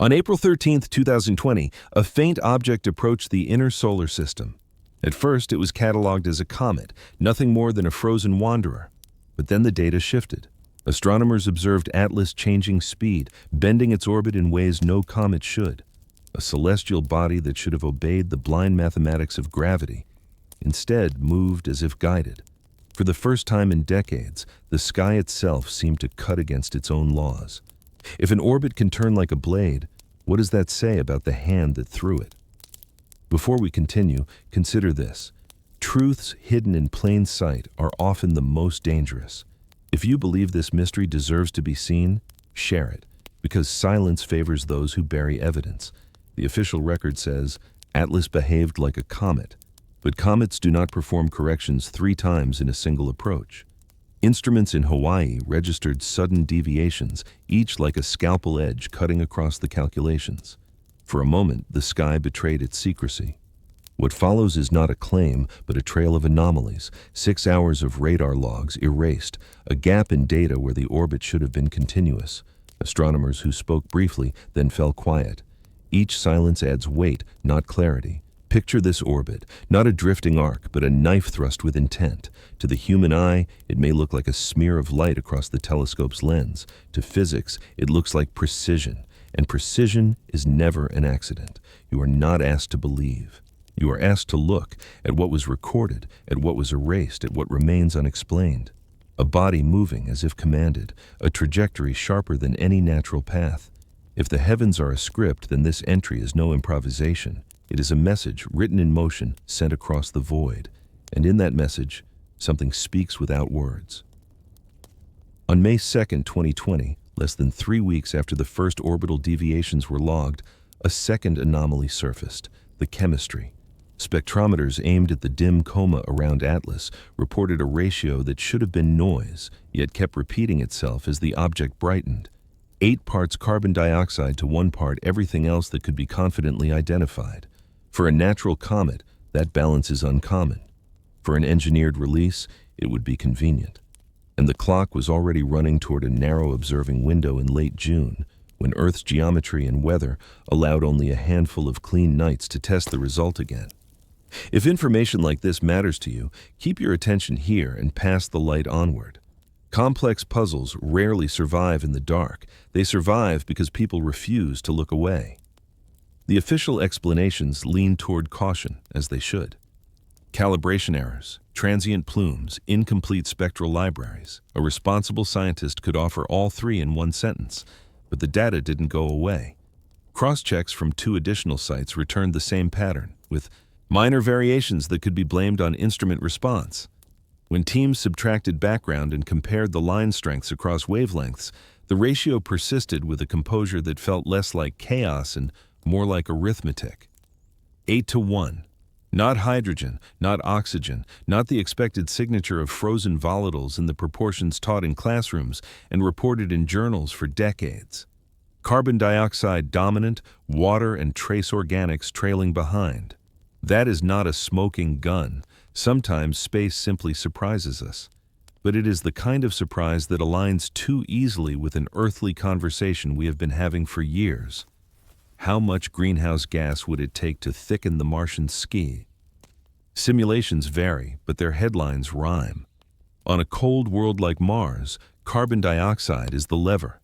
On April 13, 2020, a faint object approached the inner solar system. At first, it was cataloged as a comet, nothing more than a frozen wanderer. But then the data shifted. Astronomers observed Atlas changing speed, bending its orbit in ways no comet should. A celestial body that should have obeyed the blind mathematics of gravity, instead moved as if guided. For the first time in decades, the sky itself seemed to cut against its own laws. If an orbit can turn like a blade, what does that say about the hand that threw it? Before we continue, consider this. Truths hidden in plain sight are often the most dangerous. If you believe this mystery deserves to be seen, share it, because silence favors those who bury evidence. The official record says, Atlas behaved like a comet, but comets do not perform corrections 3 times in a single approach. Instruments in Hawaii registered sudden deviations, each like a scalpel edge cutting across the calculations. For a moment, the sky betrayed its secrecy. What follows is not a claim, but a trail of anomalies, 6 hours of radar logs erased, a gap in data where the orbit should have been continuous. Astronomers who spoke briefly then fell quiet. Each silence adds weight, not clarity. Picture this orbit, not a drifting arc, but a knife thrust with intent. To the human eye, it may look like a smear of light across the telescope's lens. To physics, it looks like precision. And precision is never an accident. You are not asked to believe. You are asked to look at what was recorded, at what was erased, at what remains unexplained. A body moving as if commanded, a trajectory sharper than any natural path. If the heavens are a script, then this entry is no improvisation. It is a message written in motion, sent across the void. And in that message, something speaks without words. On May 2, 2020, less than 3 weeks after the first orbital deviations were logged, a second anomaly surfaced, the chemistry. Spectrometers aimed at the dim coma around Atlas reported a ratio that should have been noise, yet kept repeating itself as the object brightened. 8 parts carbon dioxide to 1 part everything else that could be confidently identified. For a natural comet, that balance is uncommon. For an engineered release, it would be convenient. And the clock was already running toward a narrow observing window in late June, when Earth's geometry and weather allowed only a handful of clean nights to test the result again. If information like this matters to you, keep your attention here and pass the light onward. Complex puzzles rarely survive in the dark. They survive because people refuse to look away. The official explanations lean toward caution, as they should. Calibration errors, transient plumes, incomplete spectral libraries. A responsible scientist could offer all 3 in 1 sentence, but the data didn't go away. Cross-checks from 2 additional sites returned the same pattern, with minor variations that could be blamed on instrument response. When teams subtracted background and compared the line strengths across wavelengths, the ratio persisted with a composure that felt less like chaos and more like arithmetic. 8-to-1. Not hydrogen, not oxygen, not the expected signature of frozen volatiles in the proportions taught in classrooms and reported in journals for decades. Carbon dioxide dominant, water and trace organics trailing behind. That is not a smoking gun. Sometimes space simply surprises us. But it is the kind of surprise that aligns too easily with an earthly conversation we have been having for years. How much greenhouse gas would it take to thicken the Martian ski? Simulations vary, but their headlines rhyme. On a cold world like Mars, carbon dioxide is the lever.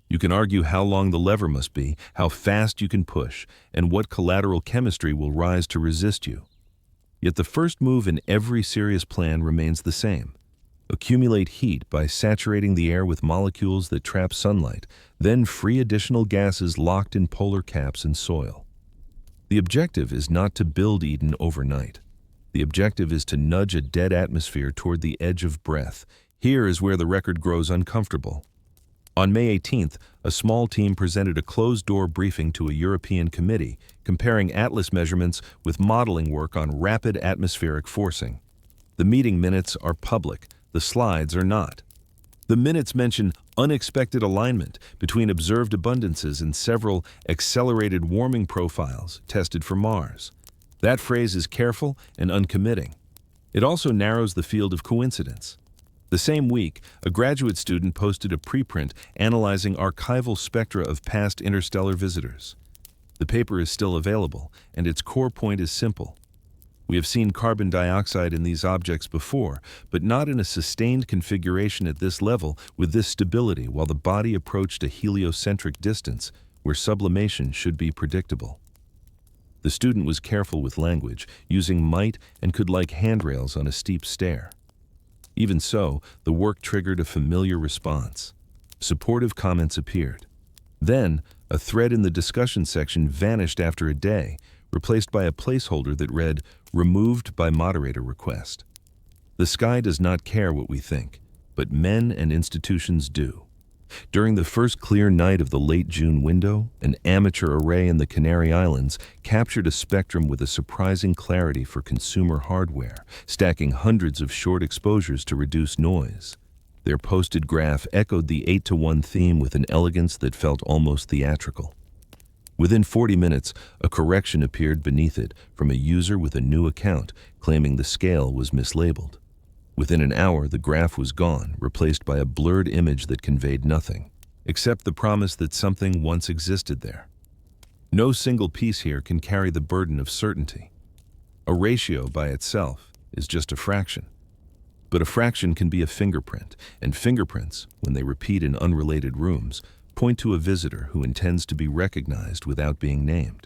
You can argue how long the lever must be, how fast you can push, and what collateral chemistry will rise to resist you. Yet the first move in every serious plan remains the same. Accumulate heat by saturating the air with molecules that trap sunlight, then free additional gases locked in polar caps and soil. The objective is not to build Eden overnight. The objective is to nudge a dead atmosphere toward the edge of breath. Here is where the record grows uncomfortable. On May 18th, a small team presented a closed-door briefing to a European committee, comparing Atlas measurements with modeling work on rapid atmospheric forcing. The meeting minutes are public. The slides are not. The minutes mention unexpected alignment between observed abundances and several accelerated warming profiles tested for Mars. That phrase is careful and uncommitting. It also narrows the field of coincidence. The same week, a graduate student posted a preprint analyzing archival spectra of past interstellar visitors. The paper is still available, and its core point is simple. We have seen carbon dioxide in these objects before, but not in a sustained configuration at this level with this stability while the body approached a heliocentric distance where sublimation should be predictable. The student was careful with language, using might and could like handrails on a steep stair. Even so, the work triggered a familiar response. Supportive comments appeared. Then, a thread in the discussion section vanished after a day, replaced by a placeholder that read, "Removed by moderator request." The sky does not care what we think, but men and institutions do. During the first clear night of the late June window, an amateur array in the Canary Islands captured a spectrum with a surprising clarity for consumer hardware, stacking hundreds of short exposures to reduce noise. Their posted graph echoed the 8-to-1 theme with an elegance that felt almost theatrical. Within 40 minutes, a correction appeared beneath it from a user with a new account claiming the scale was mislabeled. Within an hour, the graph was gone, replaced by a blurred image that conveyed nothing, except the promise that something once existed there. No single piece here can carry the burden of certainty. A ratio by itself is just a fraction. But a fraction can be a fingerprint, and fingerprints, when they repeat in unrelated rooms, point to a visitor who intends to be recognized without being named.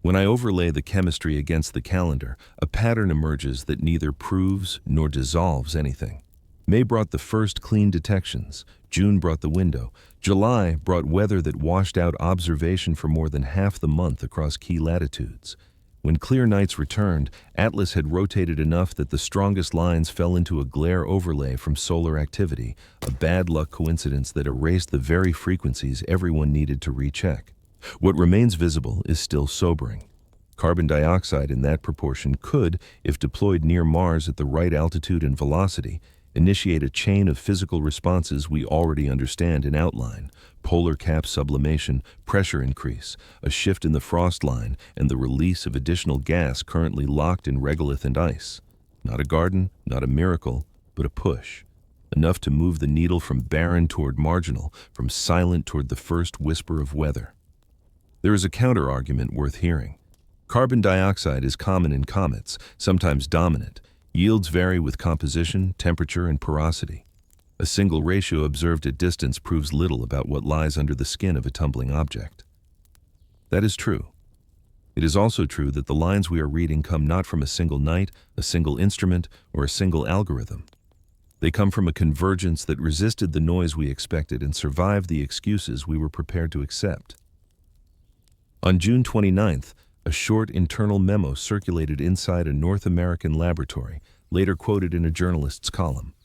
When I overlay the chemistry against the calendar, a pattern emerges that neither proves nor dissolves anything. May brought the first clean detections, June brought the window, July brought weather that washed out observation for more than half the month across key latitudes. When clear nights returned, Atlas had rotated enough that the strongest lines fell into a glare overlay from solar activity, a bad luck coincidence that erased the very frequencies everyone needed to recheck. What remains visible is still sobering. Carbon dioxide in that proportion could, if deployed near Mars at the right altitude and velocity, initiate a chain of physical responses we already understand in outline: polar cap sublimation, pressure increase, a shift in the frost line, and the release of additional gas currently locked in regolith and ice. Not a garden, not a miracle, but a push. Enough to move the needle from barren toward marginal, from silent toward the first whisper of weather. There is a counter-argument worth hearing. Carbon dioxide is common in comets, sometimes dominant. Yields vary with composition, temperature, and porosity. A single ratio observed at distance proves little about what lies under the skin of a tumbling object. That is true. It is also true that the lines we are reading come not from a single night, a single instrument, or a single algorithm. They come from a convergence that resisted the noise we expected and survived the excuses we were prepared to accept. On June 29th, a short internal memo circulated inside a North American laboratory, later quoted in a journalist's column.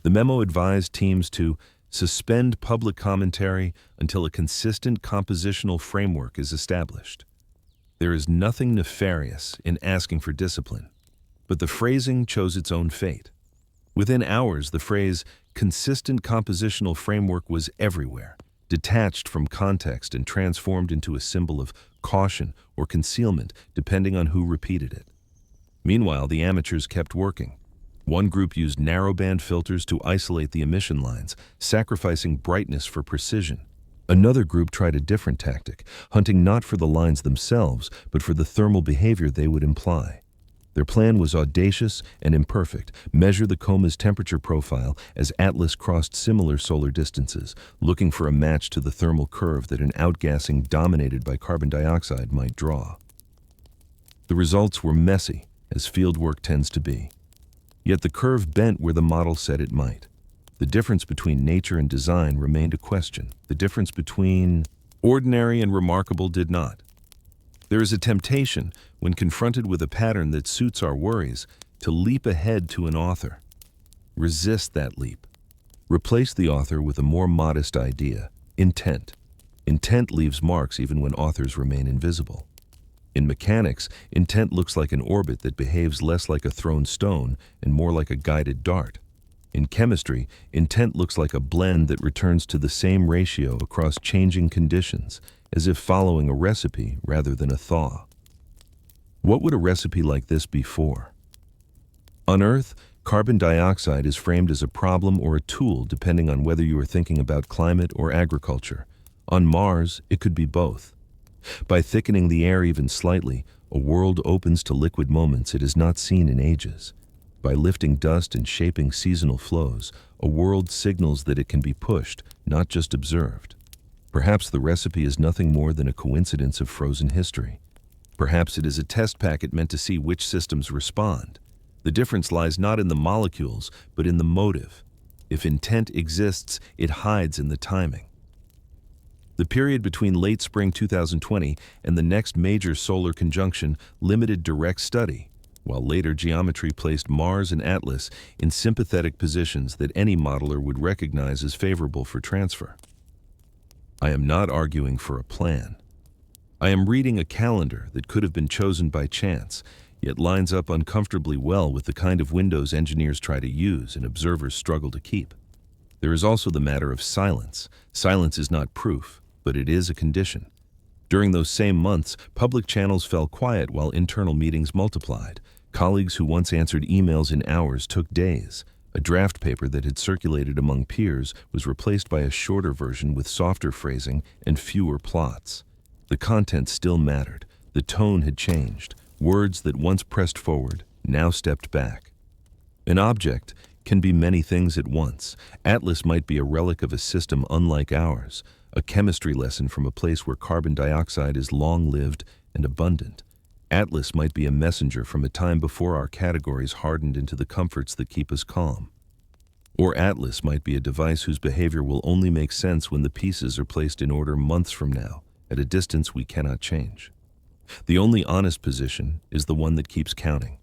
The memo advised teams to suspend public commentary until a consistent compositional framework is established. There is nothing nefarious in asking for discipline, but the phrasing chose its own fate. Within hours, the phrase "consistent compositional framework" was everywhere, detached from context and transformed into a symbol of caution or concealment, depending on who repeated it. Meanwhile, the amateurs kept working. One group used narrowband filters to isolate the emission lines, sacrificing brightness for precision. Another group tried a different tactic, hunting not for the lines themselves, but for the thermal behavior they would imply. Their plan was audacious and imperfect: measure the comet's temperature profile as Atlas crossed similar solar distances, looking for a match to the thermal curve that an outgassing dominated by carbon dioxide might draw. The results were messy, as fieldwork tends to be. Yet the curve bent where the model said it might. The difference between nature and design remained a question. The difference between ordinary and remarkable did not. There is a temptation, when confronted with a pattern that suits our worries, to leap ahead to an author. Resist that leap. Replace the author with a more modest idea: intent. Intent leaves marks even when authors remain invisible. In mechanics, intent looks like an orbit that behaves less like a thrown stone and more like a guided dart. In chemistry, intent looks like a blend that returns to the same ratio across changing conditions, as if following a recipe rather than a thaw. What would a recipe like this be for? On Earth, Carbon dioxide is framed as a problem or a tool depending on whether you are thinking about climate or agriculture. On Mars, it could be both. By thickening the air even slightly, a world opens to liquid moments it has not seen in ages. By lifting dust and shaping seasonal flows, a world signals that it can be pushed, not just observed. Perhaps the recipe is nothing more than a coincidence of frozen history. Perhaps it is a test packet meant to see which systems respond. The difference lies not in the molecules, but in the motive. If intent exists, it hides in the timing. The period between late spring 2020 and the next major solar conjunction limited direct study, while later geometry placed Mars and Atlas in sympathetic positions that any modeler would recognize as favorable for transfer. I am not arguing for a plan. I am reading a calendar that could have been chosen by chance, yet lines up uncomfortably well with the kind of windows engineers try to use and observers struggle to keep. There is also the matter of silence. Silence is not proof, but it is a condition. During those same months, public channels fell quiet while internal meetings multiplied. Colleagues who once answered emails in hours took days. A draft paper that had circulated among peers was replaced by a shorter version with softer phrasing and fewer plots. The content still mattered. The tone had changed. Words that once pressed forward now stepped back. An object can be many things at once. Atlas might be a relic of a system unlike ours, a chemistry lesson from a place where carbon dioxide is long-lived and abundant. Atlas might be a messenger from a time before our categories hardened into the comforts that keep us calm. Or Atlas might be a device whose behavior will only make sense when the pieces are placed in order months from now, at a distance we cannot change. The only honest position is the one that keeps counting.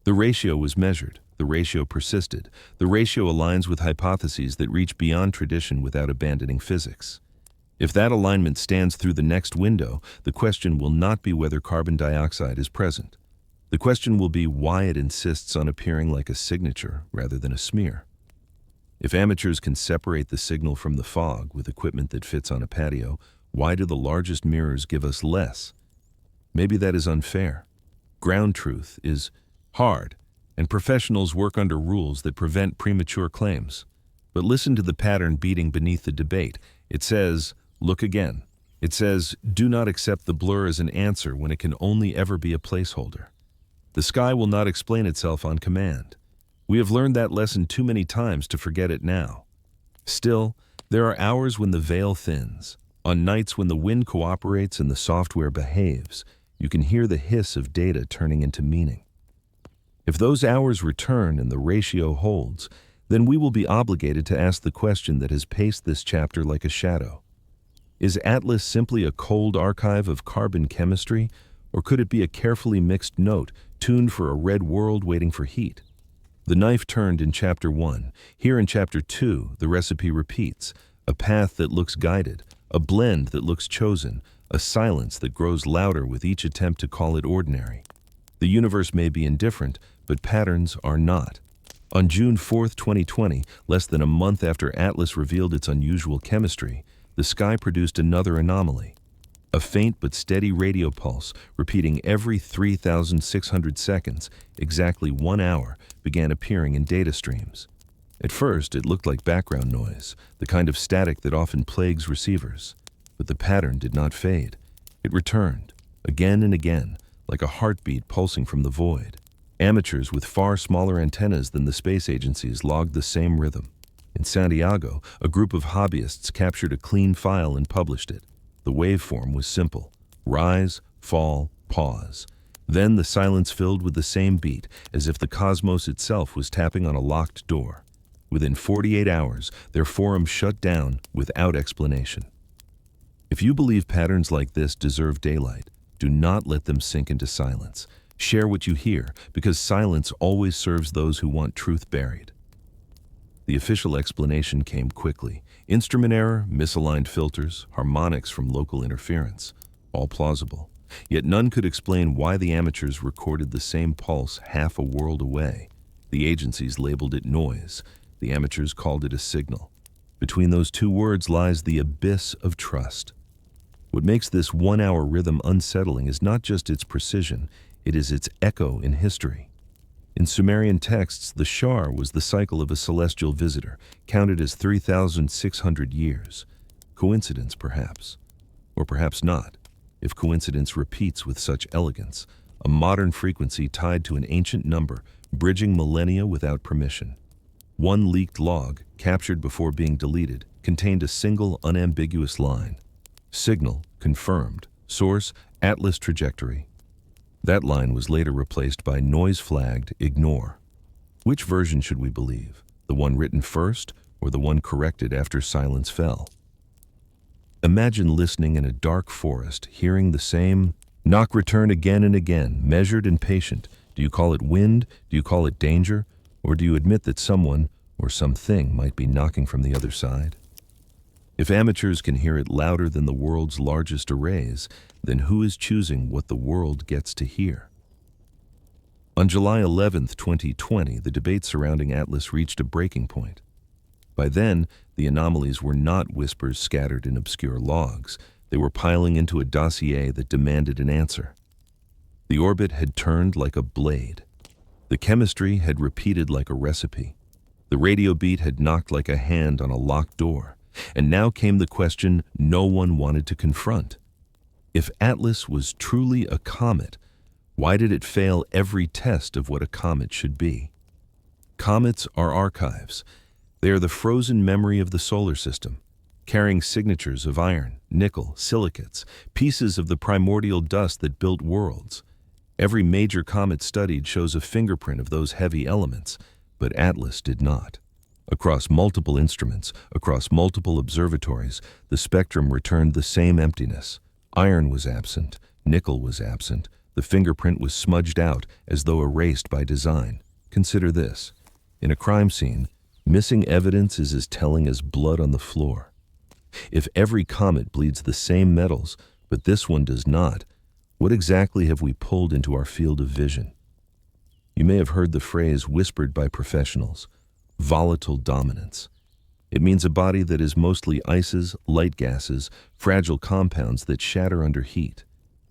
The ratio was measured. The ratio persisted. The ratio aligns with hypotheses that reach beyond tradition without abandoning physics. If that alignment stands through the next window, the question will not be whether carbon dioxide is present. The question will be why it insists on appearing like a signature rather than a smear. If amateurs can separate the signal from the fog with equipment that fits on a patio, why do the largest mirrors give us less? Maybe that is unfair. Ground truth is hard, and professionals work under rules that prevent premature claims. But listen to the pattern beating beneath the debate. It says, look again. It says, do not accept the blur as an answer when it can only ever be a placeholder. The sky will not explain itself on command. We have learned that lesson too many times to forget it now. Still, there are hours when the veil thins. On nights when the wind cooperates and the software behaves, you can hear the hiss of data turning into meaning. If those hours return and the ratio holds, then we will be obligated to ask the question that has paced this chapter like a shadow. Is Atlas simply a cold archive of carbon chemistry, or could it be a carefully mixed note tuned for a red world waiting for heat? The knife turned in Chapter 1. Here in Chapter 2, the recipe repeats, a path that looks guided, a blend that looks chosen, a silence that grows louder with each attempt to call it ordinary. The universe may be indifferent, but patterns are not. On June 4, 2020, less than a month after Atlas revealed its unusual chemistry, the sky produced another anomaly. A faint but steady radio pulse, repeating every 3,600 seconds, exactly 1 hour, began appearing in data streams. At first, it looked like background noise, the kind of static that often plagues receivers. But the pattern did not fade. It returned, again and again, like a heartbeat pulsing from the void. Amateurs with far smaller antennas than the space agencies logged the same rhythm. In Santiago, a group of hobbyists captured a clean file and published it. The waveform was simple: rise, fall, pause. Then the silence filled with the same beat, as if the cosmos itself was tapping on a locked door. Within 48 hours, their forum shut down without explanation. If you believe patterns like this deserve daylight, do not let them sink into silence. Share what you hear, because silence always serves those who want truth buried. The official explanation came quickly. Instrument error, misaligned filters, harmonics from local interference, all plausible. Yet none could explain why the amateurs recorded the same pulse half a world away. The agencies labeled it noise. The amateurs called it a signal. Between those two words lies the abyss of trust. What makes this 1 hour rhythm unsettling is not just its precision, it is its echo in history. In Sumerian texts, the Shar was the cycle of a celestial visitor, counted as 3,600 years. Coincidence, perhaps. Or perhaps not, if coincidence repeats with such elegance, a modern frequency tied to an ancient number, bridging millennia without permission. One leaked log, captured before being deleted, contained a single unambiguous line. Signal, confirmed. Source, Atlas trajectory. That line was later replaced by noise-flagged ignore. Which version should we believe? The one written first, or the one corrected after silence fell? Imagine listening in a dark forest, hearing the same knock return again and again, measured and patient. Do you call it wind? Do you call it danger? Or do you admit that someone or something might be knocking from the other side? If amateurs can hear it louder than the world's largest arrays, then who is choosing what the world gets to hear? On July 11, 2020, the debate surrounding Atlas reached a breaking point. By then, the anomalies were not whispers scattered in obscure logs. They were piling into a dossier that demanded an answer. The orbit had turned like a blade. The chemistry had repeated like a recipe. The radio beat had knocked like a hand on a locked door. And now came the question no one wanted to confront. If Atlas was truly a comet, why did it fail every test of what a comet should be? Comets are archives. They are the frozen memory of the solar system, carrying signatures of iron, nickel, silicates, pieces of the primordial dust that built worlds. Every major comet studied shows a fingerprint of those heavy elements, but Atlas did not. Across multiple instruments, across multiple observatories, the spectrum returned the same emptiness. Iron was absent, nickel was absent, the fingerprint was smudged out as though erased by design. Consider this. In a crime scene, missing evidence is as telling as blood on the floor. If every comet bleeds the same metals, but this one does not, what exactly have we pulled into our field of vision? You may have heard the phrase whispered by professionals, volatile dominance. It means a body that is mostly ices, light gases, fragile compounds that shatter under heat.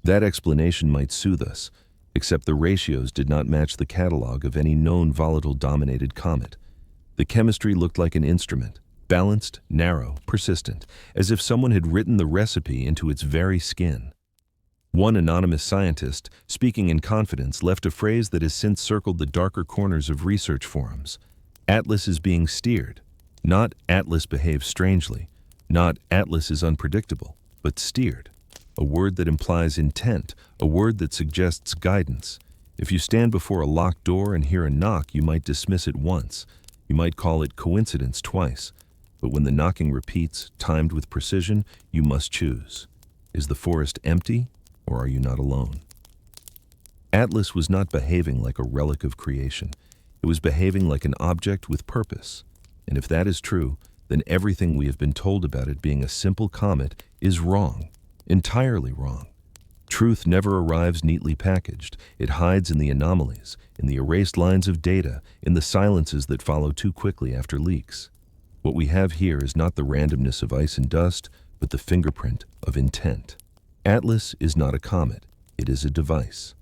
That explanation might soothe us, except the ratios did not match the catalog of any known volatile-dominated comet. The chemistry looked like an instrument, balanced, narrow, persistent, as if someone had written the recipe into its very skin. One anonymous scientist, speaking in confidence, left a phrase that has since circled the darker corners of research forums. Atlas is being steered. Not Atlas behaves strangely. Not Atlas is unpredictable, but steered. A word that implies intent, a word that suggests guidance. If you stand before a locked door and hear a knock, you might dismiss it once. You might call it coincidence twice. But when the knocking repeats, timed with precision, you must choose. Is the forest empty, or are you not alone? Atlas was not behaving like a relic of creation. It was behaving like an object with purpose. And if that is true, then everything we have been told about it being a simple comet is wrong, entirely wrong. Truth never arrives neatly packaged. It hides in the anomalies, in the erased lines of data, in the silences that follow too quickly after leaks. What we have here is not the randomness of ice and dust, but the fingerprint of intent. Atlas is not a comet. It is a device.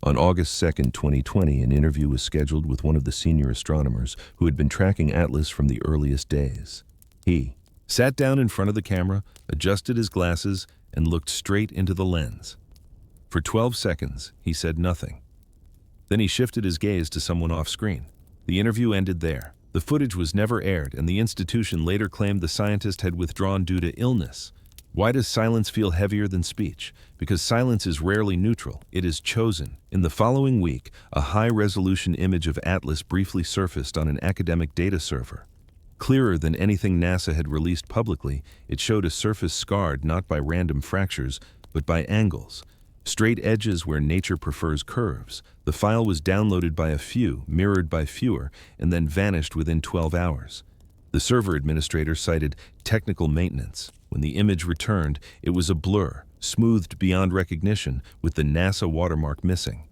On August 2, 2020, an interview was scheduled with one of the senior astronomers who had been tracking Atlas from the earliest days. He sat down in front of the camera, adjusted his glasses, and looked straight into the lens. For 12 seconds, he said nothing. Then he shifted his gaze to someone off-screen. The interview ended there. The footage was never aired, and the institution later claimed the scientist had withdrawn due to illness. Why does silence feel heavier than speech? Because silence is rarely neutral. It is chosen. In the following week, a high-resolution image of Atlas briefly surfaced on an academic data server. Clearer than anything NASA had released publicly, it showed a surface scarred not by random fractures, but by angles. Straight edges where nature prefers curves. The file was downloaded by a few, mirrored by fewer, and then vanished within 12 hours. The server administrator cited technical maintenance. When the image returned, it was a blur, smoothed beyond recognition, with the NASA watermark missing.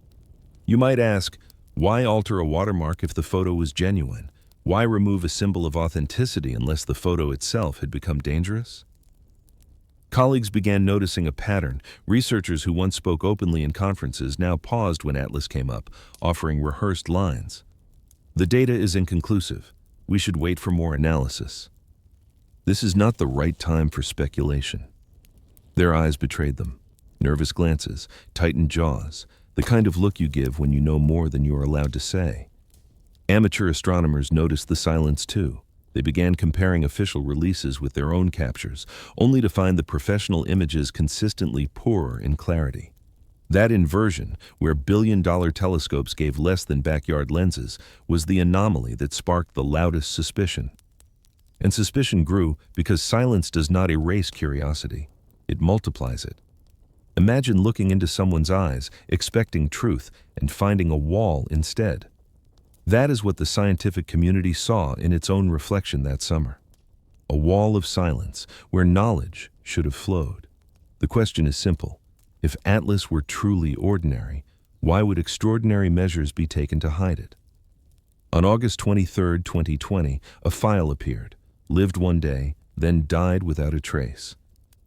You might ask, why alter a watermark if the photo was genuine? Why remove a symbol of authenticity unless the photo itself had become dangerous? Colleagues began noticing a pattern. Researchers who once spoke openly in conferences now paused when Atlas came up, offering rehearsed lines. The data is inconclusive. We should wait for more analysis. This is not the right time for speculation. Their eyes betrayed them. Nervous glances, tightened jaws, the kind of look you give when you know more than you are allowed to say. Amateur astronomers noticed the silence too. They began comparing official releases with their own captures, only to find the professional images consistently poorer in clarity. That inversion, where billion-dollar telescopes gave less than backyard lenses, was the anomaly that sparked the loudest suspicion. And suspicion grew because silence does not erase curiosity. It multiplies it. Imagine looking into someone's eyes, expecting truth, and finding a wall instead. That is what the scientific community saw in its own reflection that summer. A wall of silence where knowledge should have flowed. The question is simple. If Atlas were truly ordinary, why would extraordinary measures be taken to hide it? On August 23, 2020, a file appeared, lived one day, then died without a trace.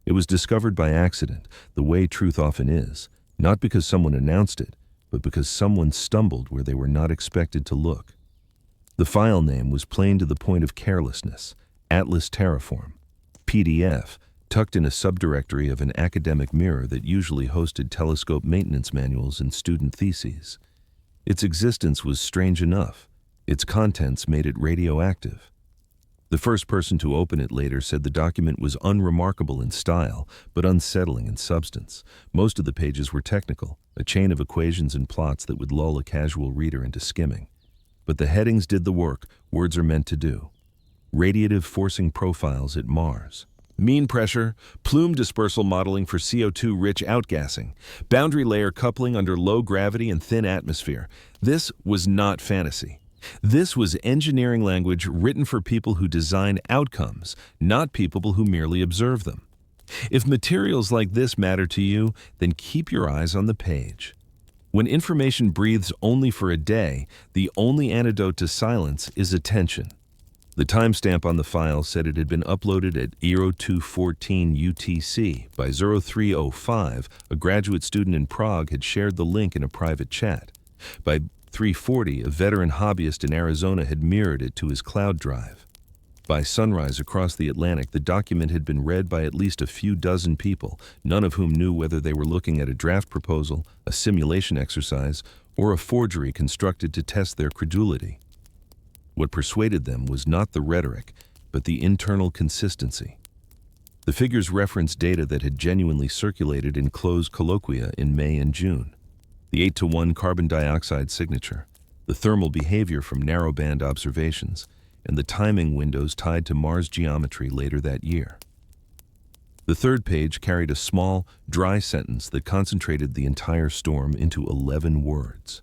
It was discovered by accident, the way truth often is, not because someone announced it, but because someone stumbled where they were not expected to look. The file name was plain to the point of carelessness, Atlas Terraform, PDF, tucked in a subdirectory of an academic mirror that usually hosted telescope maintenance manuals and student theses. Its existence was strange enough. Its contents made it radioactive. The first person to open it later said the document was unremarkable in style, but unsettling in substance. Most of the pages were technical, a chain of equations and plots that would lull a casual reader into skimming. But the headings did the work words are meant to do. Radiative forcing profiles at Mars. Mean pressure, plume dispersal modeling for CO2-rich outgassing, boundary layer coupling under low gravity and thin atmosphere. This was not fantasy. This was engineering language written for people who design outcomes, not people who merely observe them. If materials like this matter to you, then keep your eyes on the page. When information breathes only for a day, the only antidote to silence is attention. The timestamp on the file said it had been uploaded at 0214 UTC. By 0305, a graduate student in Prague had shared the link in a private chat. By 340, a veteran hobbyist in Arizona had mirrored it to his cloud drive. By sunrise across the Atlantic, the document had been read by at least a few dozen people, none of whom knew whether they were looking at a draft proposal, a simulation exercise, or a forgery constructed to test their credulity. What persuaded them was not the rhetoric, but the internal consistency. The figures referenced data that had genuinely circulated in closed colloquia in May and June. The 8-to-1 carbon dioxide signature, the thermal behavior from narrowband observations, and the timing windows tied to Mars geometry later that year. The third page carried a small, dry sentence that concentrated the entire storm into 11 words.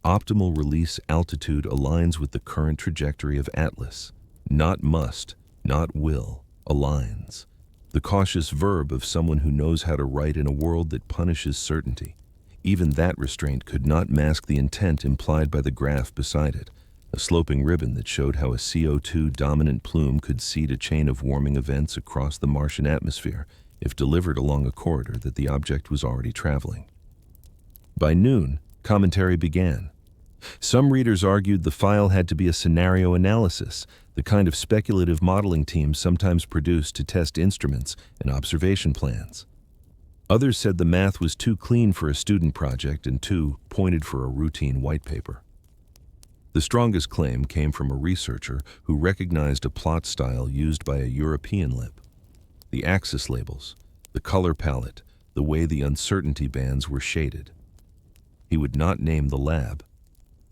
Optimal release altitude aligns with the current trajectory of Atlas. Not must, not will, aligns. The cautious verb of someone who knows how to write in a world that punishes certainty. Even that restraint could not mask the intent implied by the graph beside it, a sloping ribbon that showed how a CO2-dominant plume could seed a chain of warming events across the Martian atmosphere if delivered along a corridor that the object was already traveling. By noon, commentary began. Some readers argued the file had to be a scenario analysis, the kind of speculative modeling teams sometimes produce to test instruments and observation plans. Others said the math was too clean for a student project and too pointed for a routine white paper. The strongest claim came from a researcher who recognized a plot style used by a European lib. The axis labels, the color palette, the way the uncertainty bands were shaded. He would not name the lab.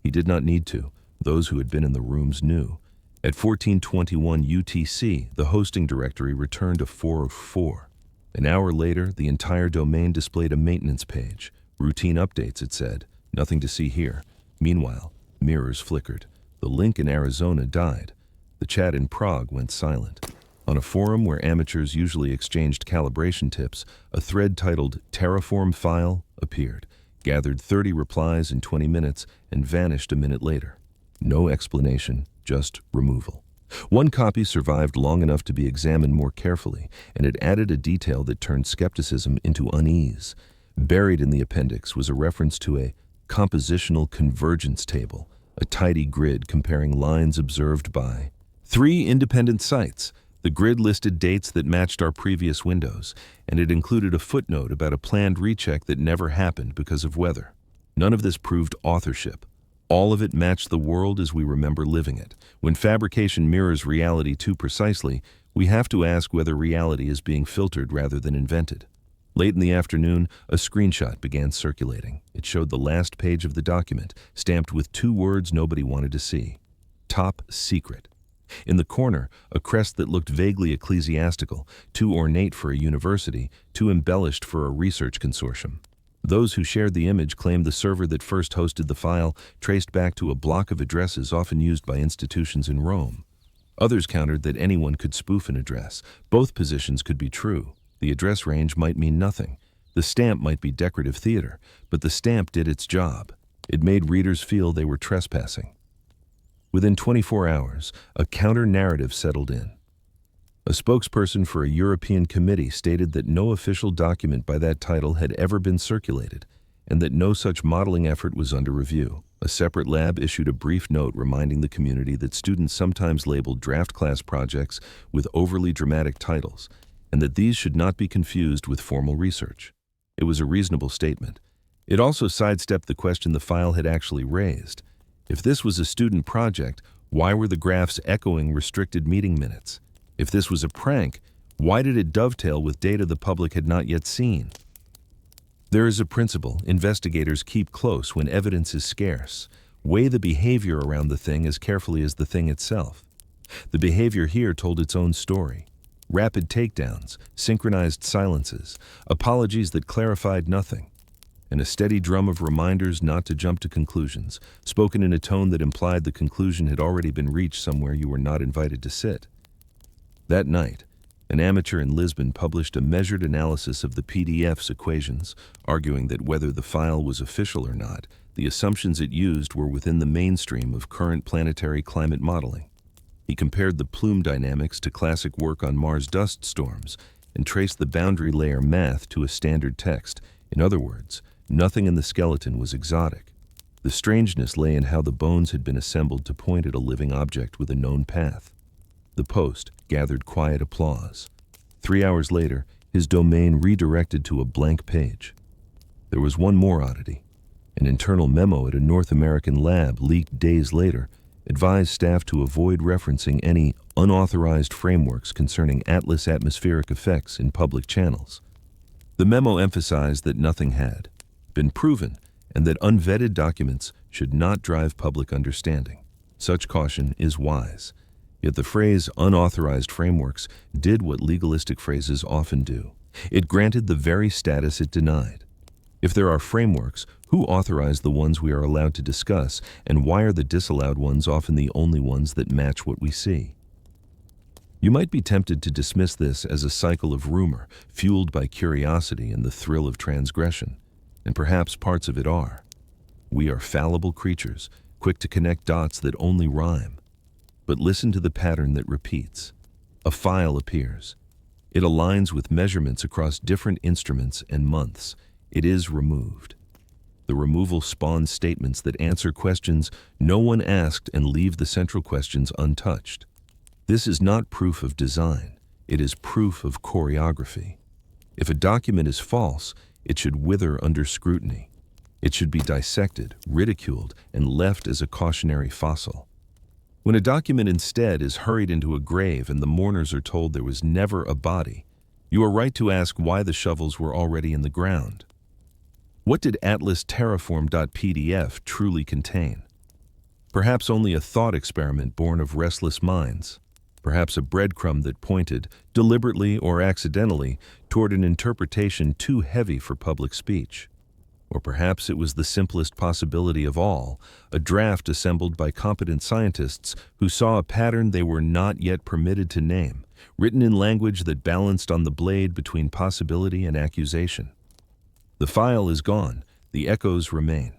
He did not need to. Those who had been in the rooms knew. At 1421 UTC, the hosting directory returned a 404. An hour later, the entire domain displayed a maintenance page. Routine updates, it said. Nothing to see here. Meanwhile, mirrors flickered. The link in Arizona died. The chat in Prague went silent. On a forum where amateurs usually exchanged calibration tips, a thread titled Terraform File appeared, gathered 30 replies in 20 minutes, and vanished a minute later. No explanation, just removal. One copy survived long enough to be examined more carefully, and it added a detail that turned skepticism into unease. Buried in the appendix was a reference to a compositional convergence table, a tidy grid comparing lines observed by 3 independent sites. The grid listed dates that matched our previous windows, and it included a footnote about a planned recheck that never happened because of weather. None of this proved authorship. All of it matched the world as we remember living it. When fabrication mirrors reality too precisely, we have to ask whether reality is being filtered rather than invented. Late in the afternoon, a screenshot began circulating. It showed the last page of the document, stamped with 2 words nobody wanted to see: Top Secret. In the corner, a crest that looked vaguely ecclesiastical, too ornate for a university, too embellished for a research consortium. Those who shared the image claimed the server that first hosted the file traced back to a block of addresses often used by institutions in Rome. Others countered that anyone could spoof an address. Both positions could be true. The address range might mean nothing. The stamp might be decorative theater, but the stamp did its job. It made readers feel they were trespassing. Within 24 hours, a counter-narrative settled in. A spokesperson for a European committee stated that no official document by that title had ever been circulated, and that no such modeling effort was under review. A separate lab issued a brief note reminding the community that students sometimes labeled draft class projects with overly dramatic titles, and that these should not be confused with formal research. It was a reasonable statement. It also sidestepped the question the file had actually raised. If this was a student project, why were the graphs echoing restricted meeting minutes? If this was a prank, why did it dovetail with data the public had not yet seen? There is a principle investigators keep close when evidence is scarce. Weigh the behavior around the thing as carefully as the thing itself. The behavior here told its own story. Rapid takedowns, synchronized silences, apologies that clarified nothing, and a steady drum of reminders not to jump to conclusions, spoken in a tone that implied the conclusion had already been reached somewhere you were not invited to sit. That night, an amateur in Lisbon published a measured analysis of the PDF's equations, arguing that whether the file was official or not, the assumptions it used were within the mainstream of current planetary climate modeling. He compared the plume dynamics to classic work on Mars dust storms and traced the boundary layer math to a standard text. In other words, nothing in the skeleton was exotic. The strangeness lay in how the bones had been assembled to point at a living object with a known path. The post gathered quiet applause. 3 hours later, his domain redirected to a blank page. There was one more oddity. An internal memo at a North American lab leaked days later advised staff to avoid referencing any unauthorized frameworks concerning Atlas atmospheric effects in public channels. The memo emphasized that nothing had been proven and that unvetted documents should not drive public understanding. Such caution is wise. Yet the phrase unauthorized frameworks did what legalistic phrases often do. It granted the very status it denied. If there are frameworks, who authorized the ones we are allowed to discuss, and why are the disallowed ones often the only ones that match what we see? You might be tempted to dismiss this as a cycle of rumor, fueled by curiosity and the thrill of transgression, and perhaps parts of it are. We are fallible creatures, quick to connect dots that only rhyme. But listen to the pattern that repeats. A file appears. It aligns with measurements across different instruments and months. It is removed. The removal spawns statements that answer questions no one asked and leave the central questions untouched. This is not proof of design. It is proof of choreography. If a document is false, it should wither under scrutiny. It should be dissected, ridiculed, and left as a cautionary fossil. When a document instead is hurried into a grave and the mourners are told there was never a body, you are right to ask why the shovels were already in the ground. What did Atlas Terraform.pdf truly contain? Perhaps only a thought experiment born of restless minds. Perhaps a breadcrumb that pointed, deliberately or accidentally, toward an interpretation too heavy for public speech. Or perhaps it was the simplest possibility of all, a draft assembled by competent scientists who saw a pattern they were not yet permitted to name, written in language that balanced on the blade between possibility and accusation. The file is gone, the echoes remain.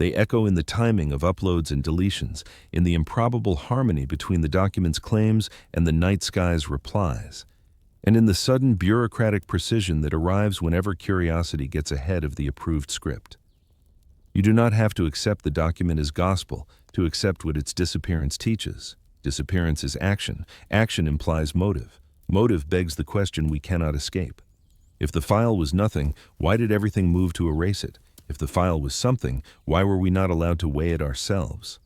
They echo in the timing of uploads and deletions, in the improbable harmony between the document's claims and the night sky's replies, and in the sudden bureaucratic precision that arrives whenever curiosity gets ahead of the approved script. You do not have to accept the document as gospel to accept what its disappearance teaches. Disappearance is action. Action implies motive. Motive begs the question we cannot escape. If the file was nothing, why did everything move to erase it? If the file was something, why were we not allowed to weigh it ourselves?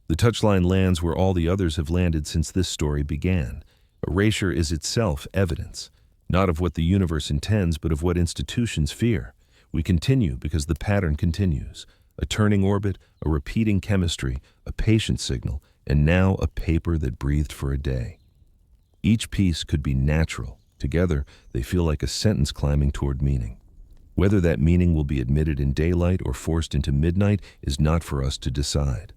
The touchline lands where all the others have landed since this story began. Erasure is itself evidence, not of what the universe intends, but of what institutions fear. We continue because the pattern continues. A turning orbit, a repeating chemistry, a patient signal, and now a paper that breathed for a day. Each piece could be natural. Together, they feel like a sentence climbing toward meaning. Whether that meaning will be admitted in daylight or forced into midnight is not for us to decide.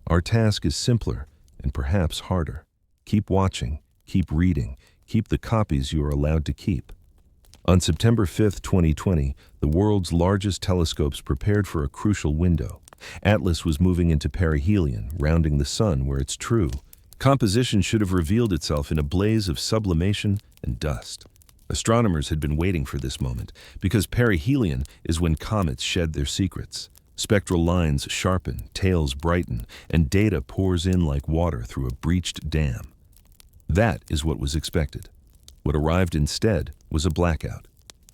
Our task is simpler and perhaps harder. Keep watching, keep reading, keep the copies you are allowed to keep. On September 5, 2020, the world's largest telescopes prepared for a crucial window. Atlas was moving into perihelion, rounding the sun where its true composition should have revealed itself in a blaze of sublimation and dust. Astronomers had been waiting for this moment, because perihelion is when comets shed their secrets. Spectral lines sharpen, tails brighten, and data pours in like water through a breached dam. That is what was expected. What arrived instead was a blackout.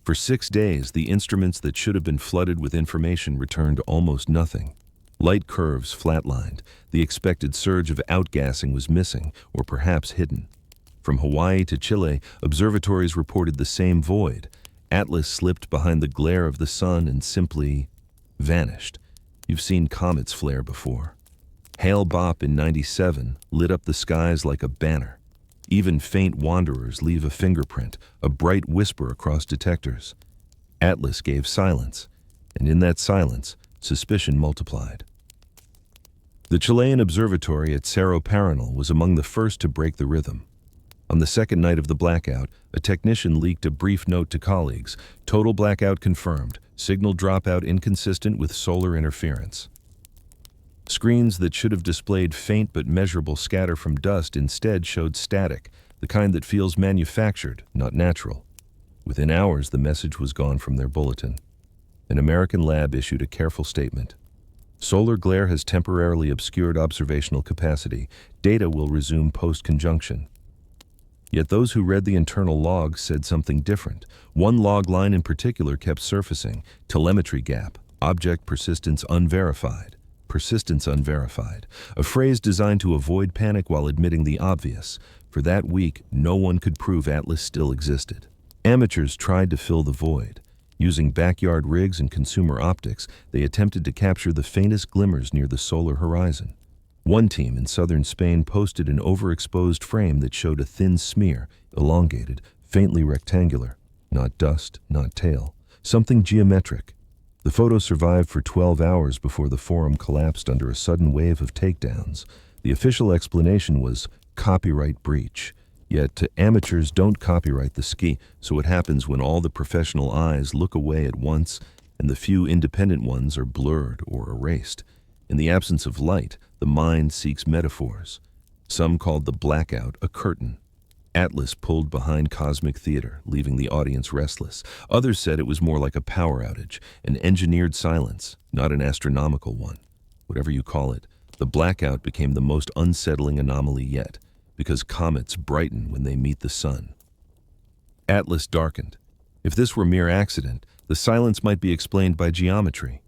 For 6 days, the instruments that should have been flooded with information returned almost nothing. Light curves flatlined. The expected surge of outgassing was missing, or perhaps hidden. From Hawaii to Chile, observatories reported the same void. Atlas slipped behind the glare of the sun and simply vanished. You've seen comets flare before. Hale-Bopp in '97 lit up the skies like a banner. Even faint wanderers leave a fingerprint, a bright whisper across detectors. Atlas gave silence, and in that silence, suspicion multiplied. The Chilean observatory at Cerro Paranal was among the first to break the rhythm. On the second night of the blackout, a technician leaked a brief note to colleagues. Total blackout confirmed. Signal dropout inconsistent with solar interference. Screens that should have displayed faint but measurable scatter from dust instead showed static, the kind that feels manufactured, not natural. Within hours, the message was gone from their bulletin. An American lab issued a careful statement. Solar glare has temporarily obscured observational capacity. Data will resume post-conjunction. Yet those who read the internal logs said something different. One log line in particular kept surfacing. Telemetry gap. Object persistence unverified. Persistence unverified. A phrase designed to avoid panic while admitting the obvious. For that week, no one could prove Atlas still existed. Amateurs tried to fill the void. Using backyard rigs and consumer optics, they attempted to capture the faintest glimmers near the solar horizon. One team in southern Spain posted an overexposed frame that showed a thin smear, elongated, faintly rectangular. Not dust, not tail. Something geometric. The photo survived for 12 hours before the forum collapsed under a sudden wave of takedowns. The official explanation was copyright breach. Yet amateurs don't copyright the ski, so what happens when all the professional eyes look away at once and the few independent ones are blurred or erased? In the absence of light, the mind seeks metaphors. Some called the blackout a curtain. Atlas pulled behind cosmic theater, leaving the audience restless. Others said it was more like a power outage, an engineered silence, not an astronomical one. Whatever you call it, the blackout became the most unsettling anomaly yet, because comets brighten when they meet the sun. Atlas darkened. If this were mere accident, the silence might be explained by geometry.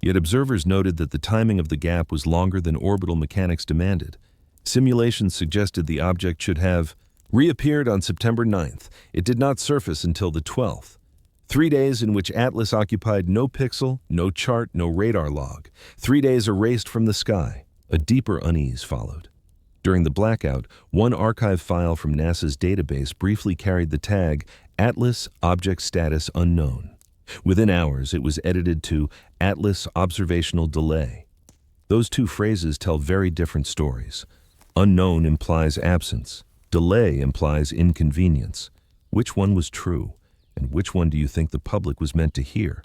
Yet observers noted that the timing of the gap was longer than orbital mechanics demanded. Simulations suggested the object should have reappeared on September 9th. It did not surface until the 12th. 3 days in which Atlas occupied no pixel, no chart, no radar log. 3 days erased from the sky. A deeper unease followed. During the blackout, one archive file from NASA's database briefly carried the tag Atlas Object Status Unknown. Within hours, it was edited to Atlas Observational Delay. Those two phrases tell very different stories. Unknown implies absence. Delay implies inconvenience. Which one was true, and which one do you think the public was meant to hear?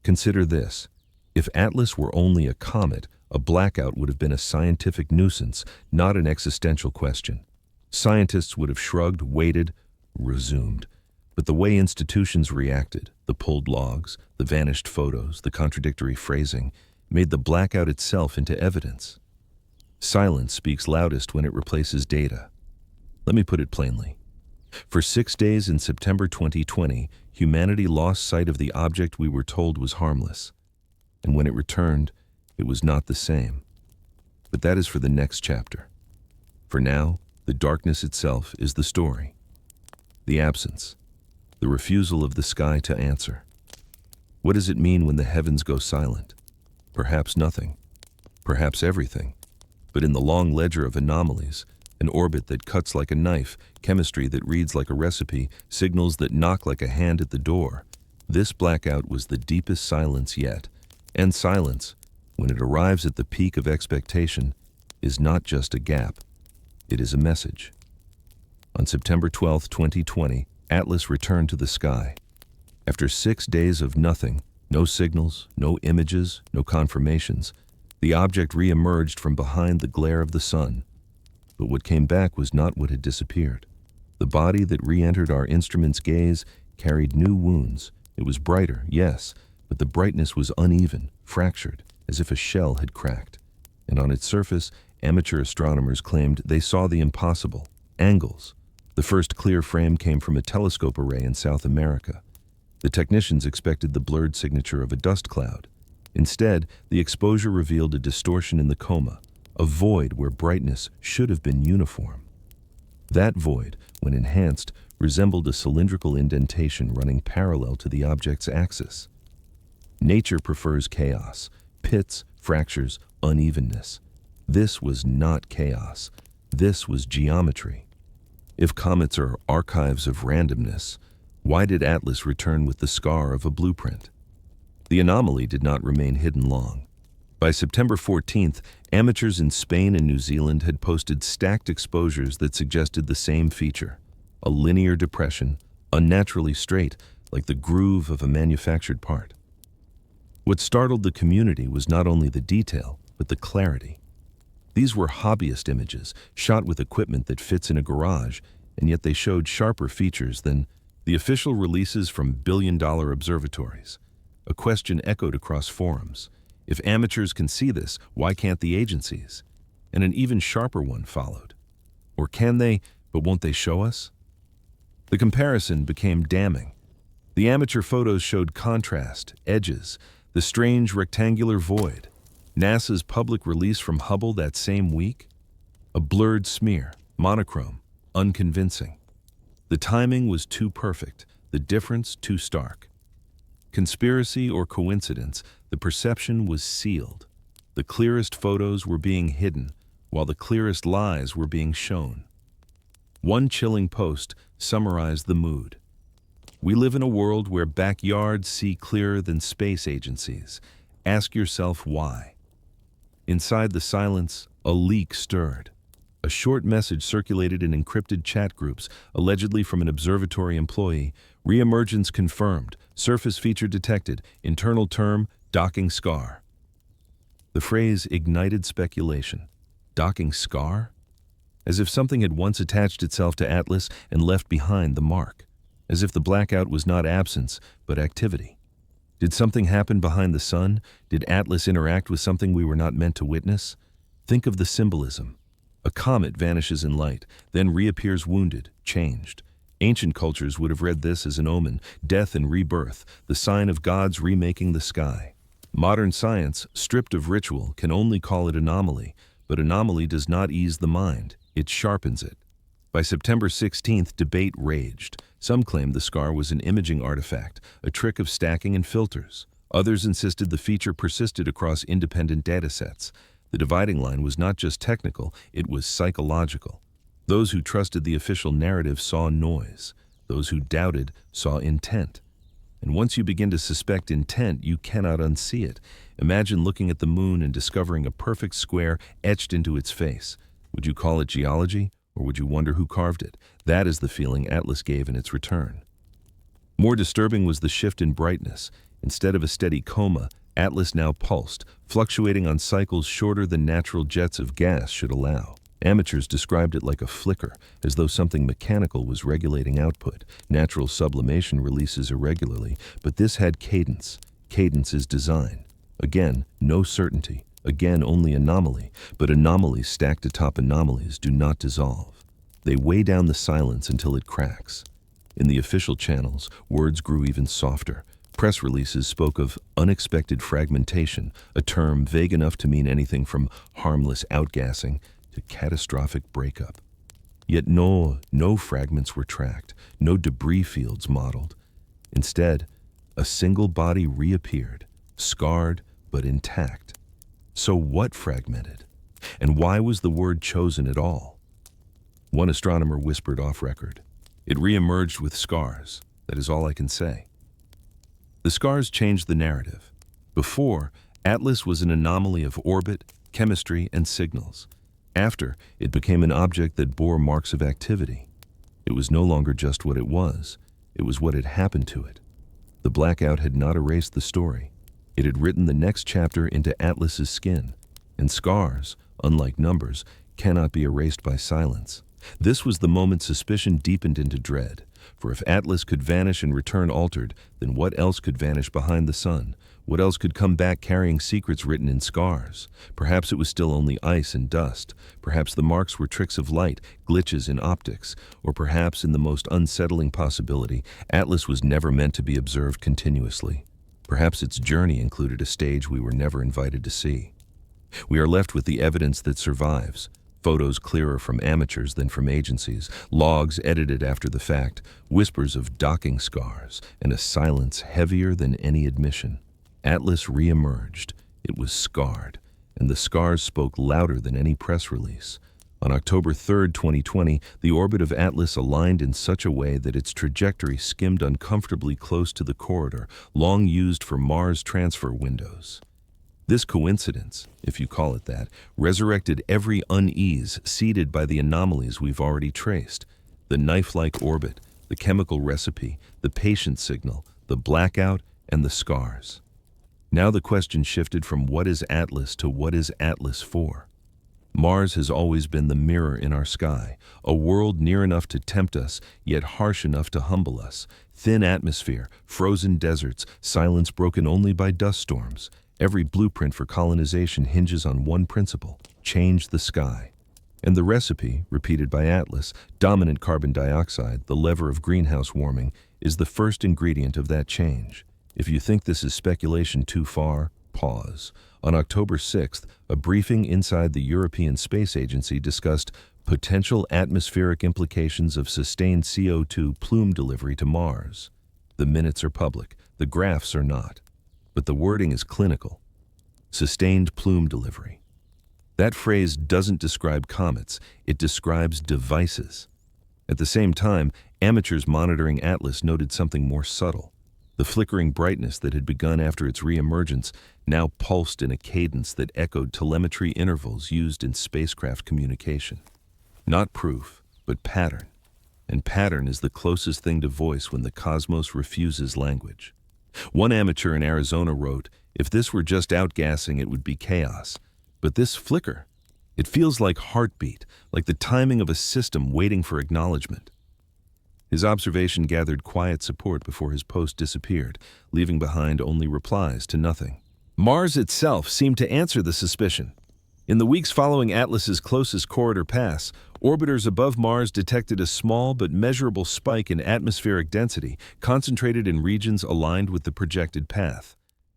Consider this. If Atlas were only a comet, a blackout would have been a scientific nuisance, not an existential question. Scientists would have shrugged, waited, resumed. But the way institutions reacted, the pulled logs, the vanished photos, the contradictory phrasing, made the blackout itself into evidence. Silence speaks loudest when it replaces data. Let me put it plainly. For 6 days in September 2020, humanity lost sight of the object we were told was harmless. And when it returned, it was not the same. But that is for the next chapter. For now, the darkness itself is the story. The absence. The refusal of the sky to answer. What does it mean when the heavens go silent? Perhaps nothing. Perhaps everything. But in the long ledger of anomalies, an orbit that cuts like a knife, chemistry that reads like a recipe, signals that knock like a hand at the door, this blackout was the deepest silence yet. And silence, when it arrives at the peak of expectation, is not just a gap. It is a message. On September 12, 2020, Atlas returned to the sky. After 6 days of nothing, no signals, no images, no confirmations, the object re-emerged from behind the glare of the sun. But what came back was not what had disappeared. The body that re-entered our instrument's gaze carried new wounds. It was brighter, yes, but the brightness was uneven, fractured, as if a shell had cracked. And on its surface, amateur astronomers claimed they saw the impossible, angles. The first clear frame came from a telescope array in South America. The technicians expected the blurred signature of a dust cloud. Instead, the exposure revealed a distortion in the coma, a void where brightness should have been uniform. That void, when enhanced, resembled a cylindrical indentation running parallel to the object's axis. Nature prefers chaos, pits, fractures, unevenness. This was not chaos. This was geometry. If comets are archives of randomness, why did Atlas return with the scar of a blueprint? The anomaly did not remain hidden long. By September 14th, amateurs in Spain and New Zealand had posted stacked exposures that suggested the same feature: a linear depression, unnaturally straight, like the groove of a manufactured part. What startled the community was not only the detail, but the clarity. These were hobbyist images, shot with equipment that fits in a garage, and yet they showed sharper features than the official releases from billion-dollar observatories. A question echoed across forums. If amateurs can see this, why can't the agencies? And an even sharper one followed. Or can they, but won't they show us? The comparison became damning. The amateur photos showed contrast, edges, the strange rectangular void. NASA's public release from Hubble that same week? A blurred smear, monochrome, unconvincing. The timing was too perfect, the difference too stark. Conspiracy or coincidence, the perception was sealed. The clearest photos were being hidden, while the clearest lies were being shown. One chilling post summarized the mood. We live in a world where backyards see clearer than space agencies. Ask yourself why. Inside the silence, a leak stirred. A short message circulated in encrypted chat groups, allegedly from an observatory employee. Reemergence confirmed. Surface feature detected. Internal term, docking scar. The phrase ignited speculation. Docking scar? As if something had once attached itself to Atlas and left behind the mark. As if the blackout was not absence, but activity. Did something happen behind the sun? Did Atlas interact with something we were not meant to witness? Think of the symbolism. A comet vanishes in light, then reappears wounded, changed. Ancient cultures would have read this as an omen, death and rebirth, the sign of gods remaking the sky. Modern science, stripped of ritual, can only call it anomaly, but anomaly does not ease the mind, it sharpens it. By September 16th, debate raged. Some claimed the scar was an imaging artifact, a trick of stacking and filters. Others insisted the feature persisted across independent datasets. The dividing line was not just technical, it was psychological. Those who trusted the official narrative saw noise. Those who doubted saw intent. And once you begin to suspect intent, you cannot unsee it. Imagine looking at the moon and discovering a perfect square etched into its face. Would you call it geology, or would you wonder who carved it? That is the feeling Atlas gave in its return. More disturbing was the shift in brightness. Instead of a steady coma, Atlas now pulsed, fluctuating on cycles shorter than natural jets of gas should allow. Amateurs described it like a flicker, as though something mechanical was regulating output. Natural sublimation releases irregularly, but this had cadence. Cadence is design. Again, no certainty. Again, only anomaly. But anomalies stacked atop anomalies do not dissolve. They weigh down the silence until it cracks. In the official channels, words grew even softer. Press releases spoke of unexpected fragmentation, a term vague enough to mean anything from harmless outgassing to catastrophic breakup. Yet no fragments were tracked, no debris fields modeled. Instead, a single body reappeared, scarred but intact. So what fragmented? And why was the word chosen at all? One astronomer whispered off record, "It reemerged with scars. That is all I can say." The scars changed the narrative. Before, Atlas was an anomaly of orbit, chemistry, and signals. After, it became an object that bore marks of activity. It was no longer just what it was what had happened to it. The blackout had not erased the story. It had written the next chapter into Atlas's skin. And scars, unlike numbers, cannot be erased by silence. This was the moment suspicion deepened into dread. For if Atlas could vanish and return altered, then what else could vanish behind the sun? What else could come back carrying secrets written in scars? Perhaps it was still only ice and dust. Perhaps the marks were tricks of light, glitches in optics. Or perhaps, in the most unsettling possibility, Atlas was never meant to be observed continuously. Perhaps its journey included a stage we were never invited to see. We are left with the evidence that survives. Photos clearer from amateurs than from agencies, logs edited after the fact, whispers of docking scars, and a silence heavier than any admission. Atlas reemerged. It was scarred, and the scars spoke louder than any press release. On October 3, 2020, the orbit of Atlas aligned in such a way that its trajectory skimmed uncomfortably close to the corridor, long used for Mars transfer windows. This coincidence, if you call it that, resurrected every unease seeded by the anomalies we've already traced. The knife-like orbit, the chemical recipe, the patient signal, the blackout, and the scars. Now the question shifted from what is Atlas to what is Atlas for? Mars has always been the mirror in our sky, a world near enough to tempt us, yet harsh enough to humble us. Thin atmosphere, frozen deserts, silence broken only by dust storms. Every blueprint for colonization hinges on one principle: change the sky. And the recipe, repeated by Atlas, dominant carbon dioxide, the lever of greenhouse warming, is the first ingredient of that change. If you think this is speculation too far, pause. On October 6th, a briefing inside the European Space Agency discussed potential atmospheric implications of sustained CO2 plume delivery to Mars. The minutes are public, the graphs are not. But the wording is clinical. Sustained plume delivery. That phrase doesn't describe comets, it describes devices. At the same time, amateurs monitoring Atlas noted something more subtle. The flickering brightness that had begun after its reemergence now pulsed in a cadence that echoed telemetry intervals used in spacecraft communication. Not proof, but pattern. And pattern is the closest thing to voice when the cosmos refuses language. One amateur in Arizona wrote, "If this were just outgassing, it would be chaos. But this flicker, it feels like heartbeat, like the timing of a system waiting for acknowledgement." His observation gathered quiet support before his post disappeared, leaving behind only replies to nothing. Mars itself seemed to answer the suspicion. In the weeks following Atlas's closest corridor pass, orbiters above Mars detected a small but measurable spike in atmospheric density, concentrated in regions aligned with the projected path.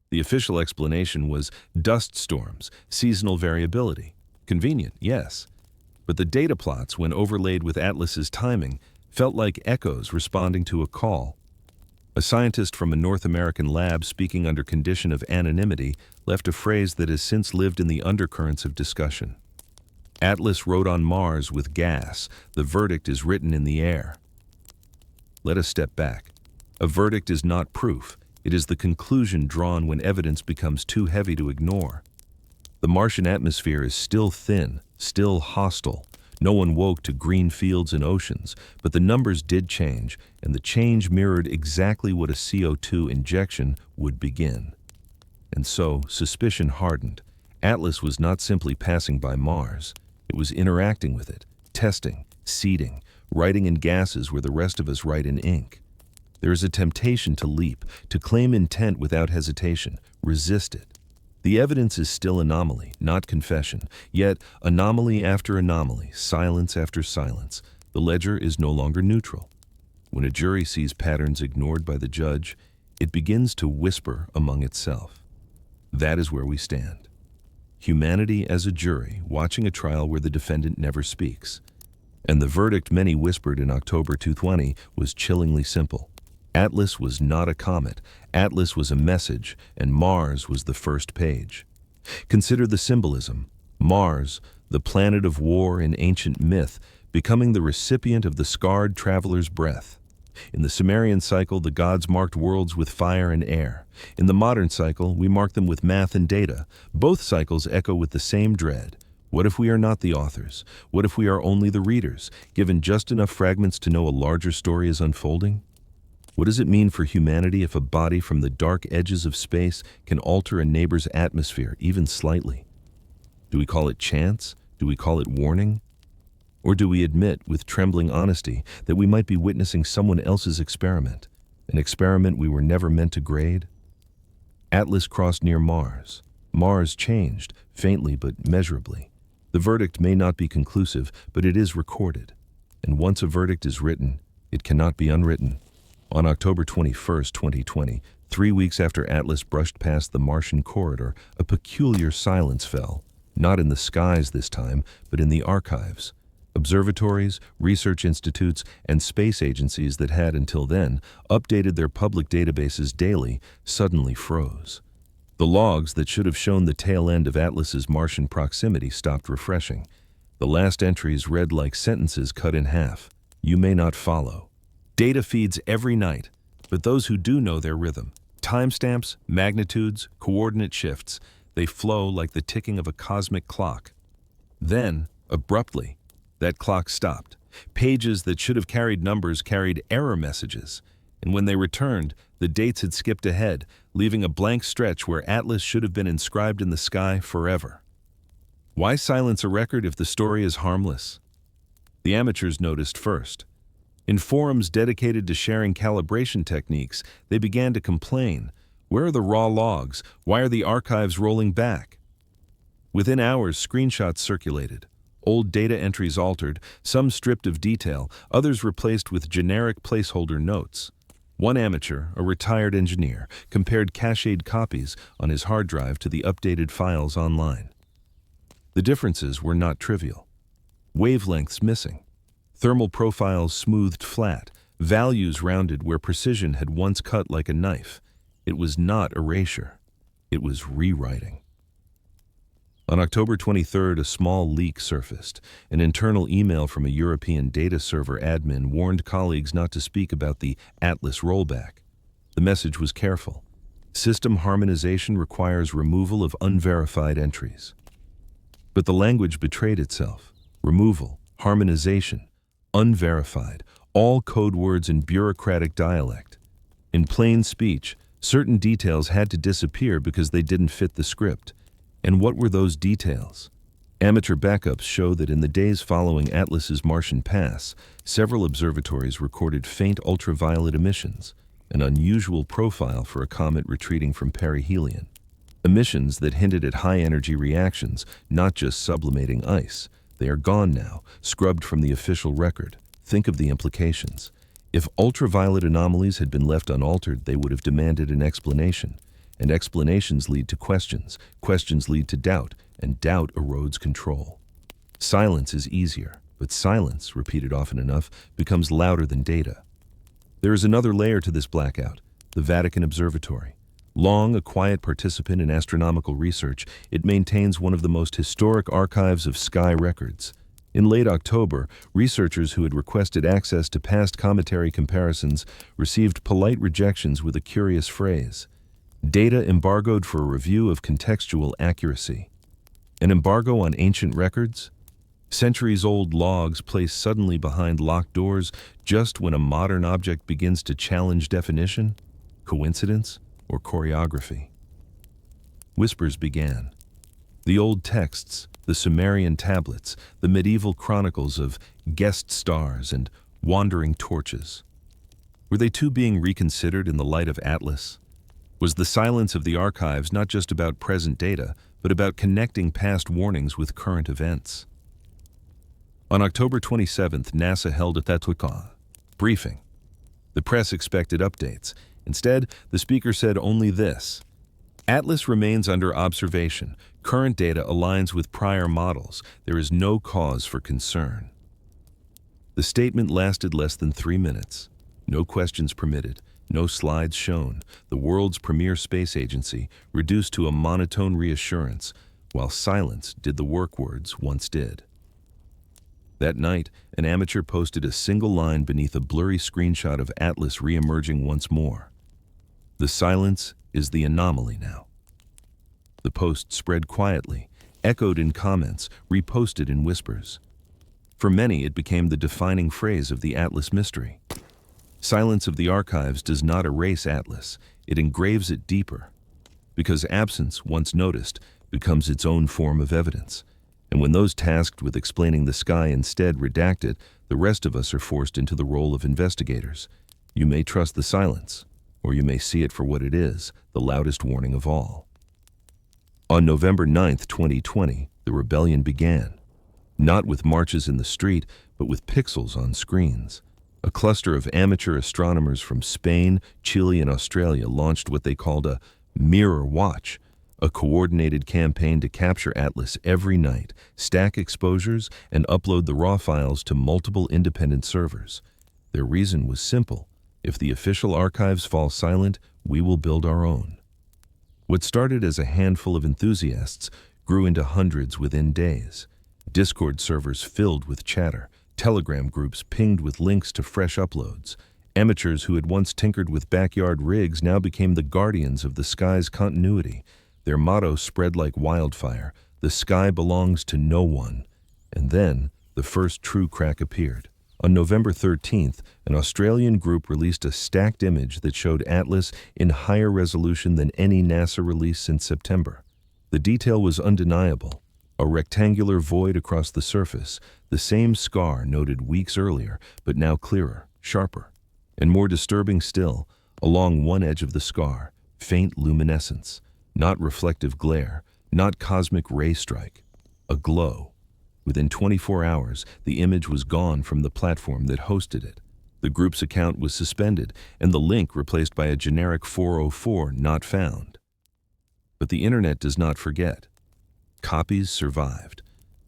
The official explanation was dust storms, seasonal variability. Convenient, yes. But the data plots, when overlaid with Atlas's timing, felt like echoes responding to a call. A scientist from a North American lab speaking under condition of anonymity left a phrase that has since lived in the undercurrents of discussion. Atlas rode on Mars with gas. The verdict is written in the air. Let us step back. A verdict is not proof. It is the conclusion drawn when evidence becomes too heavy to ignore. The Martian atmosphere is still thin, still hostile. No one woke to green fields and oceans, but the numbers did change, and the change mirrored exactly what a CO2 injection would begin. And so, suspicion hardened. Atlas was not simply passing by Mars. It was interacting with it, testing, seeding, writing in gases where the rest of us write in ink. There is a temptation to leap, to claim intent without hesitation, resist it. The evidence is still anomaly, not confession, yet anomaly after anomaly, silence after silence. The ledger is no longer neutral. When a jury sees patterns ignored by the judge, it begins to whisper among itself. That is where we stand. Humanity as a jury, watching a trial where the defendant never speaks. And the verdict many whispered in October 2020 was chillingly simple. Atlas was not a comet. Atlas was a message, and Mars was the first page. Consider the symbolism. Mars, the planet of war in ancient myth, becoming the recipient of the scarred traveler's breath. In the Sumerian cycle, the gods marked worlds with fire and air. In the modern cycle, we mark them with math and data. Both cycles echo with the same dread. What if we are not the authors? What if we are only the readers, given just enough fragments to know a larger story is unfolding? What does it mean for humanity if a body from the dark edges of space can alter a neighbor's atmosphere, even slightly? Do we call it chance? Do we call it warning? Or do we admit, with trembling honesty, that we might be witnessing someone else's experiment, an experiment we were never meant to grade? Atlas crossed near Mars. Mars changed, faintly but measurably. The verdict may not be conclusive, but it is recorded. And once a verdict is written, it cannot be unwritten. On October 21, 2020, 3 weeks after Atlas brushed past the Martian corridor, a peculiar silence fell, not in the skies this time, but in the archives. Observatories, research institutes, and space agencies that had, until then, updated their public databases daily suddenly froze. The logs that should have shown the tail end of Atlas's Martian proximity stopped refreshing. The last entries read like sentences cut in half. You may not follow. Data feeds every night, but those who do know their rhythm. Timestamps, magnitudes, coordinate shifts, they flow like the ticking of a cosmic clock. Then, abruptly, that clock stopped. Pages that should have carried numbers carried error messages. And when they returned, the dates had skipped ahead, leaving a blank stretch where Atlas should have been inscribed in the sky forever. Why silence a record if the story is harmless? The amateurs noticed first. In forums dedicated to sharing calibration techniques, they began to complain. Where are the raw logs? Why are the archives rolling back? Within hours, screenshots circulated. Old data entries altered, some stripped of detail, others replaced with generic placeholder notes. One amateur, a retired engineer, compared cached copies on his hard drive to the updated files online. The differences were not trivial. Wavelengths missing. Thermal profiles smoothed flat, values rounded where precision had once cut like a knife. It was not erasure. It was rewriting. On October 23rd, a small leak surfaced. An internal email from a European data server admin warned colleagues not to speak about the Atlas rollback. The message was careful. System harmonization requires removal of unverified entries. But the language betrayed itself. Removal, harmonization, unverified, all code words in bureaucratic dialect. In plain speech, certain details had to disappear because they didn't fit the script. And what were those details? Amateur backups show that in the days following Atlas's Martian pass, several observatories recorded faint ultraviolet emissions, an unusual profile for a comet retreating from perihelion. Emissions that hinted at high-energy reactions, not just sublimating ice. They are gone now, scrubbed from the official record. Think of the implications. If ultraviolet anomalies had been left unaltered, they would have demanded an explanation. And explanations lead to questions. Questions lead to doubt, and doubt erodes control. Silence is easier, but silence, repeated often enough, becomes louder than data. There is another layer to this blackout, the Vatican Observatory. Long a quiet participant in astronomical research, it maintains one of the most historic archives of sky records. In late October, researchers who had requested access to past cometary comparisons received polite rejections with a curious phrase. Data embargoed for a review of contextual accuracy. An embargo on ancient records? Centuries-old logs placed suddenly behind locked doors just when a modern object begins to challenge definition? Coincidence? Or choreography? Whispers began. The old texts, the Sumerian tablets, the medieval chronicles of guest stars and wandering torches. Were they too being reconsidered in the light of Atlas? Was the silence of the archives not just about present data, but about connecting past warnings with current events? On October 27th, NASA held a Tetwika briefing. The press expected updates. Instead, the speaker said only this: Atlas remains under observation. Current data aligns with prior models. There is no cause for concern. The statement lasted less than 3 minutes. No questions permitted, no slides shown. The world's premier space agency reduced to a monotone reassurance, while silence did the work words once did. That night, an amateur posted a single line beneath a blurry screenshot of Atlas re-emerging once more. The silence is the anomaly now. The post spread quietly, echoed in comments, reposted in whispers. For many, it became the defining phrase of the Atlas mystery. Silence of the archives does not erase Atlas, it engraves it deeper. Because absence, once noticed, becomes its own form of evidence. And when those tasked with explaining the sky instead redact it, the rest of us are forced into the role of investigators. You may trust the silence, or you may see it for what it is, the loudest warning of all. On November 9, 2020, the rebellion began. Not with marches in the street, but with pixels on screens. A cluster of amateur astronomers from Spain, Chile, and Australia launched what they called a mirror watch, a coordinated campaign to capture Atlas every night, stack exposures, and upload the raw files to multiple independent servers. Their reason was simple: if the official archives fall silent, we will build our own. What started as a handful of enthusiasts grew into hundreds within days. Discord servers filled with chatter, Telegram groups pinged with links to fresh uploads. Amateurs who had once tinkered with backyard rigs now became the guardians of the sky's continuity. Their motto spread like wildfire: the sky belongs to no one. And then, the first true crack appeared. On November 13th, an Australian group released a stacked image that showed Atlas in higher resolution than any NASA release since September. The detail was undeniable: a rectangular void across the surface, the same scar noted weeks earlier, but now clearer, sharper. And more disturbing still, along one edge of the scar, faint luminescence. Not reflective glare, not cosmic ray strike, a glow. Within 24 hours, the image was gone from the platform that hosted it. The group's account was suspended, and the link replaced by a generic 404 not found. But the internet does not forget. Copies survived.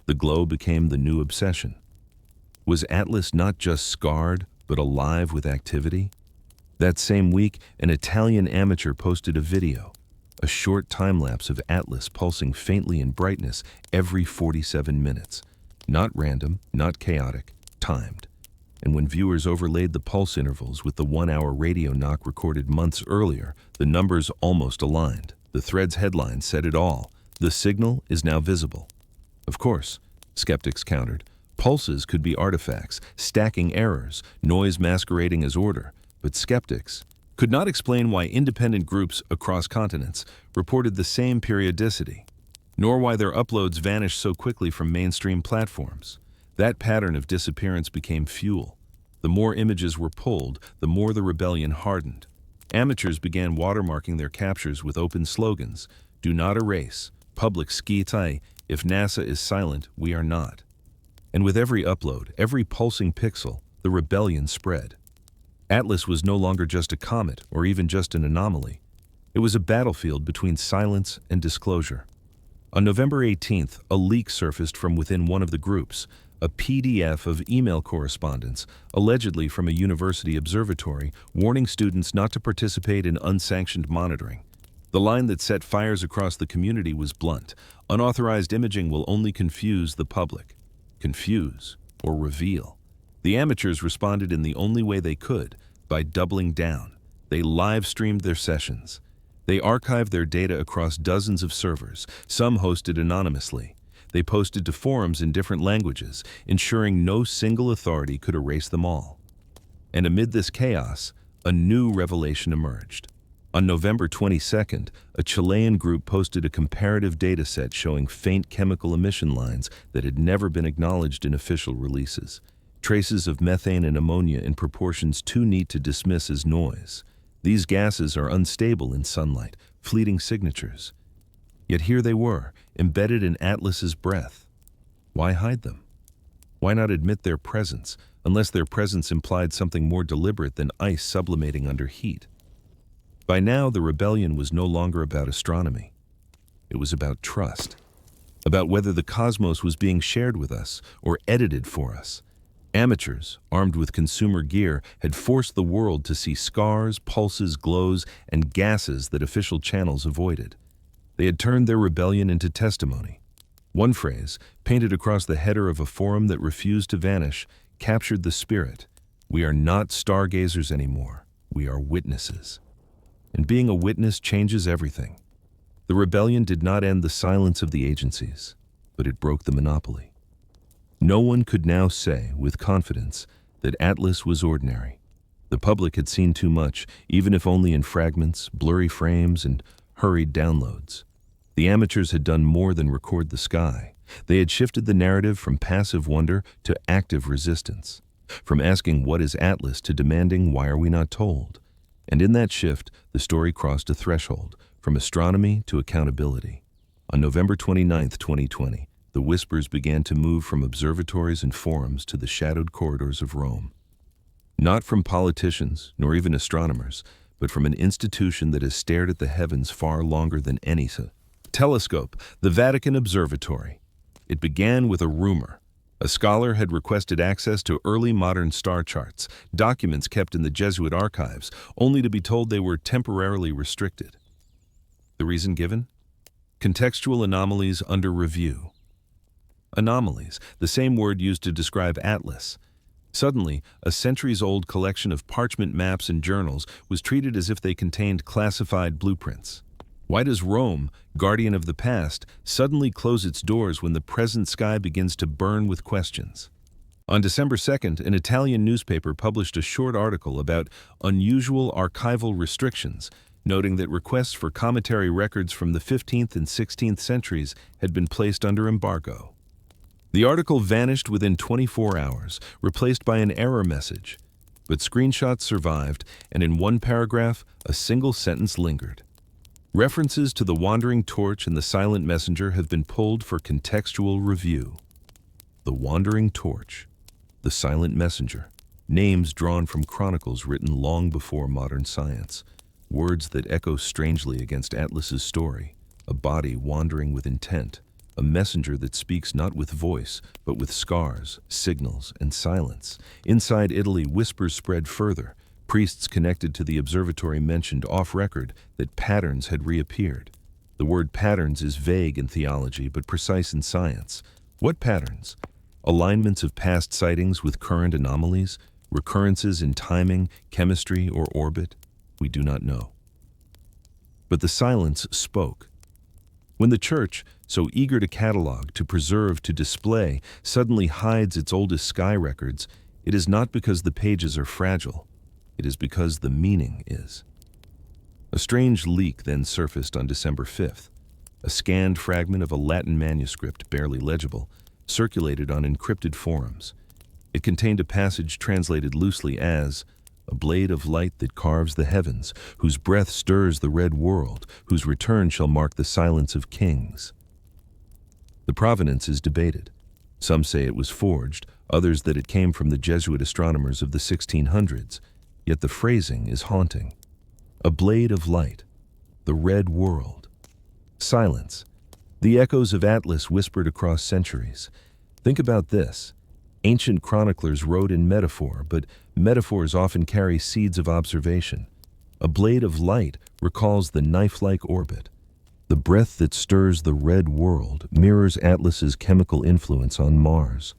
The glow became the new obsession. Was Atlas not just scarred, but alive with activity? That same week, an Italian amateur posted a video. A short time-lapse of Atlas pulsing faintly in brightness every 47 minutes. Not random, not chaotic, timed. And when viewers overlaid the pulse intervals with the 1-hour radio knock recorded months earlier, the numbers almost aligned. The thread's headline said it all: the signal is now visible. Of course, skeptics countered, pulses could be artifacts, stacking errors, noise masquerading as order. But skeptics could not explain why independent groups across continents reported the same periodicity, nor why their uploads vanished so quickly from mainstream platforms. That pattern of disappearance became fuel. The more images were pulled, the more the rebellion hardened. Amateurs began watermarking their captures with open slogans: "Do not erase," "Public ski tai," "If NASA is silent, we are not." And with every upload, every pulsing pixel, the rebellion spread. Atlas was no longer just a comet or even just an anomaly. It was a battlefield between silence and disclosure. On November 18th, a leak surfaced from within one of the groups, a PDF of email correspondence, allegedly from a university observatory, warning students not to participate in unsanctioned monitoring. The line that set fires across the community was blunt: unauthorized imaging will only confuse the public. Confuse or reveal. The amateurs responded in the only way they could, by doubling down. They live-streamed their sessions. They archived their data across dozens of servers, some hosted anonymously. They posted to forums in different languages, ensuring no single authority could erase them all. And amid this chaos, a new revelation emerged. On November 22nd, a Chilean group posted a comparative dataset showing faint chemical emission lines that had never been acknowledged in official releases. Traces of methane and ammonia in proportions too neat to dismiss as noise. These gases are unstable in sunlight, fleeting signatures. Yet here they were, embedded in Atlas's breath. Why hide them? Why not admit their presence, unless their presence implied something more deliberate than ice sublimating under heat? By now, the rebellion was no longer about astronomy. It was about trust, about whether the cosmos was being shared with us or edited for us. Amateurs, armed with consumer gear, had forced the world to see scars, pulses, glows, and gases that official channels avoided. They had turned their rebellion into testimony. One phrase, painted across the header of a forum that refused to vanish, captured the spirit. We are not stargazers anymore. We are witnesses. And being a witness changes everything. The rebellion did not end the silence of the agencies, but it broke the monopoly. No one could now say, with confidence, that Atlas was ordinary. The public had seen too much, even if only in fragments, blurry frames, and hurried downloads. The amateurs had done more than record the sky. They had shifted the narrative from passive wonder to active resistance, from asking what is Atlas to demanding why are we not told. And in that shift, the story crossed a threshold, from astronomy to accountability. On November 29, 2020, the whispers began to move from observatories and forums to the shadowed corridors of Rome. Not from politicians, nor even astronomers, but from an institution that has stared at the heavens far longer than any telescope, the Vatican Observatory. It began with a rumor. A scholar had requested access to early modern star charts, documents kept in the Jesuit archives, only to be told they were temporarily restricted. The reason given? Contextual anomalies under review. Anomalies, the same word used to describe Atlas. Suddenly, a centuries-old collection of parchment maps and journals was treated as if they contained classified blueprints. Why does Rome, guardian of the past, suddenly close its doors when the present sky begins to burn with questions? On December 2nd, an Italian newspaper published a short article about unusual archival restrictions, noting that requests for cometary records from the 15th and 16th centuries had been placed under embargo. The article vanished within 24 hours, replaced by an error message. But screenshots survived, and in one paragraph, a single sentence lingered. References to the wandering torch and the silent messenger have been pulled for contextual review. The wandering torch, the silent messenger, names drawn from chronicles written long before modern science, words that echo strangely against Atlas's story, a body wandering with intent, a messenger that speaks not with voice, but with scars, signals, and silence. Inside Italy, whispers spread further. Priests connected to the observatory mentioned off-record that patterns had reappeared. The word patterns is vague in theology but precise in science. What patterns? Alignments of past sightings with current anomalies? Recurrences in timing, chemistry, or orbit? We do not know. But the silence spoke. When the Church, so eager to catalog, to preserve, to display, suddenly hides its oldest sky records, it is not because the pages are fragile. It is because the meaning is. A strange leak then surfaced on December 5th. A scanned fragment of a Latin manuscript, barely legible, circulated on encrypted forums. It contained a passage translated loosely as, "A blade of light that carves the heavens, whose breath stirs the red world, whose return shall mark the silence of kings." The provenance is debated. Some say it was forged, others that it came from the Jesuit astronomers of the 1600s. Yet the phrasing is haunting. A blade of light, the red world. Silence. The echoes of Atlas whispered across centuries. Think about this. Ancient chroniclers wrote in metaphor, but metaphors often carry seeds of observation. A blade of light recalls the knife-like orbit. The breath that stirs the red world mirrors Atlas's chemical influence on Mars.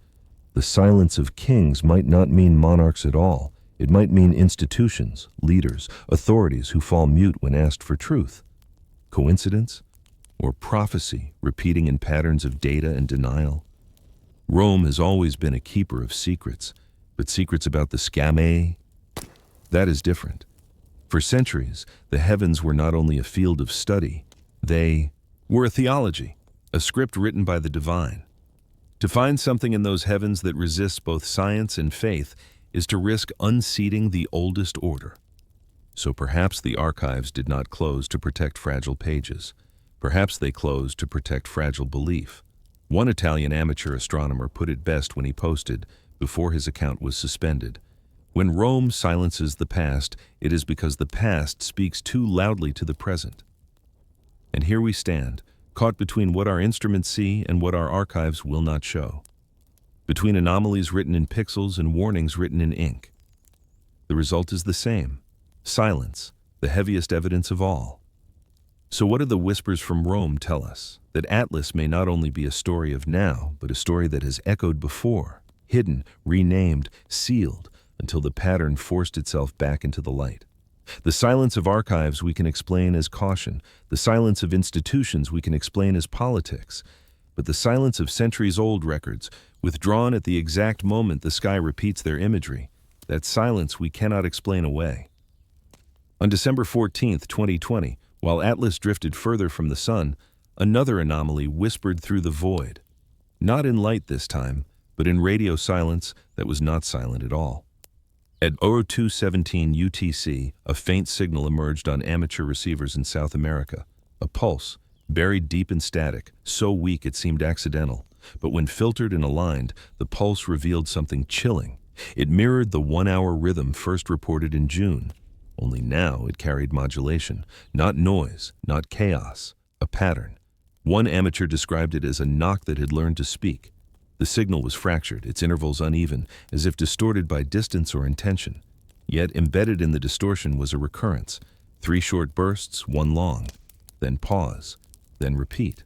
The silence of kings might not mean monarchs at all. It might mean institutions, leaders, authorities who fall mute when asked for truth. Coincidence? Or prophecy repeating in patterns of data and denial? Rome has always been a keeper of secrets, but secrets about the scame? That is different. For centuries, the heavens were not only a field of study, they were a theology, a script written by the divine. To find something in those heavens that resists both science and faith is to risk unseating the oldest order. So perhaps the archives did not close to protect fragile pages. Perhaps they closed to protect fragile belief. One Italian amateur astronomer put it best when he posted, before his account was suspended, "When Rome silences the past, it is because the past speaks too loudly to the present." And here we stand, caught between what our instruments see and what our archives will not show. Between anomalies written in pixels and warnings written in ink. The result is the same: silence, the heaviest evidence of all. So what do the whispers from Rome tell us? That Atlas may not only be a story of now, but a story that has echoed before, hidden, renamed, sealed, until the pattern forced itself back into the light. The silence of archives we can explain as caution. The silence of institutions we can explain as politics. But the silence of centuries-old records, withdrawn at the exact moment the sky repeats their imagery, that silence we cannot explain away. On December 14, 2020, while Atlas drifted further from the sun, another anomaly whispered through the void. Not in light this time, but in radio silence that was not silent at all. At 02:17 UTC, a faint signal emerged on amateur receivers in South America. A pulse, buried deep in static, so weak it seemed accidental. But when filtered and aligned, the pulse revealed something chilling. It mirrored the 1-hour rhythm first reported in June. Only now it carried modulation, not noise, not chaos, a pattern. One amateur described it as a knock that had learned to speak. The signal was fractured, its intervals uneven, as if distorted by distance or intention. Yet embedded in the distortion was a recurrence: 3 short bursts, 1 long, then pause, then repeat.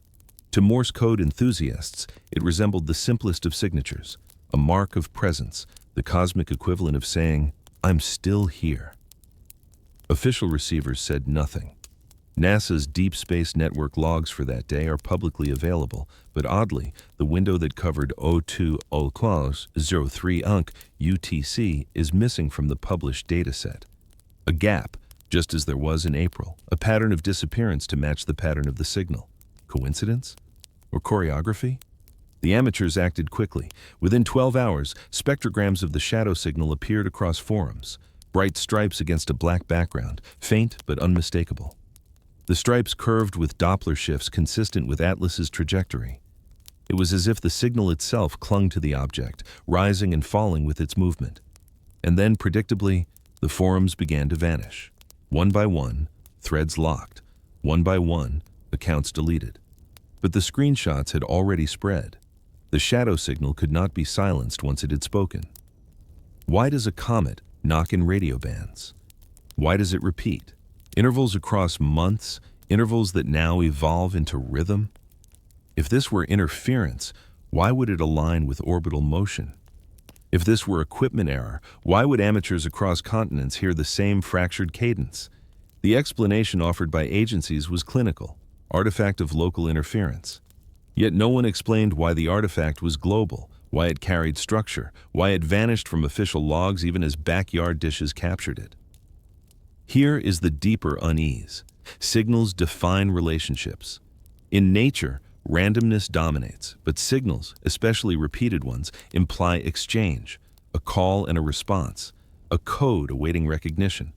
To Morse code enthusiasts, it resembled the simplest of signatures, a mark of presence, the cosmic equivalent of saying, "I'm still here." Official receivers said nothing. NASA's Deep Space Network logs for that day are publicly available, but oddly, the window that covered 02:03 UTC is missing from the published dataset. A gap, just as there was in April, a pattern of disappearance to match the pattern of the signal. Coincidence? Or choreography? The amateurs acted quickly. Within 12 hours, spectrograms of the shadow signal appeared across forums, bright stripes against a black background, faint but unmistakable. The stripes curved with Doppler shifts consistent with Atlas's trajectory. It was as if the signal itself clung to the object, rising and falling with its movement. And then, predictably, the forums began to vanish. One by one, threads locked. One by one, accounts deleted. But the screenshots had already spread. The shadow signal could not be silenced once it had spoken. Why does a comet knock in radio bands? Why does it repeat? Intervals across months, intervals that now evolve into rhythm? If this were interference, why would it align with orbital motion? If this were equipment error, why would amateurs across continents hear the same fractured cadence? The explanation offered by agencies was clinical, artifact of local interference. Yet no one explained why the artifact was global, why it carried structure, why it vanished from official logs even as backyard dishes captured it. Here is the deeper unease. Signals define relationships. In nature, randomness dominates, but signals, especially repeated ones, imply exchange, a call and a response, a code awaiting recognition.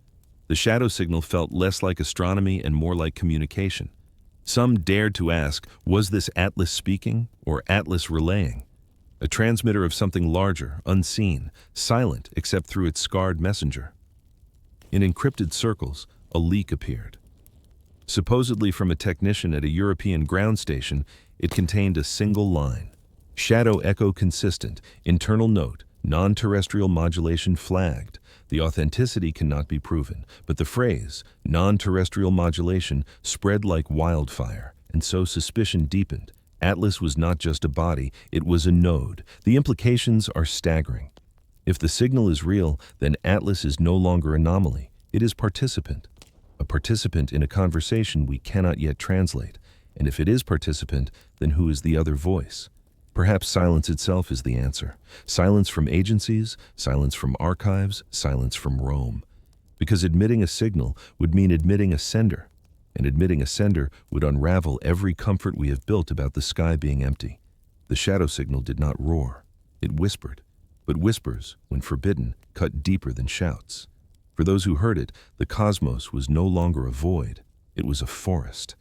The shadow signal felt less like astronomy and more like communication. Some dared to ask, was this Atlas speaking or Atlas relaying? A transmitter of something larger, unseen, silent except through its scarred messenger. In encrypted circles, a leak appeared. Supposedly from a technician at a European ground station, it contained a single line. Shadow echo consistent, internal note, non-terrestrial modulation flagged. The authenticity cannot be proven, but the phrase, non-terrestrial modulation, spread like wildfire, and so suspicion deepened. Atlas was not just a body, it was a node. The implications are staggering. If the signal is real, then Atlas is no longer anomaly. It is participant. A participant in a conversation we cannot yet translate. And if it is participant, then who is the other voice? Perhaps silence itself is the answer. Silence from agencies, silence from archives, silence from Rome. because admitting a signal would mean admitting a sender, and admitting a sender would unravel every comfort we have built about the sky being empty. The shadow signal did not roar. It whispered. But whispers, when forbidden, cut deeper than shouts. For those who heard it, the cosmos was no longer a void. It was a forest.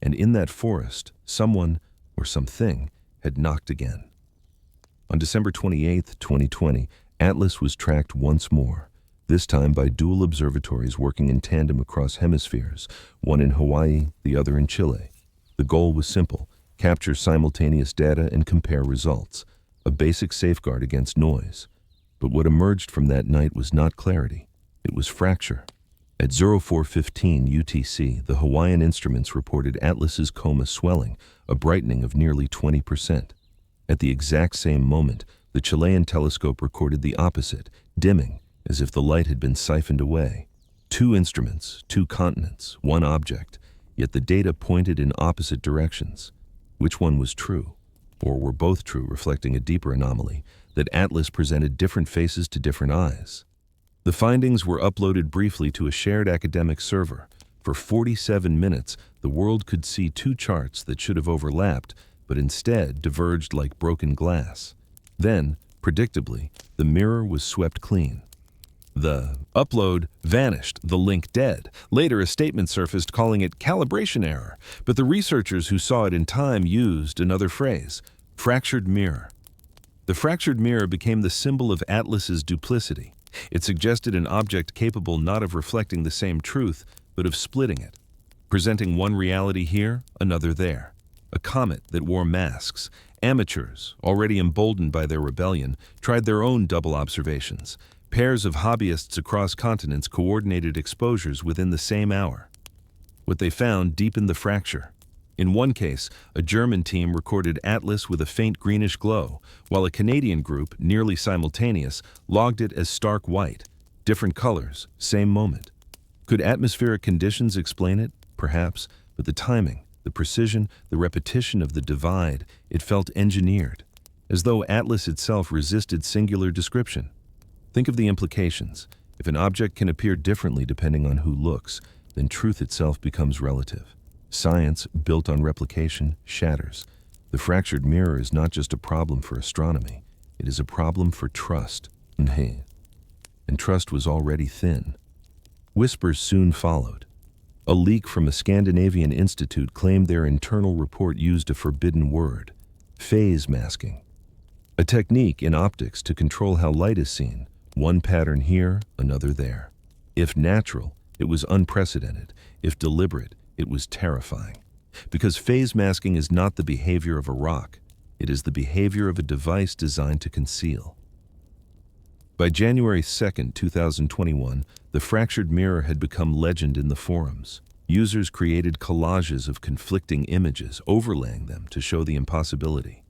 And in that forest, someone, or something, had knocked again. On December 28, 2020, Atlas was tracked once more, this time by dual observatories working in tandem across hemispheres, one in Hawaii, the other in Chile. The goal was simple: capture simultaneous data and compare results, a basic safeguard against noise. But what emerged from that night was not clarity, it was fracture. At 04:15 UTC, the Hawaiian instruments reported Atlas's coma swelling, a brightening of nearly 20%. At the exact same moment, the Chilean telescope recorded the opposite, dimming, as if the light had been siphoned away. Two instruments, two continents, one object, yet the data pointed in opposite directions. Which one was true? Or were both true, reflecting a deeper anomaly, that Atlas presented different faces to different eyes? The findings were uploaded briefly to a shared academic server. For 47 minutes, the world could see two charts that should have overlapped, but instead diverged like broken glass. Then, predictably, the mirror was swept clean. The upload vanished, the link dead. Later, a statement surfaced calling it calibration error, but the researchers who saw it in time used another phrase: fractured mirror. The fractured mirror became the symbol of Atlas's duplicity. It suggested an object capable not of reflecting the same truth, but of splitting it, presenting one reality here, another there. A comet that wore masks. Amateurs, already emboldened by their rebellion, tried their own double observations. Pairs of hobbyists across continents coordinated exposures within the same hour. What they found deepened the fracture. In one case, a German team recorded Atlas with a faint greenish glow, while a Canadian group, nearly simultaneous, logged it as stark white. Different colors, same moment. Could atmospheric conditions explain it? Perhaps, but the timing, the precision, the repetition of the divide, it felt engineered, as though Atlas itself resisted singular description. Think of the implications. If an object can appear differently depending on who looks, then truth itself becomes relative. Science, built on replication, shatters. The fractured mirror is not just a problem for astronomy, it is a problem for trust. And trust was already thin. Whispers soon followed. A leak from a Scandinavian institute claimed their internal report used a forbidden word: phase masking. A technique in optics to control how light is seen, one pattern here, another there. If natural, it was unprecedented. If deliberate, it was terrifying. Because phase masking is not the behavior of a rock, it is the behavior of a device designed to conceal. By January 2, 2021, the fractured mirror had become legend in the forums. Users created collages of conflicting images, overlaying them to show the impossibility.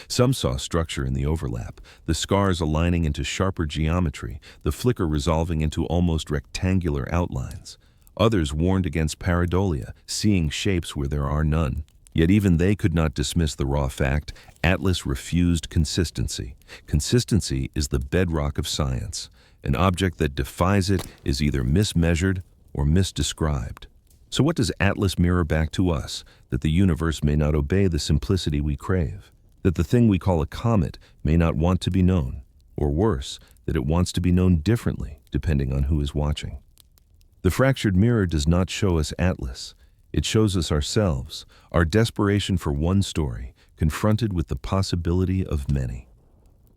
Some saw structure in the overlap, the scars aligning into sharper geometry, the flicker resolving into almost rectangular outlines. Others warned against pareidolia, seeing shapes where there are none. Yet even they could not dismiss the raw fact: Atlas refused consistency. Consistency is the bedrock of science. An object that defies it is either mismeasured or misdescribed. So what does Atlas mirror back to us? That the universe may not obey the simplicity we crave. That the thing we call a comet may not want to be known. Or worse, that it wants to be known differently, depending on who is watching. The fractured mirror does not show us Atlas. It shows us ourselves, our desperation for one story, confronted with the possibility of many.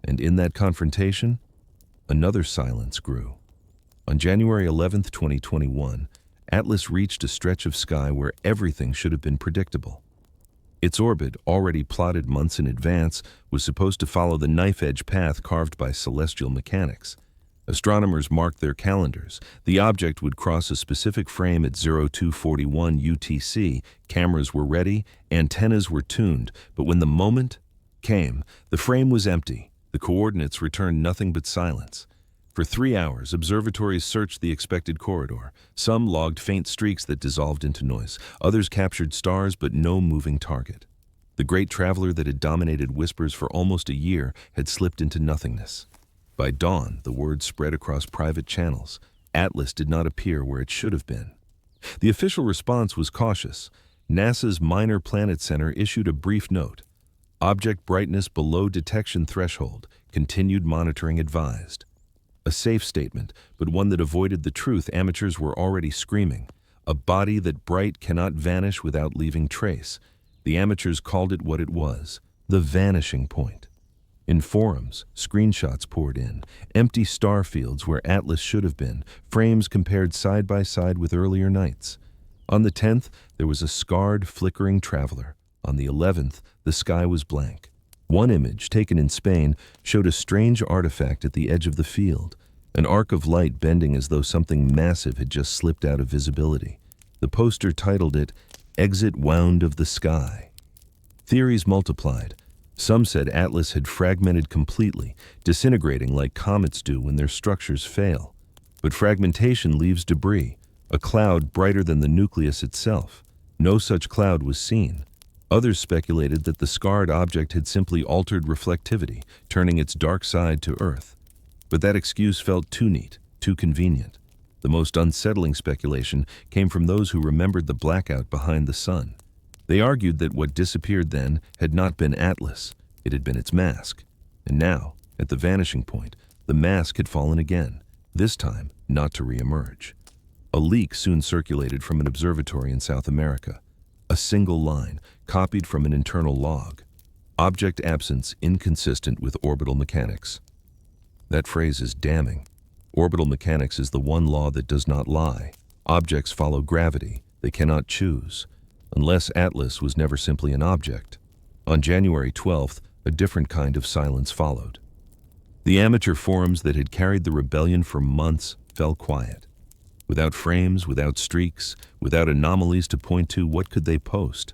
And in that confrontation, another silence grew. On January 11, 2021, Atlas reached a stretch of sky where everything should have been predictable. Its orbit, already plotted months in advance, was supposed to follow the knife-edge path carved by celestial mechanics. Astronomers marked their calendars. The object would cross a specific frame at 0241 UTC. Cameras were ready, antennas were tuned, but when the moment came, the frame was empty. The coordinates returned nothing but silence. For 3 hours, observatories searched the expected corridor. Some logged faint streaks that dissolved into noise. Others captured stars, but no moving target. The great traveler that had dominated whispers for almost a year had slipped into nothingness. By dawn, the word spread across private channels. Atlas did not appear where it should have been. The official response was cautious. NASA's Minor Planet Center issued a brief note. Object brightness below detection threshold. Continued monitoring advised. A safe statement, but one that avoided the truth amateurs were already screaming. A body that bright cannot vanish without leaving trace. The amateurs called it what it was, the vanishing point. In forums, screenshots poured in, empty star fields where Atlas should have been, frames compared side by side with earlier nights. On the 10th, there was a scarred, flickering traveler. On the 11th, the sky was blank. One image, taken in Spain, showed a strange artifact at the edge of the field, an arc of light bending as though something massive had just slipped out of visibility. The poster titled it, "Exit Wound of the Sky." Theories multiplied. Some said Atlas had fragmented completely, disintegrating like comets do when their structures fail. But fragmentation leaves debris, a cloud brighter than the nucleus itself. No such cloud was seen. Others speculated that the scarred object had simply altered reflectivity, turning its dark side to Earth. But that excuse felt too neat, too convenient. The most unsettling speculation came from those who remembered the blackout behind the sun. They argued that what disappeared then had not been Atlas, it had been its mask. And now, at the vanishing point, the mask had fallen again, this time not to re-emerge. A leak soon circulated from an observatory in South America. A single line, copied from an internal log. Object absence inconsistent with orbital mechanics. That phrase is damning. Orbital mechanics is the one law that does not lie. Objects follow gravity. They cannot choose. Unless Atlas was never simply an object. On January 12th, a different kind of silence followed. The amateur forums that had carried the rebellion for months fell quiet. Without frames, without streaks, without anomalies to point to, what could they post?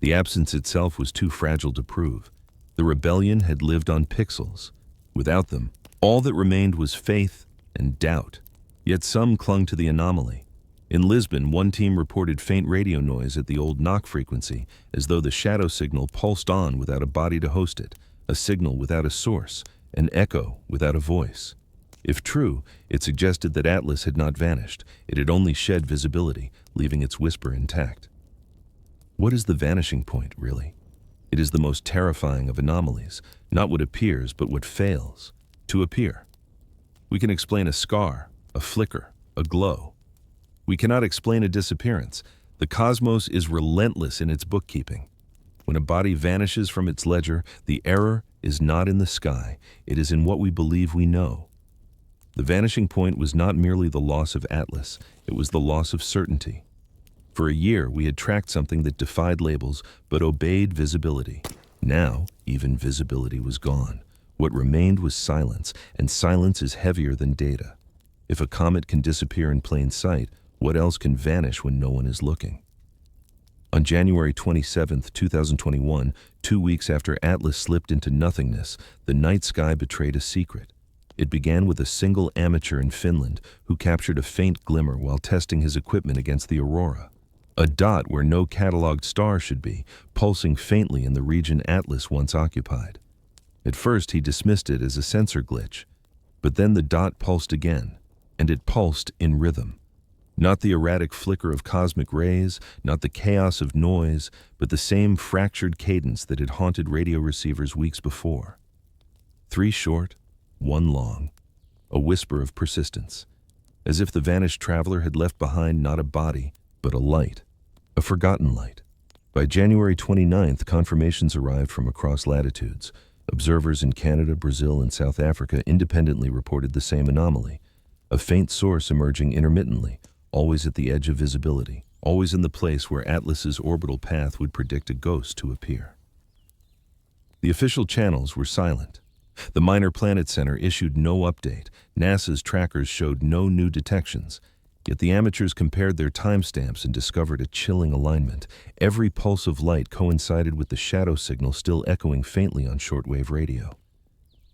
The absence itself was too fragile to prove. The rebellion had lived on pixels. Without them, all that remained was faith and doubt. Yet some clung to the anomaly. In Lisbon, one team reported faint radio noise at the old knock frequency, as though the shadow signal pulsed on without a body to host it, a signal without a source, an echo without a voice. If true, it suggested that Atlas had not vanished. It had only shed visibility, leaving its whisper intact. What is the vanishing point, really? It is the most terrifying of anomalies, not what appears, but what fails to appear. We can explain a scar, a flicker, a glow. We cannot explain a disappearance. The cosmos is relentless in its bookkeeping. When a body vanishes from its ledger, the error is not in the sky, it is in what we believe we know. The vanishing point was not merely the loss of Atlas, it was the loss of certainty. For a year, we had tracked something that defied labels but obeyed visibility. Now, even visibility was gone. What remained was silence, and silence is heavier than data. If a comet can disappear in plain sight, what else can vanish when no one is looking? On January 27, 2021, 2 weeks after Atlas slipped into nothingness, the night sky betrayed a secret. It began with a single amateur in Finland who captured a faint glimmer while testing his equipment against the aurora. A dot where no catalogued star should be, pulsing faintly in the region Atlas once occupied. At first he dismissed it as a sensor glitch, but then the dot pulsed again, and it pulsed in rhythm. Not the erratic flicker of cosmic rays, not the chaos of noise, but the same fractured cadence that had haunted radio receivers weeks before. 3 short, 1 long, a whisper of persistence, as if the vanished traveler had left behind not a body, but a light, a forgotten light. By January 29th, confirmations arrived from across latitudes. Observers in Canada, Brazil, and South Africa independently reported the same anomaly, a faint source emerging intermittently, always at the edge of visibility, always in the place where Atlas's orbital path would predict a ghost to appear. The official channels were silent. The Minor Planet Center issued no update. NASA's trackers showed no new detections. Yet the amateurs compared their timestamps and discovered a chilling alignment. Every pulse of light coincided with the shadow signal still echoing faintly on shortwave radio.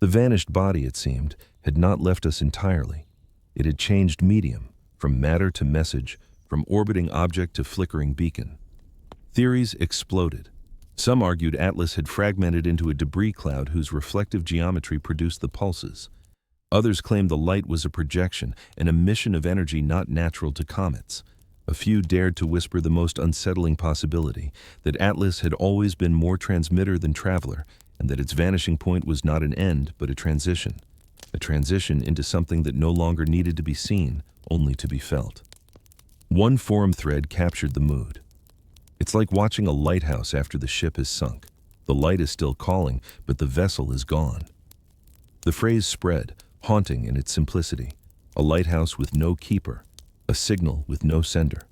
The vanished body, it seemed, had not left us entirely. It had changed medium, from matter to message, from orbiting object to flickering beacon. Theories exploded. Some argued Atlas had fragmented into a debris cloud whose reflective geometry produced the pulses. Others claimed the light was a projection, an emission of energy not natural to comets. A few dared to whisper the most unsettling possibility, that Atlas had always been more transmitter than traveler, and that its vanishing point was not an end, but a transition into something that no longer needed to be seen, only to be felt. One forum thread captured the mood. It's like watching a lighthouse after the ship has sunk. The light is still calling, but the vessel is gone. The phrase spread, haunting in its simplicity. A lighthouse with no keeper, a signal with no sender.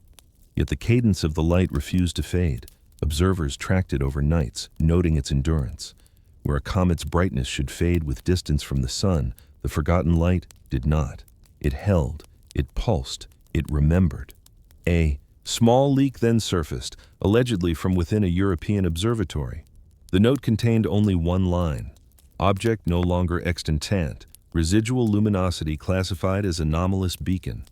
Yet the cadence of the light refused to fade. Observers tracked it over nights, noting its endurance. Where a comet's brightness should fade with distance from the sun, the forgotten light did not. It held, it pulsed, it remembered. A small leak then surfaced, allegedly from within a European observatory. The note contained only one line: object no longer extant, residual luminosity classified as anomalous beacon.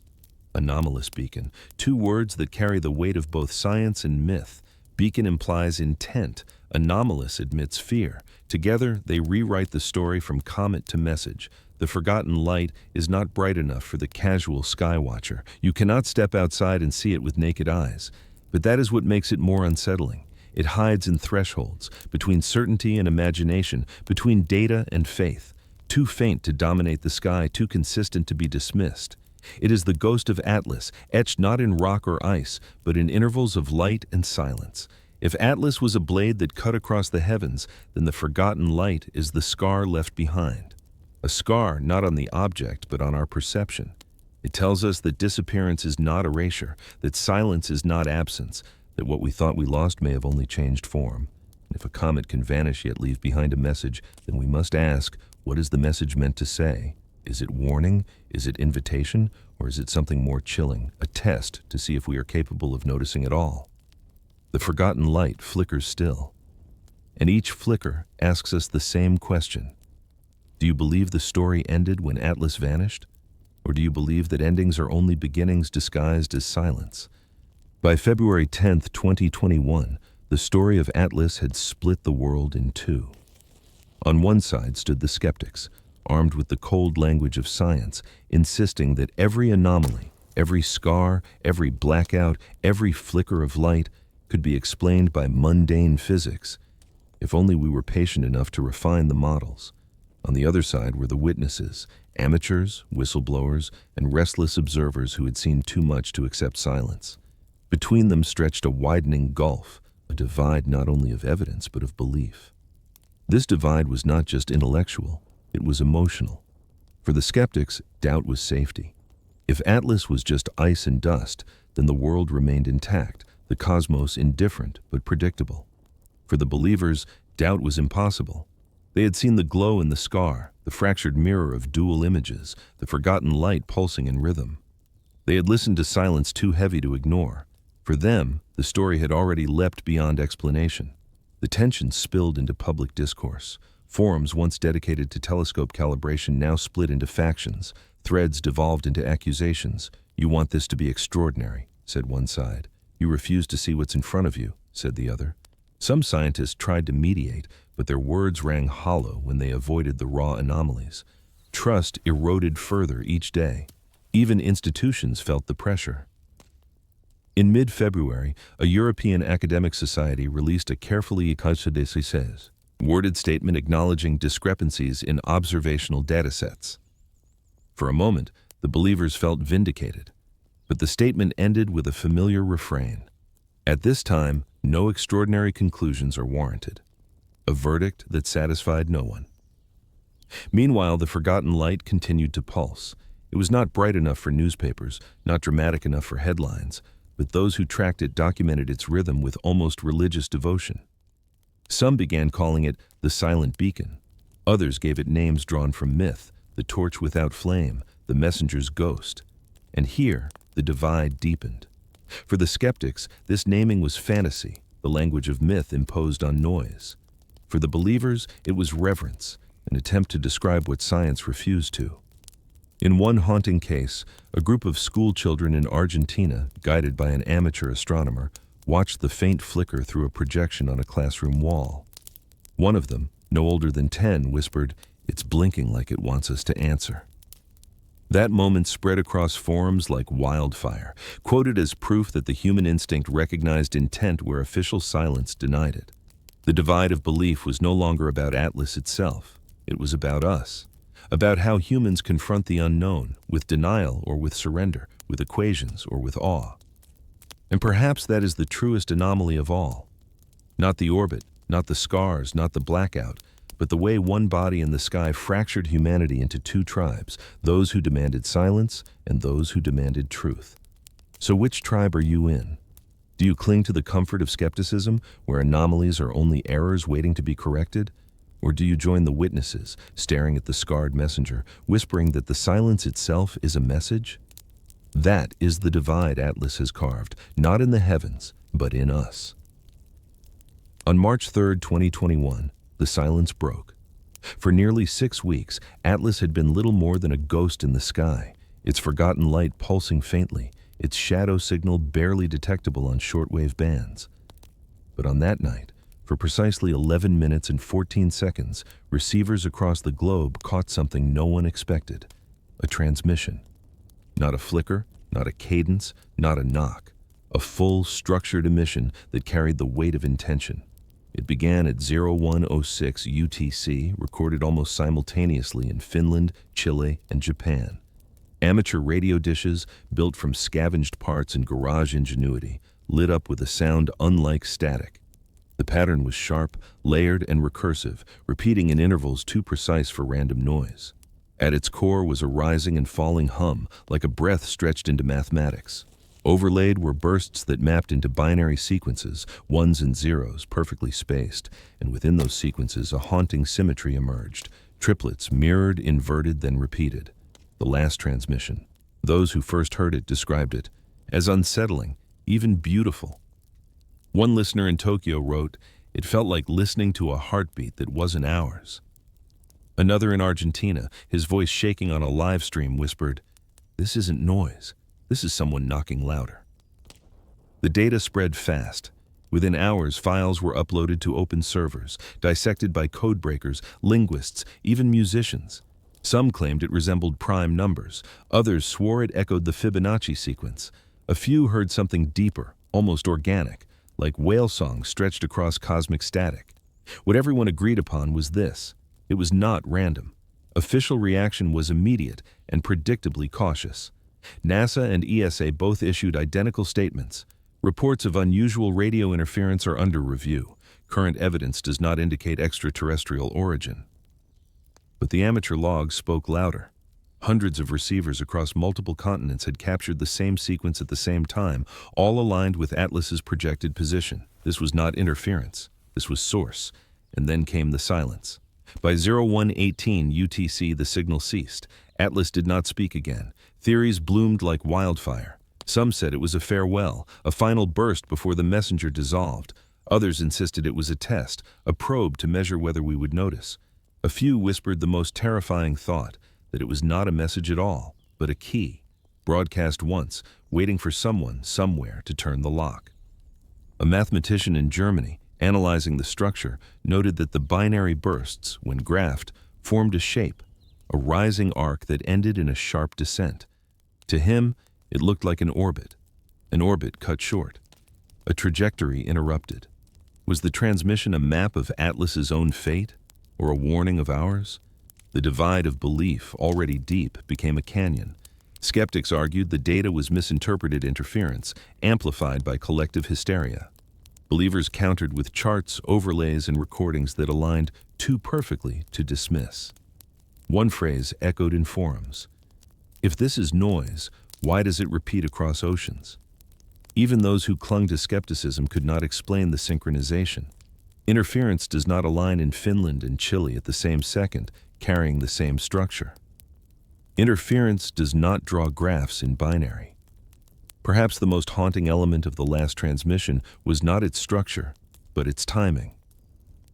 Anomalous beacon, two words that carry the weight of both science and myth. Beacon implies intent, anomalous admits fear. Together, they rewrite the story from comet to message. The forgotten light is not bright enough for the casual sky watcher. You cannot step outside and see it with naked eyes. But that is what makes it more unsettling. It hides in thresholds, between certainty and imagination, between data and faith. Too faint to dominate the sky, too consistent to be dismissed. It is the ghost of Atlas, etched not in rock or ice, but in intervals of light and silence. If Atlas was a blade that cut across the heavens, then the forgotten light is the scar left behind. A scar not on the object, but on our perception. It tells us that disappearance is not erasure, that silence is not absence, that what we thought we lost may have only changed form. And if a comet can vanish yet leave behind a message, then we must ask, what is the message meant to say? Is it warning? Is it invitation? Or is it something more chilling, a test to see if we are capable of noticing at all? The forgotten light flickers still, and each flicker asks us the same question. Do you believe the story ended when Atlas vanished? Or do you believe that endings are only beginnings disguised as silence? By February 10, 2021, the story of Atlas had split the world in two. On one side stood the skeptics, armed with the cold language of science, insisting that every anomaly, every scar, every blackout, every flicker of light could be explained by mundane physics, if only we were patient enough to refine the models. On the other side were the witnesses, amateurs, whistleblowers, and restless observers who had seen too much to accept silence. Between them stretched a widening gulf, a divide not only of evidence but of belief. This divide was not just intellectual, it was emotional. For the skeptics, doubt was safety. If Atlas was just ice and dust, then the world remained intact, the cosmos indifferent but predictable. For the believers, doubt was impossible. They had seen the glow in the scar, the fractured mirror of dual images, the forgotten light pulsing in rhythm. They had listened to silence too heavy to ignore. For them, the story had already leapt beyond explanation. The tension spilled into public discourse. Forums once dedicated to telescope calibration now split into factions. Threads devolved into accusations. You want this to be extraordinary, said one side. You refuse to see what's in front of you, said the other. Some scientists tried to mediate, but their words rang hollow when they avoided the raw anomalies. Trust eroded further each day. Even institutions felt the pressure. In mid-February, a European academic society released a carefully worded statement acknowledging discrepancies in observational datasets. For a moment, the believers felt vindicated, but the statement ended with a familiar refrain. At this time, no extraordinary conclusions are warranted. A verdict that satisfied no one. Meanwhile, the forgotten light continued to pulse. It was not bright enough for newspapers, not dramatic enough for headlines, but those who tracked it documented its rhythm with almost religious devotion. Some began calling it the silent beacon. Others gave it names drawn from myth, the torch without flame, the messenger's ghost. And here, the divide deepened. For the skeptics, this naming was fantasy, the language of myth imposed on noise. For the believers, it was reverence, an attempt to describe what science refused to. In one haunting case, a group of school children in Argentina, guided by an amateur astronomer, watched the faint flicker through a projection on a classroom wall. One of them, no older than 10, whispered, "It's blinking like it wants us to answer." That moment spread across forums like wildfire, quoted as proof that the human instinct recognized intent where official silence denied it. The divide of belief was no longer about Atlas itself. It was about us, about how humans confront the unknown, with denial or with surrender, with equations or with awe. And perhaps that is the truest anomaly of all. Not the orbit, not the scars, not the blackout, but the way one body in the sky fractured humanity into two tribes, those who demanded silence and those who demanded truth. So which tribe are you in? Do you cling to the comfort of skepticism, where anomalies are only errors waiting to be corrected? Or do you join the witnesses, staring at the scarred messenger, whispering that the silence itself is a message? That is the divide Atlas has carved, not in the heavens, but in us. On March 3, 2021, the silence broke. For nearly 6 weeks, Atlas had been little more than a ghost in the sky, its forgotten light pulsing faintly, its shadow signal barely detectable on shortwave bands. But on that night, for precisely 11 minutes and 14 seconds, receivers across the globe caught something no one expected: a transmission. Not a flicker, not a cadence, not a knock. A full, structured emission that carried the weight of intention. It began at 0106 UTC, recorded almost simultaneously in Finland, Chile, and Japan. Amateur radio dishes, built from scavenged parts and garage ingenuity, lit up with a sound unlike static. The pattern was sharp, layered, and recursive, repeating in intervals too precise for random noise. At its core was a rising and falling hum, like a breath stretched into mathematics. Overlaid were bursts that mapped into binary sequences, ones and zeros, perfectly spaced, and within those sequences a haunting symmetry emerged, triplets mirrored, inverted, then repeated. The last transmission. Those who first heard it described it as unsettling, even beautiful. One listener in Tokyo wrote, "It felt like listening to a heartbeat that wasn't ours." Another in Argentina, his voice shaking on a live stream, whispered, "This isn't noise. This is someone knocking louder." The data spread fast. Within hours, files were uploaded to open servers, dissected by codebreakers, linguists, even musicians. Some claimed it resembled prime numbers. Others swore it echoed the Fibonacci sequence. A few heard something deeper, almost organic, like whale songs stretched across cosmic static. What everyone agreed upon was this: it was not random. Official reaction was immediate and predictably cautious. NASA and ESA both issued identical statements. Reports of unusual radio interference are under review. Current evidence does not indicate extraterrestrial origin. But the amateur logs spoke louder. Hundreds of receivers across multiple continents had captured the same sequence at the same time, all aligned with Atlas's projected position. This was not interference. This was source. And then came the silence. By 0118 UTC, the signal ceased. Atlas did not speak again. Theories bloomed like wildfire. Some said it was a farewell, a final burst before the messenger dissolved. Others insisted it was a test, a probe to measure whether we would notice. A few whispered the most terrifying thought, that it was not a message at all, but a key, broadcast once, waiting for someone, somewhere, to turn the lock. A mathematician in Germany, analyzing the structure, noted that the binary bursts, when graphed, formed a shape, a rising arc that ended in a sharp descent. To him, it looked like an orbit cut short, a trajectory interrupted. Was the transmission a map of Atlas's own fate, or a warning of ours? The divide of belief, already deep, became a canyon. Skeptics argued the data was misinterpreted interference, amplified by collective hysteria. Believers countered with charts, overlays, and recordings that aligned too perfectly to dismiss. One phrase echoed in forums: "If this is noise, why does it repeat across oceans?" Even those who clung to skepticism could not explain the synchronization. Interference does not align in Finland and Chile at the same second, carrying the same structure. Interference does not draw graphs in binary. Perhaps the most haunting element of the last transmission was not its structure, but its timing.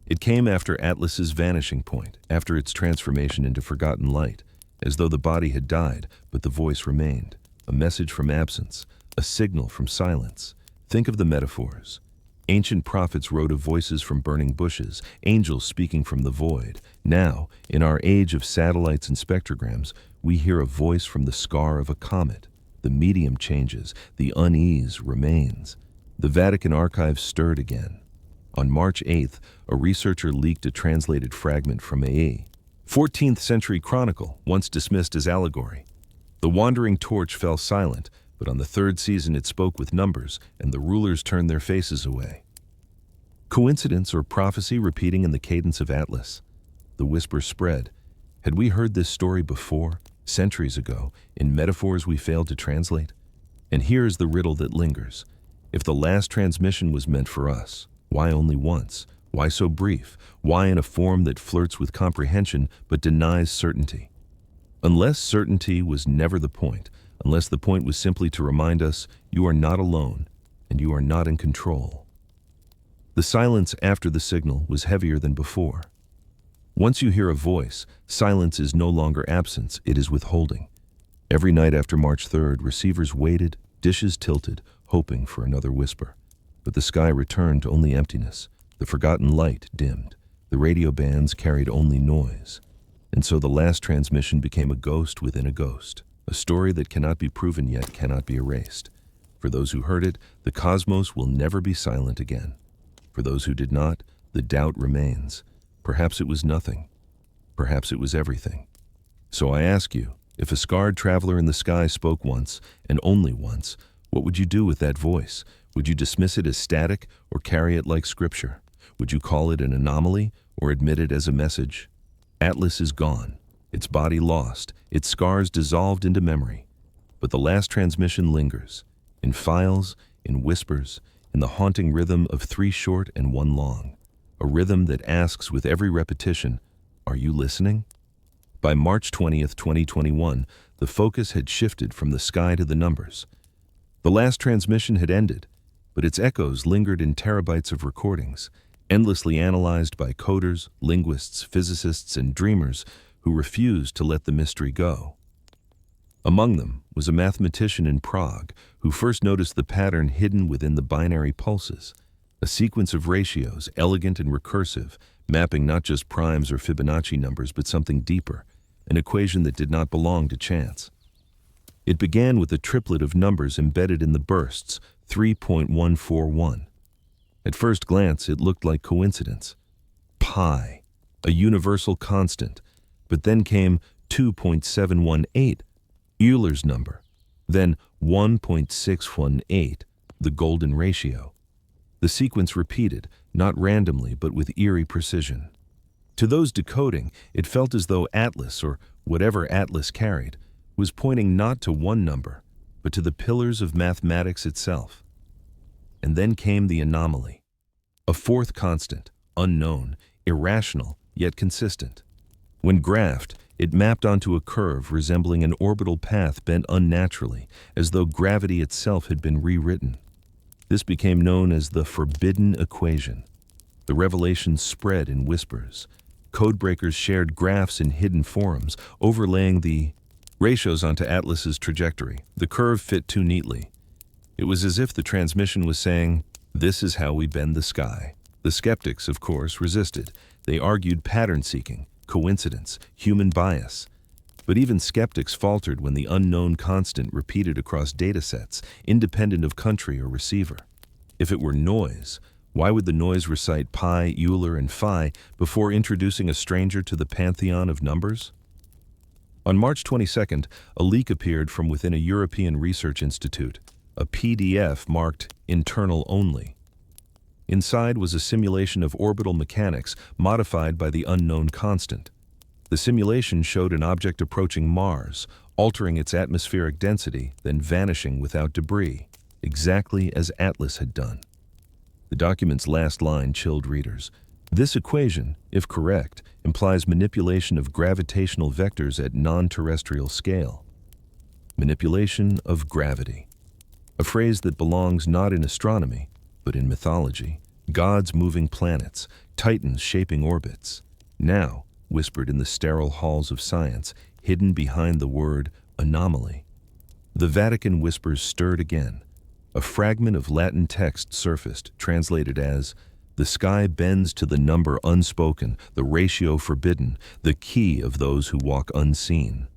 It came after Atlas's vanishing point, after its transformation into forgotten light, as though the body had died, but the voice remained, a message from absence, a signal from silence. Think of the metaphors. Ancient prophets wrote of voices from burning bushes, angels speaking from the void. Now, in our age of satellites and spectrograms, we hear a voice from the scar of a comet. The medium changes, the unease remains. The Vatican archives stirred again. On March 8th, a researcher leaked a translated fragment from a 14th century chronicle, once dismissed as allegory. The wandering torch fell silent, but on the third season it spoke with numbers, and the rulers turned their faces away. Coincidence or prophecy repeating in the cadence of Atlas? The whisper spread. Had we heard this story before, centuries ago, in metaphors we failed to translate? And here is the riddle that lingers. If the last transmission was meant for us, why only once? Why so brief? Why in a form that flirts with comprehension but denies certainty? Unless certainty was never the point, unless the point was simply to remind us you are not alone and you are not in control. The silence after the signal was heavier than before. Once you hear a voice, silence is no longer absence, it is withholding. Every night after March 3rd, receivers waited, dishes tilted, hoping for another whisper. But the sky returned to only emptiness. The forgotten light dimmed. The radio bands carried only noise. And so the last transmission became a ghost within a ghost, a story that cannot be proven yet cannot be erased. For those who heard it, the cosmos will never be silent again. For those who did not, the doubt remains. Perhaps it was nothing. Perhaps it was everything. So I ask you, if a scarred traveler in the sky spoke once, and only once, what would you do with that voice? Would you dismiss it as static or carry it like scripture? Would you call it an anomaly or admit it as a message? Atlas is gone, its body lost, its scars dissolved into memory. But the last transmission lingers, in files, in whispers, in the haunting rhythm of 3 short and 1 long, a rhythm that asks with every repetition, are you listening? By March 20th, 2021, the focus had shifted from the sky to the numbers. The last transmission had ended, but its echoes lingered in terabytes of recordings, endlessly analyzed by coders, linguists, physicists, and dreamers who refused to let the mystery go. Among them was a mathematician in Prague who first noticed the pattern hidden within the binary pulses, a sequence of ratios, elegant and recursive, mapping not just primes or Fibonacci numbers but something deeper, an equation that did not belong to chance. It began with a triplet of numbers embedded in the bursts, 3.141. At first glance, it looked like coincidence. Pi, a universal constant, but then came 2.718, Euler's number, then 1.618, the golden ratio. The sequence repeated, not randomly but with eerie precision. To those decoding, it felt as though Atlas, or whatever Atlas carried, was pointing not to one number, but to the pillars of mathematics itself. And then came the anomaly, a fourth constant, unknown, irrational, yet consistent. When graphed, it mapped onto a curve resembling an orbital path bent unnaturally, as though gravity itself had been rewritten. This became known as the forbidden equation. The revelation spread in whispers. Codebreakers shared graphs in hidden forums, overlaying the ratios onto Atlas's trajectory. The curve fit too neatly. It was as if the transmission was saying, "This is how we bend the sky." The skeptics, of course, resisted. They argued pattern-seeking, coincidence, human bias. But even skeptics faltered when the unknown constant repeated across datasets, independent of country or receiver. If it were noise, why would the noise recite pi, Euler, and phi before introducing a stranger to the pantheon of numbers? On March 22nd, a leak appeared from within a European research institute, a PDF marked internal only. Inside was a simulation of orbital mechanics modified by the unknown constant. The simulation showed an object approaching Mars, altering its atmospheric density, then vanishing without debris, exactly as Atlas had done. The document's last line chilled readers. This equation, if correct, implies manipulation of gravitational vectors at non-terrestrial scale. Manipulation of gravity. A phrase that belongs not in astronomy, but in mythology. Gods moving planets, titans shaping orbits. Now, whispered in the sterile halls of science, hidden behind the word anomaly. The Vatican whispers stirred again. A fragment of Latin text surfaced, translated as, "The sky bends to the number unspoken, the ratio forbidden, the key of those who walk unseen."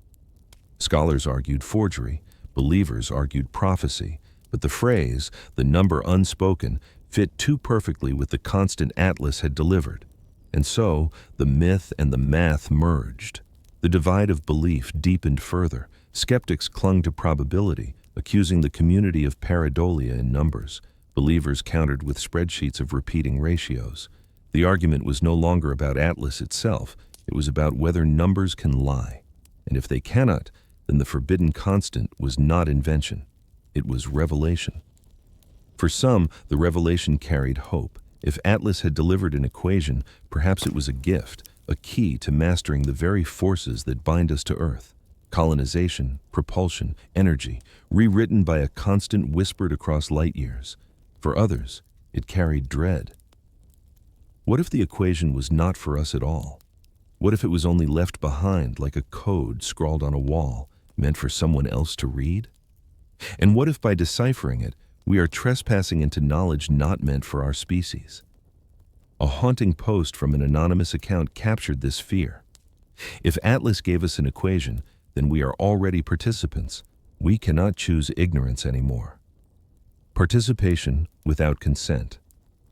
Scholars argued forgery, believers argued prophecy, but the phrase, "the number unspoken," fit too perfectly with the constant Atlas had delivered. And so, the myth and the math merged. The divide of belief deepened further. Skeptics clung to probability, accusing the community of pareidolia in numbers. Believers countered with spreadsheets of repeating ratios. The argument was no longer about Atlas itself, it was about whether numbers can lie. And if they cannot, then the forbidden constant was not invention, it was revelation. For some, the revelation carried hope. If Atlas had delivered an equation, perhaps it was a gift, a key to mastering the very forces that bind us to Earth. Colonization, propulsion, energy, rewritten by a constant whispered across light years. For others, it carried dread. What if the equation was not for us at all? What if it was only left behind like a code scrawled on a wall, meant for someone else to read? And what if by deciphering it, we are trespassing into knowledge not meant for our species? A haunting post from an anonymous account captured this fear. If Atlas gave us an equation, then we are already participants. We cannot choose ignorance anymore. Participation without consent.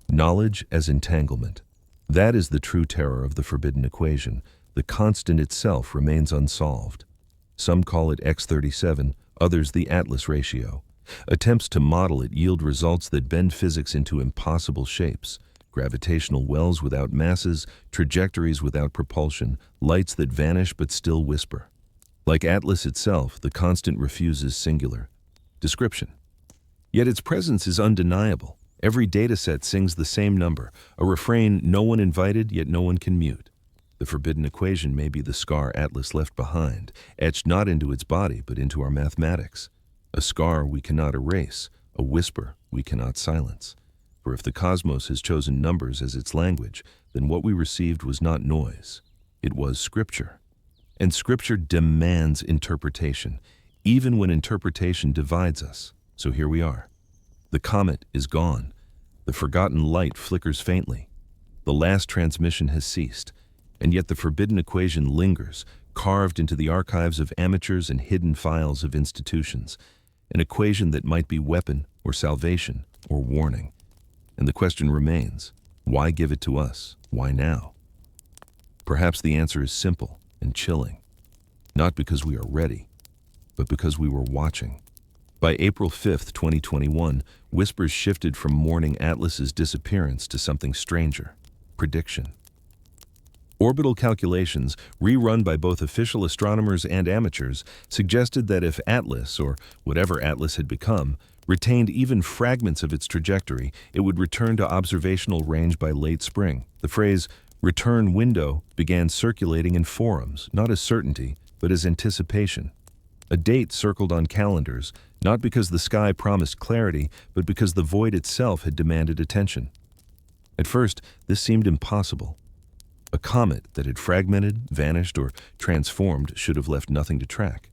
Knowledge as entanglement. That is the true terror of the forbidden equation. The constant itself remains unsolved. Some call it X37, others the Atlas ratio. Attempts to model it yield results that bend physics into impossible shapes. Gravitational wells without masses, trajectories without propulsion, lights that vanish but still whisper. Like Atlas itself, the constant refuses singular description. Yet its presence is undeniable. Every dataset sings the same number, a refrain no one invited yet no one can mute. The forbidden equation may be the scar Atlas left behind, etched not into its body but into our mathematics. A scar we cannot erase, a whisper we cannot silence. For if the cosmos has chosen numbers as its language, then what we received was not noise, it was scripture. And scripture demands interpretation, even when interpretation divides us. So here we are. The comet is gone. The forgotten light flickers faintly. The last transmission has ceased, and yet the forbidden equation lingers, carved into the archives of amateurs and hidden files of institutions. An equation that might be weapon or salvation or warning. And the question remains, why give it to us? Why now? Perhaps the answer is simple and chilling. Not because we are ready, but because we were watching. By April 5, 2021, whispers shifted from mourning Atlas's disappearance to something stranger: prediction. Orbital calculations, rerun by both official astronomers and amateurs, suggested that if Atlas, or whatever Atlas had become, retained even fragments of its trajectory, it would return to observational range by late spring. The phrase, "return window," began circulating in forums, not as certainty, but as anticipation. A date circled on calendars, not because the sky promised clarity, but because the void itself had demanded attention. At first, this seemed impossible. A comet that had fragmented, vanished, or transformed should have left nothing to track.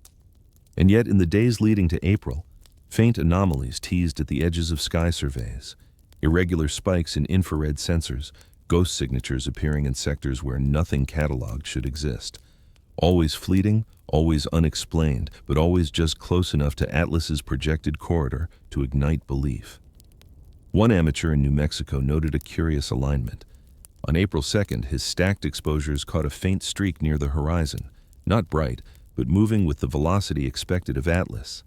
And yet, in the days leading to April, faint anomalies teased at the edges of sky surveys, irregular spikes in infrared sensors, ghost signatures appearing in sectors where nothing cataloged should exist. Always fleeting, always unexplained, but always just close enough to Atlas's projected corridor to ignite belief. One amateur in New Mexico noted a curious alignment. On April 2nd, his stacked exposures caught a faint streak near the horizon, not bright, but moving with the velocity expected of Atlas.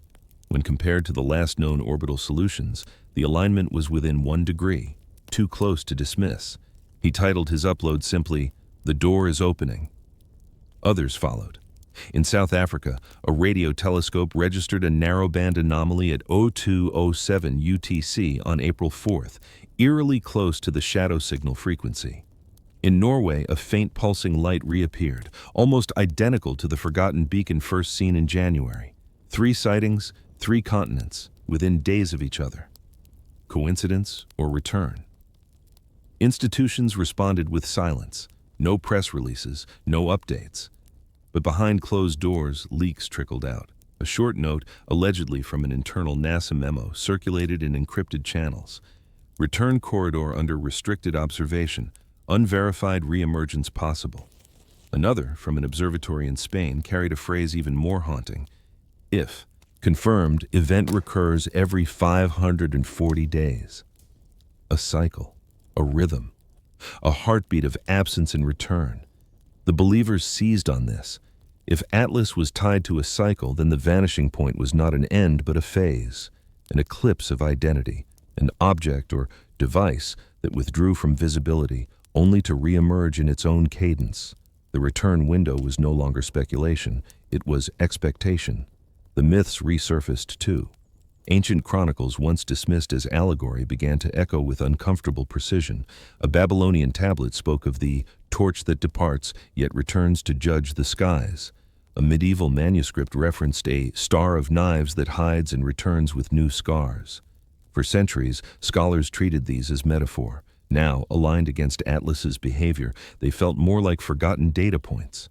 When compared to the last known orbital solutions, the alignment was within 1 degree, too close to dismiss. He titled his upload simply, "The Door is Opening." Others followed. In South Africa, a radio telescope registered a narrowband anomaly at 0207 UTC on April 4th, eerily close to the shadow signal frequency. In Norway, a faint pulsing light reappeared, almost identical to the forgotten beacon first seen in January. 3 sightings, 3 continents, within days of each other. Coincidence or return? Institutions responded with silence. No press releases, no updates. But behind closed doors, leaks trickled out. A short note, allegedly from an internal NASA memo, circulated in encrypted channels. Return corridor under restricted observation. Unverified reemergence possible. Another, from an observatory in Spain, carried a phrase even more haunting. If confirmed, event recurs every 540 days. A cycle, a rhythm, a heartbeat of absence and return. The believers seized on this. If Atlas was tied to a cycle, then the vanishing point was not an end but a phase, an eclipse of identity, an object or device that withdrew from visibility only to reemerge in its own cadence. The return window was no longer speculation, it was expectation. The myths resurfaced too. Ancient chronicles, once dismissed as allegory, began to echo with uncomfortable precision. A Babylonian tablet spoke of the torch that departs, yet returns to judge the skies. A medieval manuscript referenced a star of knives that hides and returns with new scars. For centuries, scholars treated these as metaphor. Now, aligned against Atlas's behavior, they felt more like forgotten data points.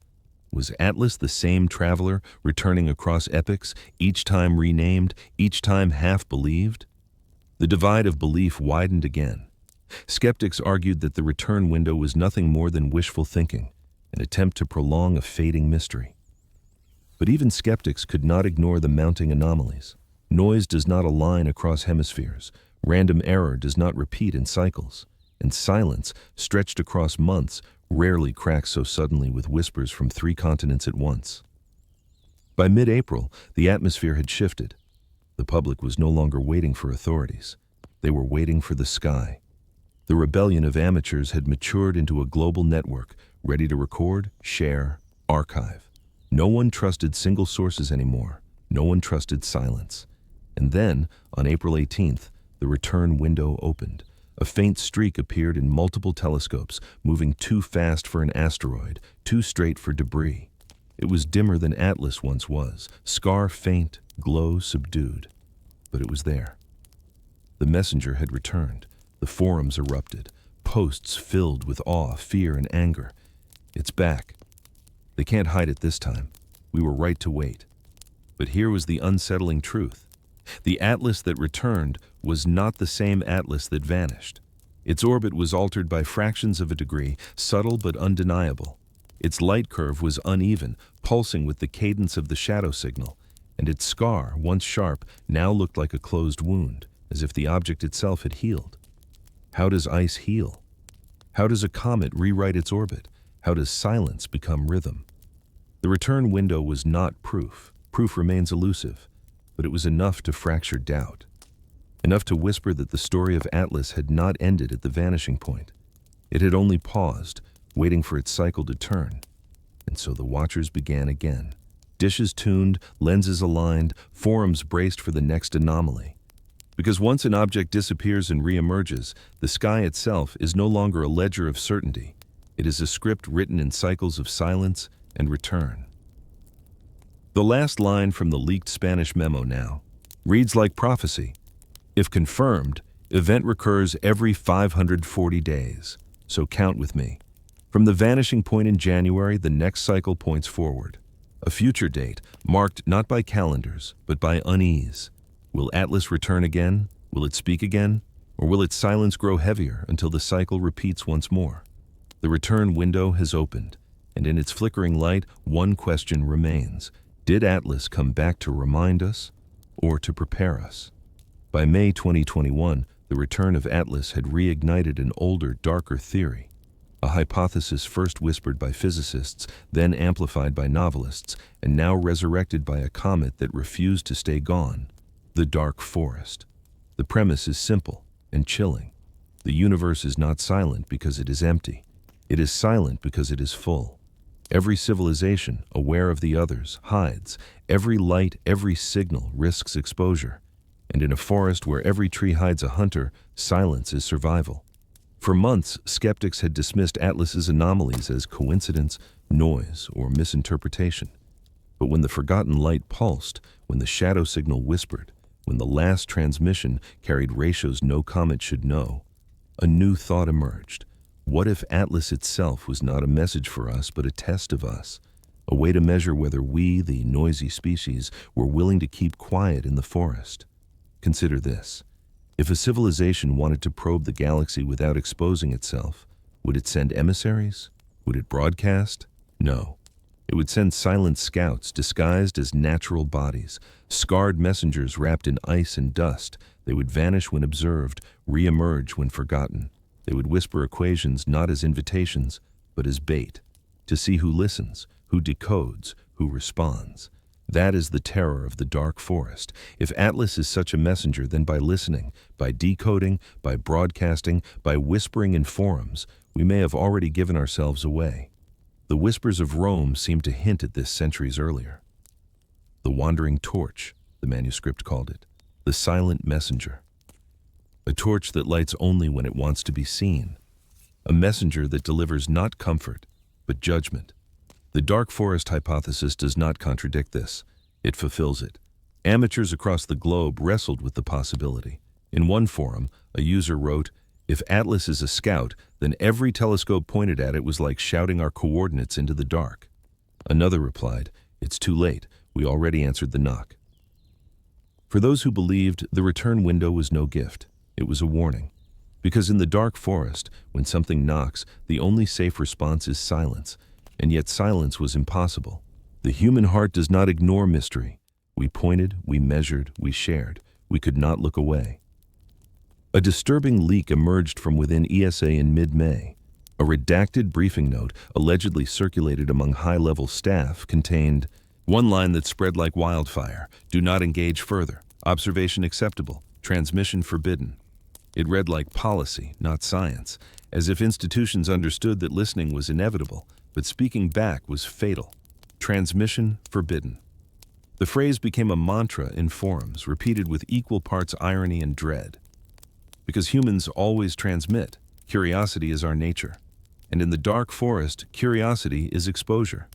Was Atlas the same traveler, returning across epochs, each time renamed, each time half-believed? The divide of belief widened again. Skeptics argued that the return window was nothing more than wishful thinking, an attempt to prolong a fading mystery. But even skeptics could not ignore the mounting anomalies. Noise does not align across hemispheres. Random error does not repeat in cycles. And silence, stretched across months, rarely cracks so suddenly with whispers from 3 continents at once. By mid-April, the atmosphere had shifted. The public was no longer waiting for authorities. They were waiting for the sky. The rebellion of amateurs had matured into a global network, ready to record, share, archive. No one trusted single sources anymore. No one trusted silence. And then, on April 18th, the return window opened. A faint streak appeared in multiple telescopes, moving too fast for an asteroid, too straight for debris. It was dimmer than Atlas once was, scar faint, glow subdued. But it was there. The messenger had returned. The forums erupted, posts filled with awe, fear, and anger. It's back. They can't hide it this time. We were right to wait. But here was the unsettling truth. The Atlas that returned was not the same Atlas that vanished. Its orbit was altered by fractions of a degree, subtle but undeniable. Its light curve was uneven, pulsing with the cadence of the shadow signal, and its scar, once sharp, now looked like a closed wound, as if the object itself had healed. How does ice heal? How does a comet rewrite its orbit? How does silence become rhythm? The return window was not proof. Proof remains elusive. But it was enough to fracture doubt. Enough to whisper that the story of Atlas had not ended at the vanishing point. It had only paused, waiting for its cycle to turn. And so the watchers began again. Dishes tuned, lenses aligned, forums braced for the next anomaly. Because once an object disappears and reemerges, the sky itself is no longer a ledger of certainty. It is a script written in cycles of silence and return. The last line from the leaked Spanish memo now reads like prophecy. If confirmed, event recurs every 540 days, so count with me. From the vanishing point in January, the next cycle points forward. A future date, marked not by calendars, but by unease. Will Atlas return again? Will it speak again? Or will its silence grow heavier until the cycle repeats once more? The return window has opened, and in its flickering light, one question remains. Did Atlas come back to remind us or to prepare us? By May 2021, the return of Atlas had reignited an older, darker theory, a hypothesis first whispered by physicists, then amplified by novelists, and now resurrected by a comet that refused to stay gone: the dark forest. The premise is simple and chilling. The universe is not silent because it is empty. It is silent because it is full. Every civilization, aware of the others, hides. Every light, every signal risks exposure. And in a forest where every tree hides a hunter, silence is survival. For months, skeptics had dismissed Atlas's anomalies as coincidence, noise, or misinterpretation. But when the forgotten light pulsed, when the shadow signal whispered, when the last transmission carried ratios no comet should know, a new thought emerged. What if Atlas itself was not a message for us, but a test of us? a way to measure whether we, the noisy species, were willing to keep quiet in the forest. Consider this. If a civilization wanted to probe the galaxy without exposing itself, would it send emissaries? Would it broadcast? No. It would send silent scouts disguised as natural bodies, scarred messengers wrapped in ice and dust. They would vanish when observed, re-emerge when forgotten. They would whisper equations not as invitations, but as bait, to see who listens, who decodes, who responds. That is the terror of the dark forest. If Atlas is such a messenger, then by listening, by decoding, by broadcasting, by whispering in forums, we may have already given ourselves away. The whispers of Rome seem to hint at this centuries earlier. The wandering torch, the manuscript called it, the silent messenger. A torch that lights only when it wants to be seen. A messenger that delivers not comfort, but judgment. The dark forest hypothesis does not contradict this. It fulfills it. Amateurs across the globe wrestled with the possibility. In one forum, a user wrote, "If Atlas is a scout, then every telescope pointed at it was like shouting our coordinates into the dark." Another replied, "It's too late. We already answered the knock." For those who believed, the return window was no gift. It was a warning. Because in the dark forest, when something knocks, the only safe response is silence. And yet silence was impossible. The human heart does not ignore mystery. We pointed, we measured, we shared. We could not look away. A disturbing leak emerged from within ESA in mid-May. A redacted briefing note, allegedly circulated among high-level staff, contained one line that spread like wildfire: "Do not engage further. Observation acceptable. Transmission forbidden." It read like policy, not science, as if institutions understood that listening was inevitable, but speaking back was fatal. Transmission forbidden. The phrase became a mantra in forums, repeated with equal parts irony and dread. Because humans always transmit, curiosity is our nature. And in the dark forest, curiosity is exposure.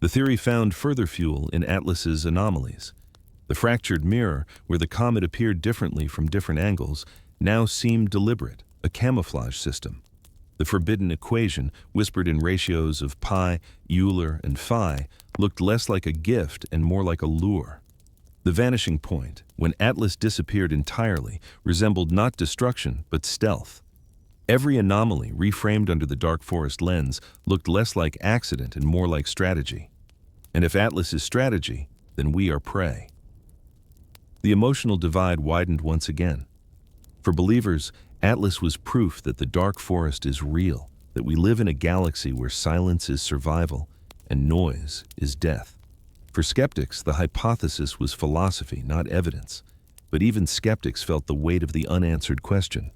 The theory found further fuel in Atlas's anomalies. The fractured mirror, where the comet appeared differently from different angles, now seemed deliberate, a camouflage system. The forbidden equation, whispered in ratios of pi, Euler, and phi, looked less like a gift and more like a lure. The vanishing point, when Atlas disappeared entirely, resembled not destruction, but stealth. Every anomaly, reframed under the dark forest lens, looked less like accident and more like strategy. And if Atlas is strategy, then we are prey. The emotional divide widened once again. For believers, Atlas was proof that the dark forest is real, that we live in a galaxy where silence is survival and noise is death. For skeptics, the hypothesis was philosophy, not evidence. But even skeptics felt the weight of the unanswered question.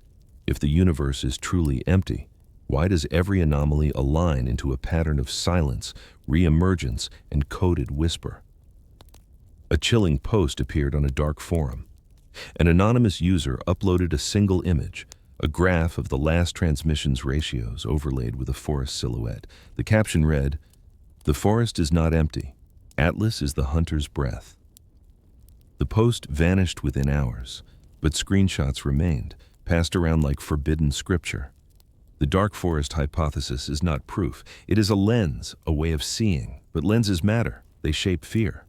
If the universe is truly empty, why does every anomaly align into a pattern of silence, re-emergence, and coded whisper? A chilling post appeared on a dark forum. An anonymous user uploaded a single image, a graph of the last transmission's ratios overlaid with a forest silhouette. The caption read, "The forest is not empty. Atlas is the hunter's breath." The post vanished within hours, but screenshots remained, passed around like forbidden scripture. The dark forest hypothesis is not proof. It is a lens, a way of seeing. But lenses matter. They shape fear.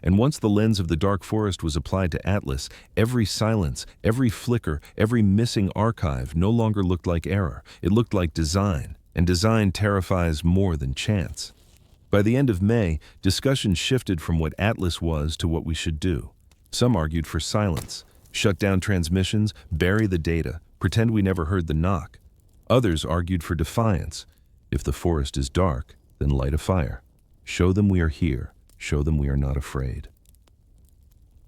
And once the lens of the dark forest was applied to Atlas, every silence, every flicker, every missing archive no longer looked like error. It looked like design, and design terrifies more than chance. By the end of May, discussion shifted from what Atlas was to what we should do. Some argued for silence, shut down transmissions, bury the data, pretend we never heard the knock. Others argued for defiance. If the forest is dark, then light a fire. Show them we are here. Show them we are not afraid.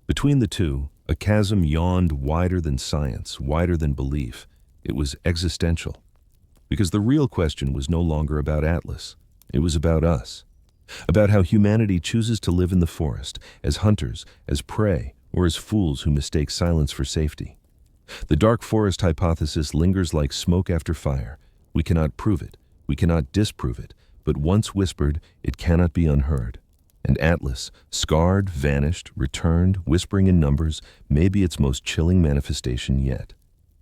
Between the two, a chasm yawned wider than science, wider than belief. It was existential. Because the real question was no longer about Atlas. It was about us. About how humanity chooses to live in the forest, as hunters, as prey, or as fools who mistake silence for safety. The dark forest hypothesis lingers like smoke after fire. We cannot prove it. We cannot disprove it. But once whispered, it cannot be unheard. And Atlas, scarred, vanished, returned, whispering in numbers, may be its most chilling manifestation yet.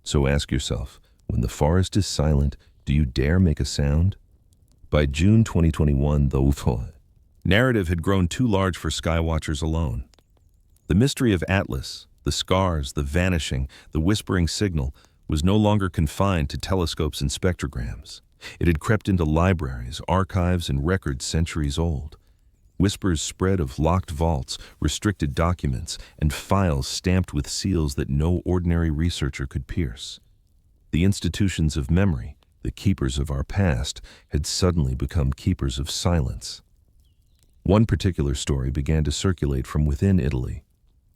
So ask yourself, when the forest is silent, do you dare make a sound? By June 2021, the UFO Narrative had grown too large for skywatchers alone. The mystery of Atlas, the scars, the vanishing, the whispering signal, was no longer confined to telescopes and spectrograms. It had crept into libraries, archives, and records centuries old. Whispers spread of locked vaults, restricted documents, and files stamped with seals that no ordinary researcher could pierce. The institutions of memory, the keepers of our past, had suddenly become keepers of silence. One particular story began to circulate from within Italy.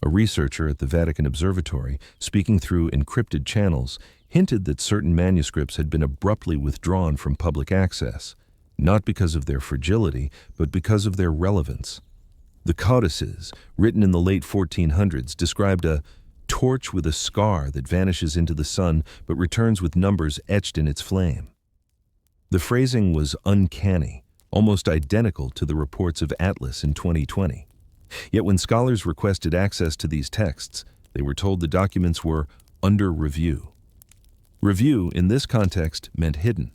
A researcher at the Vatican Observatory, speaking through encrypted channels, hinted that certain manuscripts had been abruptly withdrawn from public access, not because of their fragility, but because of their relevance. The codices, written in the late 1400s, described a torch with a scar that vanishes into the sun but returns with numbers etched in its flame. The phrasing was uncanny, almost identical to the reports of Atlas in 2020. Yet when scholars requested access to these texts, they were told the documents were under review. Review, in this context, meant hidden.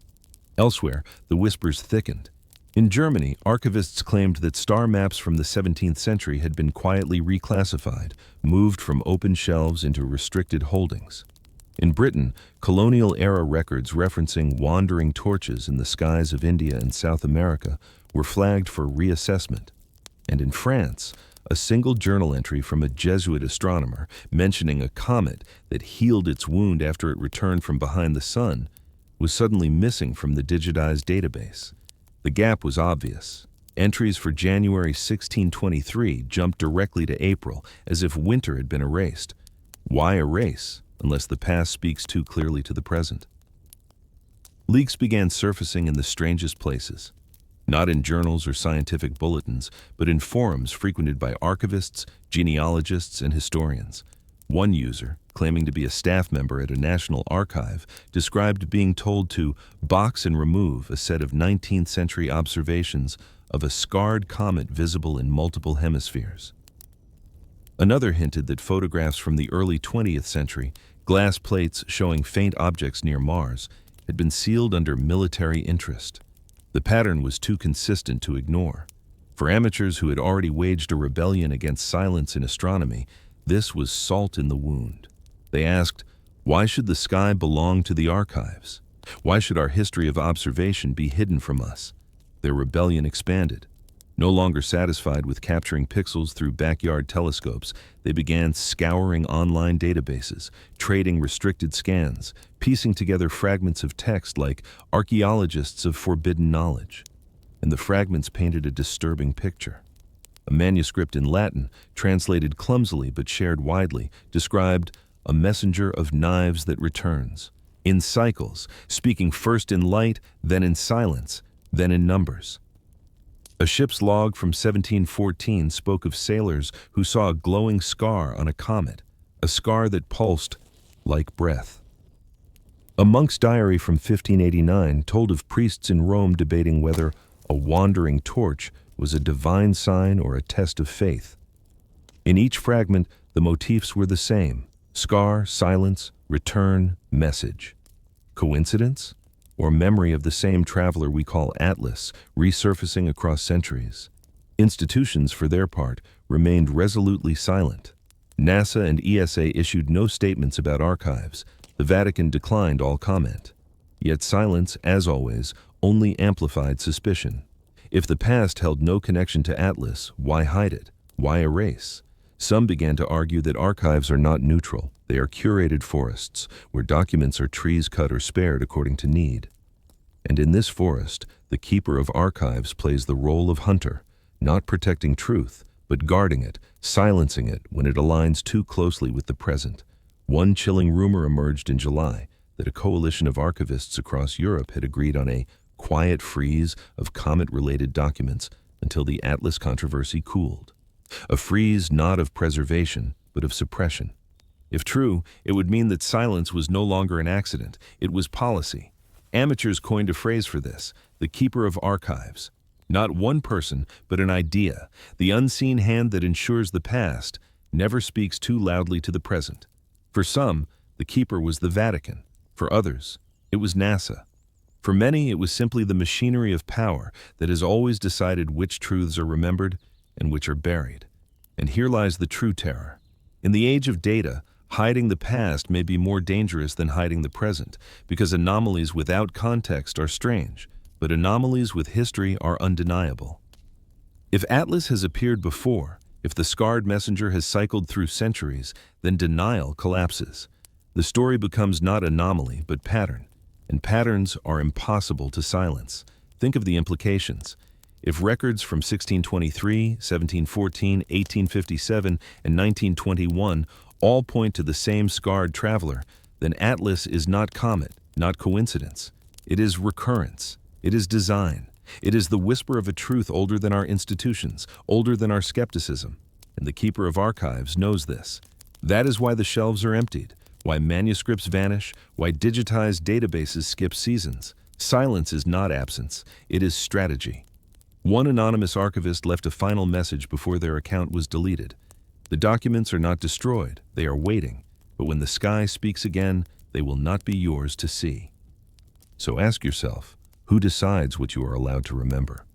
Elsewhere, the whispers thickened. In Germany, archivists claimed that star maps from the 17th century had been quietly reclassified, moved from open shelves into restricted holdings. In Britain, colonial-era records referencing wandering torches in the skies of India and South America were flagged for reassessment. And in France, a single journal entry from a Jesuit astronomer mentioning a comet that healed its wound after it returned from behind the sun was suddenly missing from the digitized database. The gap was obvious. Entries for January 1623 jumped directly to April, as if winter had been erased. Why erase, unless the past speaks too clearly to the present? Leaks began surfacing in the strangest places. Not in journals or scientific bulletins, but in forums frequented by archivists, genealogists, and historians. One user, claiming to be a staff member at a national archive, described being told to box and remove a set of 19th century observations of a scarred comet visible in multiple hemispheres. Another hinted that photographs from the early 20th century, glass plates showing faint objects near Mars, had been sealed under military interest. The pattern was too consistent to ignore. For amateurs who had already waged a rebellion against silence in astronomy, this was salt in the wound. They asked, why should the sky belong to the archives? Why should our history of observation be hidden from us? Their rebellion expanded. No longer satisfied with capturing pixels through backyard telescopes, they began scouring online databases, trading restricted scans, piecing together fragments of text like archaeologists of forbidden knowledge. And the fragments painted a disturbing picture. A manuscript in Latin, translated clumsily but shared widely, described a messenger of knives that returns, in cycles, speaking first in light, then in silence, then in numbers. A ship's log from 1714 spoke of sailors who saw a glowing scar on a comet, a scar that pulsed like breath. A monk's diary from 1589 told of priests in Rome debating whether a wandering torch was a divine sign or a test of faith. In each fragment, the motifs were the same: scar, silence, return, message. Coincidence? Or memory of the same traveler we call Atlas, resurfacing across centuries? Institutions, for their part, remained resolutely silent. NASA and ESA issued no statements about archives. The Vatican declined all comment. Yet silence, as always, only amplified suspicion. If the past held no connection to Atlas, why hide it? Why erase? Some began to argue that archives are not neutral. They are curated forests, where documents are trees cut or spared according to need. And in this forest, the keeper of archives plays the role of hunter, not protecting truth, but guarding it, silencing it when it aligns too closely with the present. One chilling rumor emerged in July that a coalition of archivists across Europe had agreed on a quiet freeze of comet-related documents until the Atlas controversy cooled. A freeze not of preservation, but of suppression. If true, it would mean that silence was no longer an accident, it was policy. Amateurs coined a phrase for this: the keeper of archives. Not one person, but an idea. The unseen hand that ensures the past never speaks too loudly to the present. For some, the keeper was the Vatican. For others, it was NASA. For many, it was simply the machinery of power that has always decided which truths are remembered and which are buried. And here lies the true terror. In the age of data, hiding the past may be more dangerous than hiding the present, because anomalies without context are strange, but anomalies with history are undeniable. If Atlas has appeared before, if the scarred messenger has cycled through centuries, then denial collapses. The story becomes not anomaly, but pattern, and patterns are impossible to silence. Think of the implications. If records from 1623, 1714, 1857, and 1921 all point to the same scarred traveler, then Atlas is not comet, not coincidence. It is recurrence. It is design. It is the whisper of a truth older than our institutions, older than our skepticism. And the keeper of archives knows this. That is why the shelves are emptied, why manuscripts vanish, why digitized databases skip seasons. Silence is not absence, it is strategy. One anonymous archivist left a final message before their account was deleted. The documents are not destroyed, they are waiting, but when the sky speaks again, they will not be yours to see. So ask yourself, who decides what you are allowed to remember?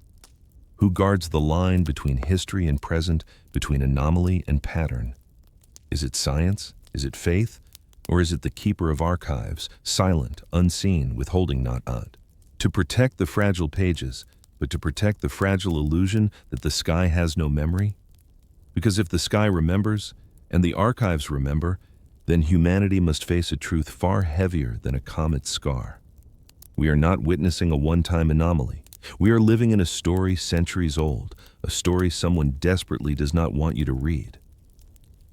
Who guards the line between history and present, between anomaly and pattern? Is it science? Is it faith? Or is it the keeper of archives, silent, unseen, withholding not odd? To protect the fragile pages, but to protect the fragile illusion that the sky has no memory? Because if the sky remembers, and the archives remember, then humanity must face a truth far heavier than a comet's scar. We are not witnessing a one-time anomaly. We are living in a story centuries old, a story someone desperately does not want you to read.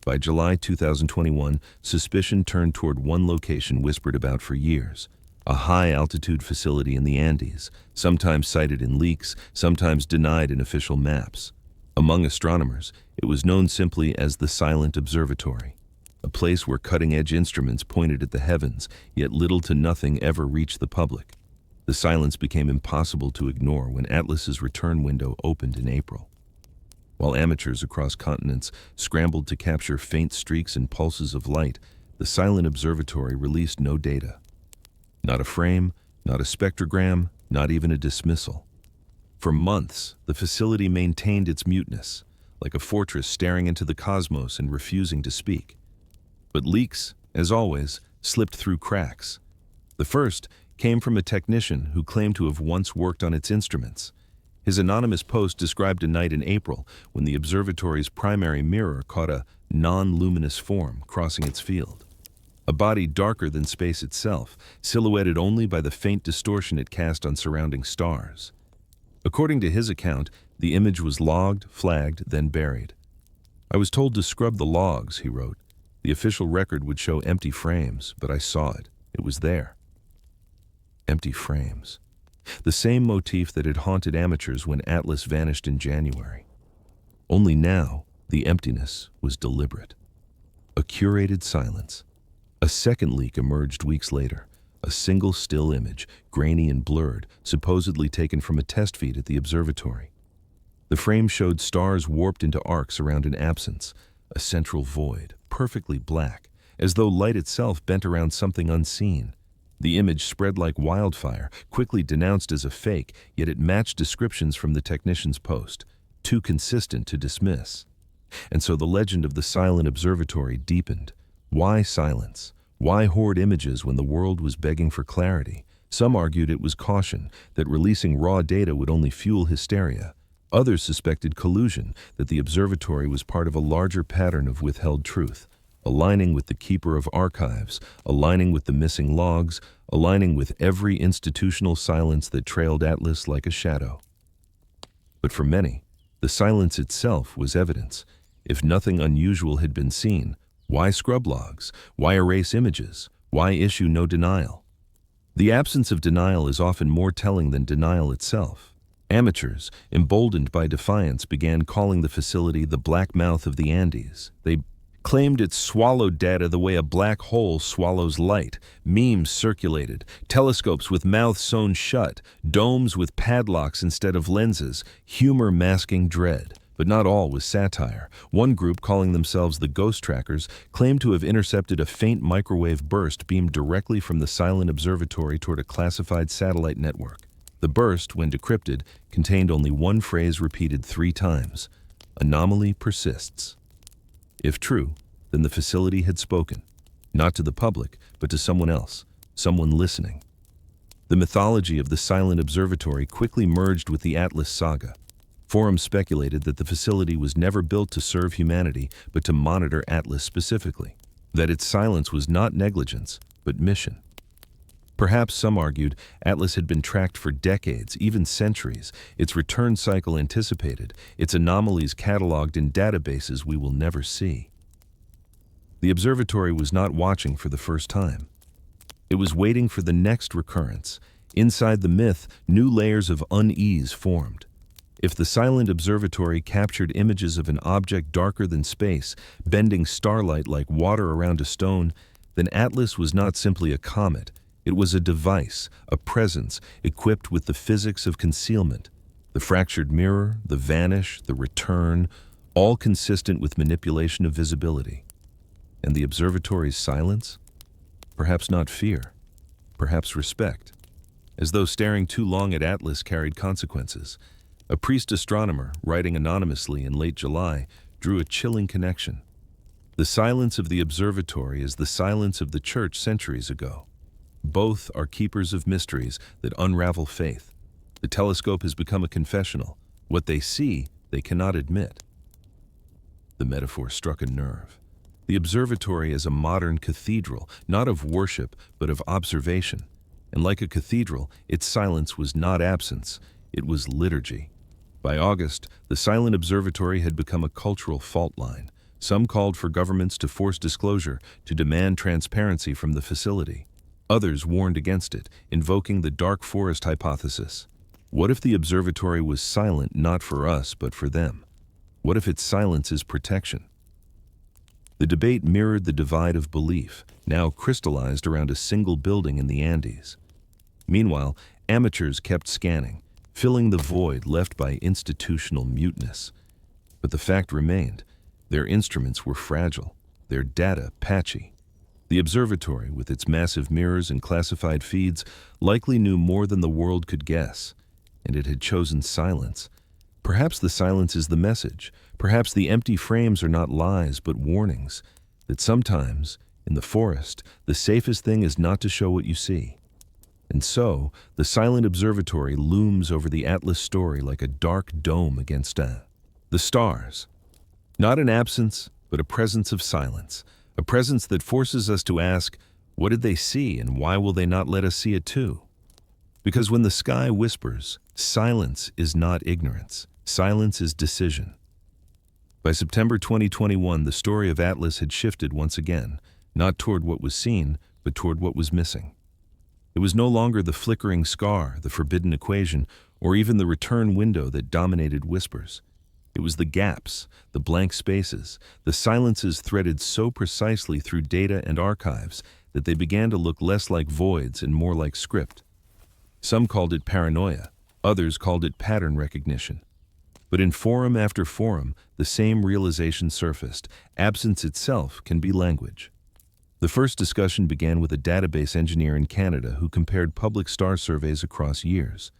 By July 2021, suspicion turned toward one location whispered about for years, a high-altitude facility in the Andes, sometimes cited in leaks, sometimes denied in official maps. Among astronomers, it was known simply as the Silent Observatory, a place where cutting-edge instruments pointed at the heavens, yet little to nothing ever reached the public. The silence became impossible to ignore when Atlas's return window opened in April. While amateurs across continents scrambled to capture faint streaks and pulses of light, the Silent Observatory released no data. Not a frame, not a spectrogram, not even a dismissal. For months, the facility maintained its muteness, like a fortress staring into the cosmos and refusing to speak. But leaks, as always, slipped through cracks. The first came from a technician who claimed to have once worked on its instruments. His anonymous post described a night in April when the observatory's primary mirror caught a non-luminous form crossing its field. A body darker than space itself, silhouetted only by the faint distortion it cast on surrounding stars. According to his account, the image was logged, flagged, then buried. "I was told to scrub the logs," he wrote. "The official record would show empty frames, but I saw it. It was there." Empty frames. The same motif that had haunted amateurs when Atlas vanished in January. Only now, the emptiness was deliberate. A curated silence. A second leak emerged weeks later, a single still image, grainy and blurred, supposedly taken from a test feed at the observatory. The frame showed stars warped into arcs around an absence, a central void, perfectly black, as though light itself bent around something unseen. The image spread like wildfire, quickly denounced as a fake, yet it matched descriptions from the technician's post, too consistent to dismiss. And so the legend of the Silent Observatory deepened. Why silence? Why hoard images when the world was begging for clarity? Some argued it was caution, that releasing raw data would only fuel hysteria. Others suspected collusion, that the observatory was part of a larger pattern of withheld truth, aligning with the keeper of archives, aligning with the missing logs, aligning with every institutional silence that trailed Atlas like a shadow. But for many, the silence itself was evidence. If nothing unusual had been seen, why scrub logs? Why erase images? Why issue no denial? The absence of denial is often more telling than denial itself. Amateurs, emboldened by defiance, began calling the facility the Black Mouth of the Andes. They claimed it swallowed data the way a black hole swallows light. Memes circulated, telescopes with mouths sewn shut, domes with padlocks instead of lenses, humor masking dread. But not all was satire. One group, calling themselves the Ghost Trackers, claimed to have intercepted a faint microwave burst beamed directly from the silent observatory toward a classified satellite network. The burst, when decrypted, contained only one phrase repeated 3 times: "Anomaly persists." If true, then the facility had spoken, not to the public, but to someone else, someone listening. The mythology of the silent observatory quickly merged with the Atlas saga. Forums speculated that the facility was never built to serve humanity, but to monitor Atlas specifically, that its silence was not negligence, but mission. Perhaps, some argued, Atlas had been tracked for decades, even centuries, its return cycle anticipated, its anomalies cataloged in databases we will never see. The observatory was not watching for the first time. It was waiting for the next recurrence. Inside the myth, new layers of unease formed. If the silent observatory captured images of an object darker than space, bending starlight like water around a stone, then Atlas was not simply a comet. It was a device, a presence, equipped with the physics of concealment. The fractured mirror, the vanish, the return, all consistent with manipulation of visibility. And the observatory's silence? Perhaps not fear, perhaps respect. As though staring too long at Atlas carried consequences. A priest astronomer, writing anonymously in late July, drew a chilling connection. The silence of the observatory is the silence of the church centuries ago. Both are keepers of mysteries that unravel faith. The telescope has become a confessional. What they see, they cannot admit. The metaphor struck a nerve. The observatory is a modern cathedral, not of worship, but of observation. And like a cathedral, its silence was not absence, it was liturgy. By August, the silent observatory had become a cultural fault line. Some called for governments to force disclosure, to demand transparency from the facility. Others warned against it, invoking the dark forest hypothesis. What if the observatory was silent not for us, but for them? What if its silence is protection? The debate mirrored the divide of belief, now crystallized around a single building in the Andes. Meanwhile, amateurs kept scanning, filling the void left by institutional muteness. But the fact remained, their instruments were fragile, their data patchy. The observatory, with its massive mirrors and classified feeds, likely knew more than the world could guess, and it had chosen silence. Perhaps the silence is the message. Perhaps the empty frames are not lies, but warnings, that sometimes, in the forest, the safest thing is not to show what you see. And so, the silent observatory looms over the Atlas story like a dark dome against the stars. Not an absence, but a presence of silence. A presence that forces us to ask, what did they see and why will they not let us see it too? Because when the sky whispers, silence is not ignorance. Silence is decision. By September 2021, the story of Atlas had shifted once again, not toward what was seen, but toward what was missing. It was no longer the flickering scar, the forbidden equation, or even the return window that dominated whispers. It was the gaps, the blank spaces, the silences threaded so precisely through data and archives that they began to look less like voids and more like script. Some called it paranoia, others called it pattern recognition. But in forum after forum, the same realization surfaced: absence itself can be language. The first discussion began with a database engineer in Canada who compared public star surveys across years.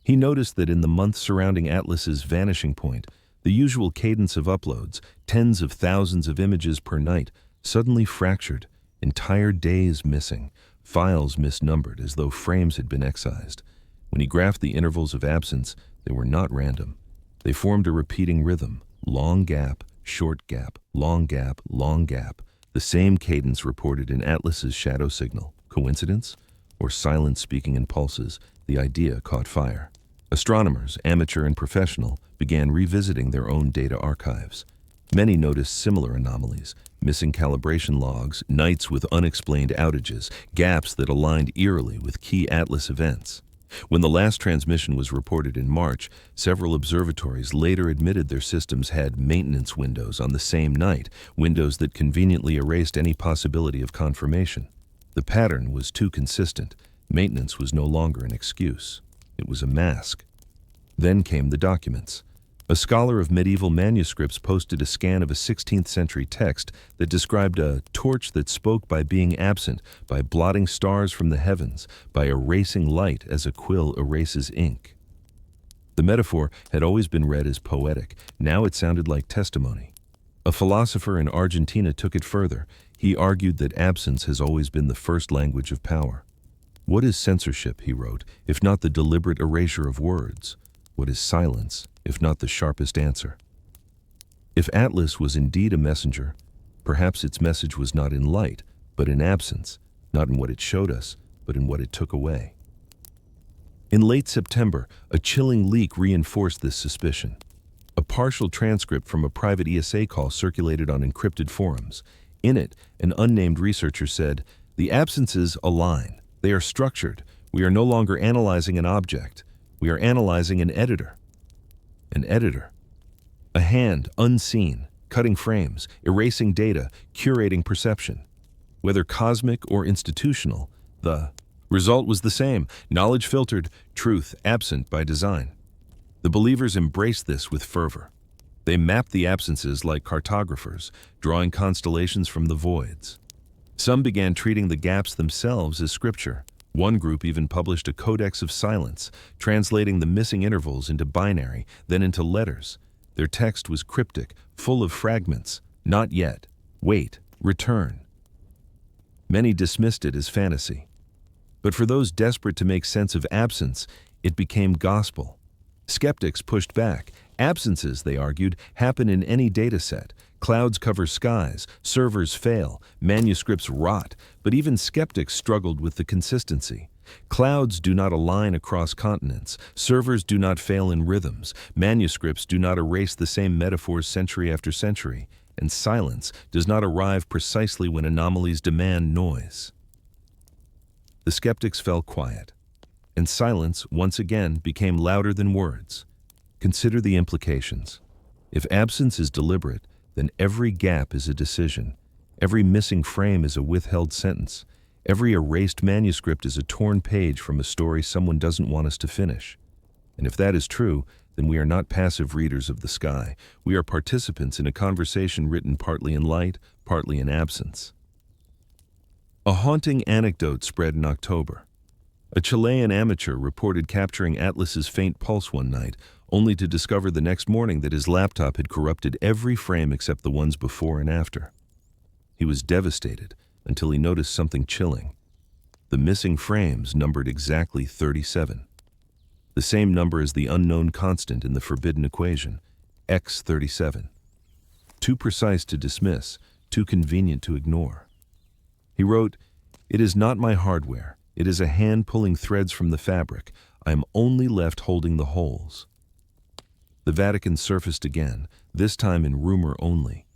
He noticed that in the months surrounding Atlas's vanishing point, the usual cadence of uploads, tens of thousands of images per night, suddenly fractured, entire days missing, files misnumbered as though frames had been excised. When he graphed the intervals of absence, they were not random. They formed a repeating rhythm: long gap, short gap, long gap, long gap. The same cadence reported in Atlas's shadow signal. Coincidence? Or silence speaking in pulses? The idea caught fire. Astronomers, amateur and professional, began revisiting their own data archives. Many noticed similar anomalies: missing calibration logs, nights with unexplained outages, gaps that aligned eerily with key Atlas events. When the last transmission was reported in March, several observatories later admitted their systems had maintenance windows on the same night, windows that conveniently erased any possibility of confirmation. The pattern was too consistent. Maintenance was no longer an excuse. It was a mask. Then came the documents. A scholar of medieval manuscripts posted a scan of a 16th century text that described a torch that spoke by being absent, by blotting stars from the heavens, by erasing light as a quill erases ink. The metaphor had always been read as poetic. Now it sounded like testimony. A philosopher in Argentina took it further. He argued that absence has always been the first language of power. What is censorship, he wrote, if not the deliberate erasure of words? What is silence, if not the sharpest answer? If Atlas was indeed a messenger, perhaps its message was not in light, but in absence, not in what it showed us, but in what it took away. In late September, a chilling leak reinforced this suspicion. A partial transcript from a private ESA call circulated on encrypted forums. In it, an unnamed researcher said, "The absences align. They are structured. We are no longer analyzing an object. We are analyzing an editor." An editor. A hand, unseen, cutting frames, erasing data, curating perception. Whether cosmic or institutional, the result was the same: knowledge filtered, truth absent by design. The believers embraced this with fervor. They mapped the absences like cartographers, drawing constellations from the voids. Some began treating the gaps themselves as scripture. One group even published a codex of silence, translating the missing intervals into binary, then into letters. Their text was cryptic, full of fragments. Not yet. Wait. Return. Many dismissed it as fantasy. But for those desperate to make sense of absence, it became gospel. Skeptics pushed back. Absences, they argued, happen in any data set. Clouds cover skies, servers fail, manuscripts rot, but even skeptics struggled with the consistency. Clouds do not align across continents, servers do not fail in rhythms, manuscripts do not erase the same metaphors century after century, and silence does not arrive precisely when anomalies demand noise. The skeptics fell quiet, and silence once again became louder than words. Consider the implications. If absence is deliberate, then every gap is a decision. Every missing frame is a withheld sentence. Every erased manuscript is a torn page from a story someone doesn't want us to finish. And if that is true, then we are not passive readers of the sky. We are participants in a conversation written partly in light, partly in absence. A haunting anecdote spread in October. A Chilean amateur reported capturing Atlas's faint pulse one night, only to discover the next morning that his laptop had corrupted every frame except the ones before and after. He was devastated until he noticed something chilling. The missing frames numbered exactly 37. The same number as the unknown constant in the forbidden equation, x37. Too precise to dismiss, too convenient to ignore. He wrote, "It is not my hardware. It is a hand pulling threads from the fabric. I am only left holding the holes." The Vatican surfaced again, this time in rumor only.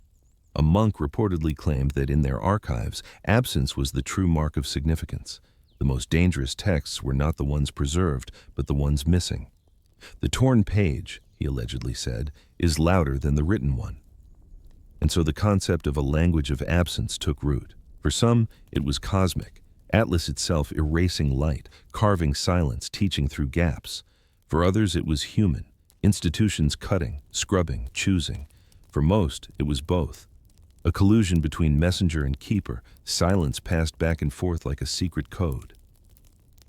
A monk reportedly claimed that in their archives, absence was the true mark of significance. The most dangerous texts were not the ones preserved, but the ones missing. The torn page, he allegedly said, is louder than the written one. And so the concept of a language of absence took root. For some, it was cosmic, Atlas itself erasing light, carving silence, teaching through gaps. For others, it was human, institutions cutting, scrubbing, choosing. For most, it was both. A collusion between messenger and keeper, silence passed back and forth like a secret code.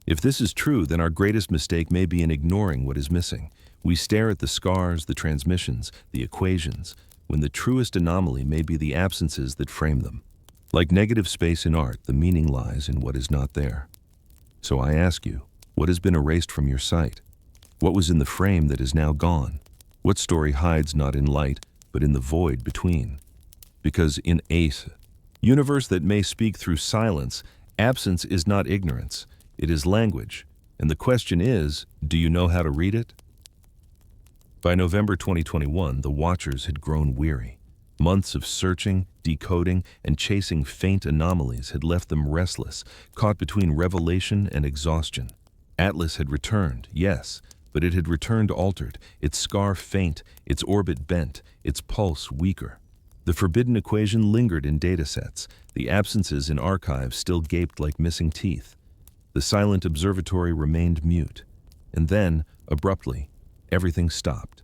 If this is true, then our greatest mistake may be in ignoring what is missing. We stare at the scars, the transmissions, the equations, when the truest anomaly may be the absences that frame them. Like negative space in art, the meaning lies in what is not there. So I ask you, what has been erased from your sight? What was in the frame that is now gone? What story hides not in light, but in the void between? Because in a universe that may speak through silence, absence is not ignorance, it is language. And the question is, do you know how to read it? By November 2021, the watchers had grown weary. Months of searching, decoding, and chasing faint anomalies had left them restless, caught between revelation and exhaustion. Atlas had returned, yes, but it had returned altered, its scar faint, its orbit bent, its pulse weaker. The forbidden equation lingered in datasets. The absences in archives still gaped like missing teeth. The silent observatory remained mute. And then, abruptly, everything stopped.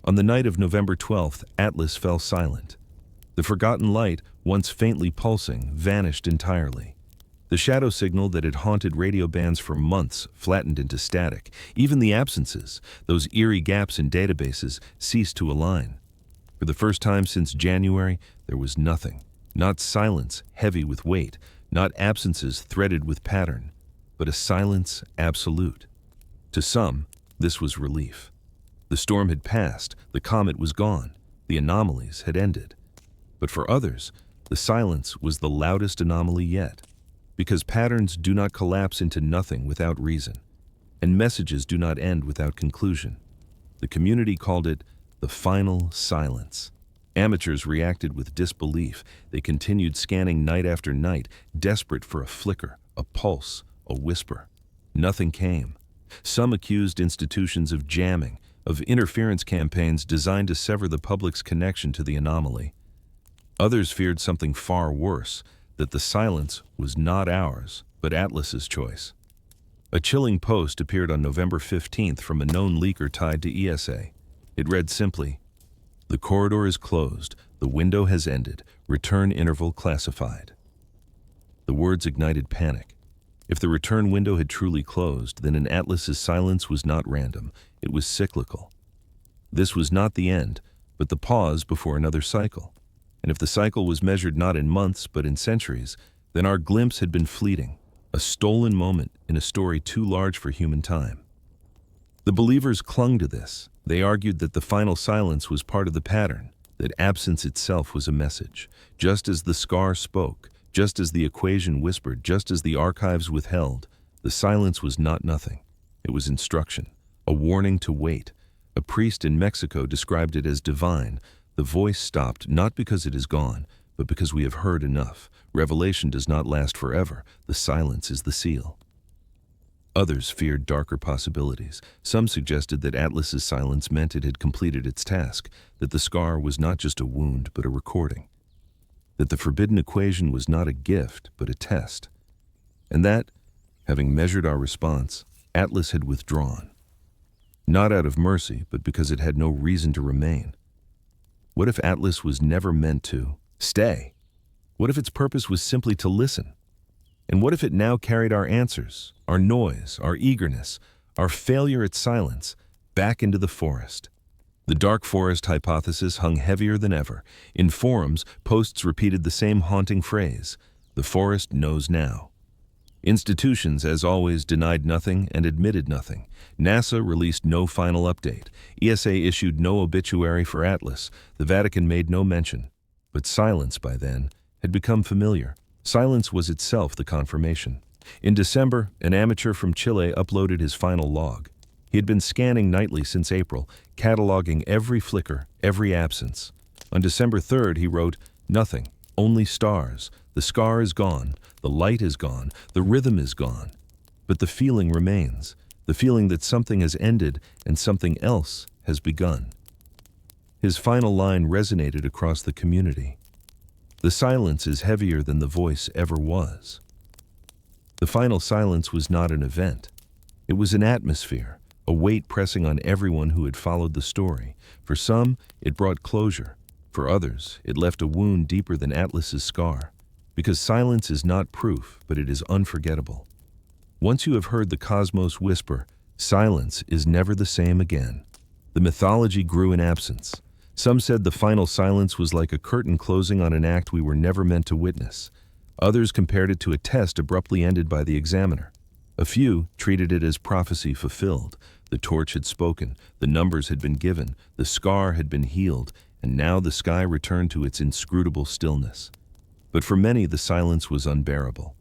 On the night of November 12th, Atlas fell silent. The forgotten light, once faintly pulsing, vanished entirely. The shadow signal that had haunted radio bands for months flattened into static. Even the absences, those eerie gaps in databases, ceased to align. For the first time since January, there was nothing. Not silence heavy with weight, not absences threaded with pattern, but a silence absolute. To some, this was relief. The storm had passed, the comet was gone, the anomalies had ended. But for others, the silence was the loudest anomaly yet, because patterns do not collapse into nothing without reason, and messages do not end without conclusion. The community called it the final silence. Amateurs reacted with disbelief. They continued scanning night after night, desperate for a flicker, a pulse, a whisper. Nothing came. Some accused institutions of jamming, of interference campaigns designed to sever the public's connection to the anomaly. Others feared something far worse, that the silence was not ours, but Atlas's choice. A chilling post appeared on November 15th from a known leaker tied to ESA. It read simply, "The corridor is closed, the window has ended, return interval classified." The words ignited panic. If the return window had truly closed, then an Atlas's silence was not random, it was cyclical. This was not the end, but the pause before another cycle. And if the cycle was measured not in months, but in centuries, then our glimpse had been fleeting, a stolen moment in a story too large for human time. The believers clung to this. They argued that the final silence was part of the pattern, that absence itself was a message. Just as the scar spoke, just as the equation whispered, just as the archives withheld, the silence was not nothing. It was instruction, a warning to wait. A priest in Mexico described it as divine. The voice stopped not because it is gone, but because we have heard enough. Revelation does not last forever. The silence is the seal. Others feared darker possibilities. Some suggested that Atlas's silence meant it had completed its task, that the scar was not just a wound, but a recording, that the forbidden equation was not a gift, but a test, and that, having measured our response, Atlas had withdrawn, not out of mercy, but because it had no reason to remain. What if Atlas was never meant to stay? What if its purpose was simply to listen? And what if it now carried our answers, our noise, our eagerness, our failure at silence, back into the forest? The dark forest hypothesis hung heavier than ever. In forums, posts repeated the same haunting phrase, "The forest knows now." Institutions, as always, denied nothing and admitted nothing. NASA released no final update. ESA issued no obituary for Atlas. The Vatican made no mention. But silence, by then, had become familiar. Silence was itself the confirmation. In December, an amateur from Chile uploaded his final log. He had been scanning nightly since April, cataloging every flicker, every absence. On December 3rd, he wrote, "Nothing, only stars. The scar is gone, the light is gone, the rhythm is gone. But the feeling remains, the feeling that something has ended and something else has begun." His final line resonated across the community. The silence is heavier than the voice ever was. The final silence was not an event. It was an atmosphere, a weight pressing on everyone who had followed the story. For some, it brought closure. For others, it left a wound deeper than Atlas's scar. Because silence is not proof, but it is unforgettable. Once you have heard the cosmos whisper, silence is never the same again. The mythology grew in absence. Some said the final silence was like a curtain closing on an act we were never meant to witness. Others compared it to a test abruptly ended by the examiner. A few treated it as prophecy fulfilled. The torch had spoken, the numbers had been given, the scar had been healed, and now the sky returned to its inscrutable stillness. But for many, the silence was unbearable.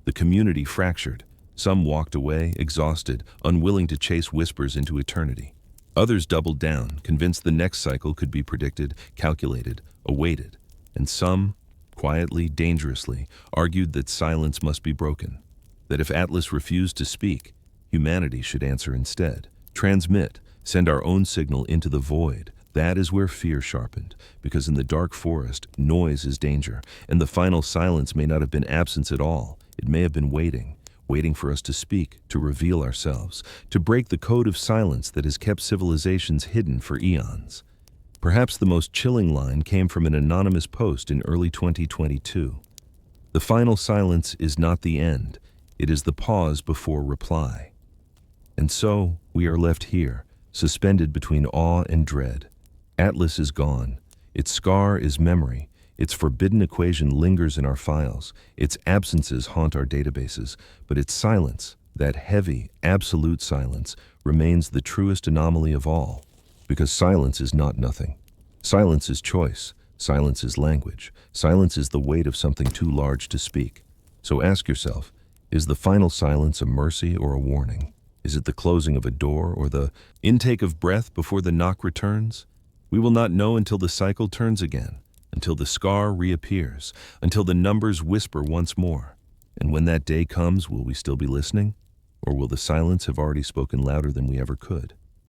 The community fractured. Some walked away, exhausted, unwilling to chase whispers into eternity. Others doubled down, convinced the next cycle could be predicted, calculated, awaited. And some, quietly, dangerously, argued that silence must be broken, that if Atlas refused to speak, humanity should answer instead. Transmit, send our own signal into the void. That is where fear sharpened, because in the dark forest, noise is danger, and the final silence may not have been absence at all. It may have been waiting for us to speak, to reveal ourselves, to break the code of silence that has kept civilizations hidden for eons. Perhaps the most chilling line came from an anonymous post in early 2022. The final silence is not the end, it is the pause before reply. And so, we are left here, suspended between awe and dread. Atlas is gone. Its scar is memory. Its forbidden equation lingers in our files. Its absences haunt our databases. But its silence, that heavy, absolute silence, remains the truest anomaly of all. Because silence is not nothing. Silence is choice. Silence is language. Silence is the weight of something too large to speak. So ask yourself, is the final silence a mercy or a warning? Is it the closing of a door or the intake of breath before the knock returns? We will not know until the cycle turns again, until the scar reappears, until the numbers whisper once more. And when that day comes, will we still be listening? Or will the silence have already spoken louder than we ever could?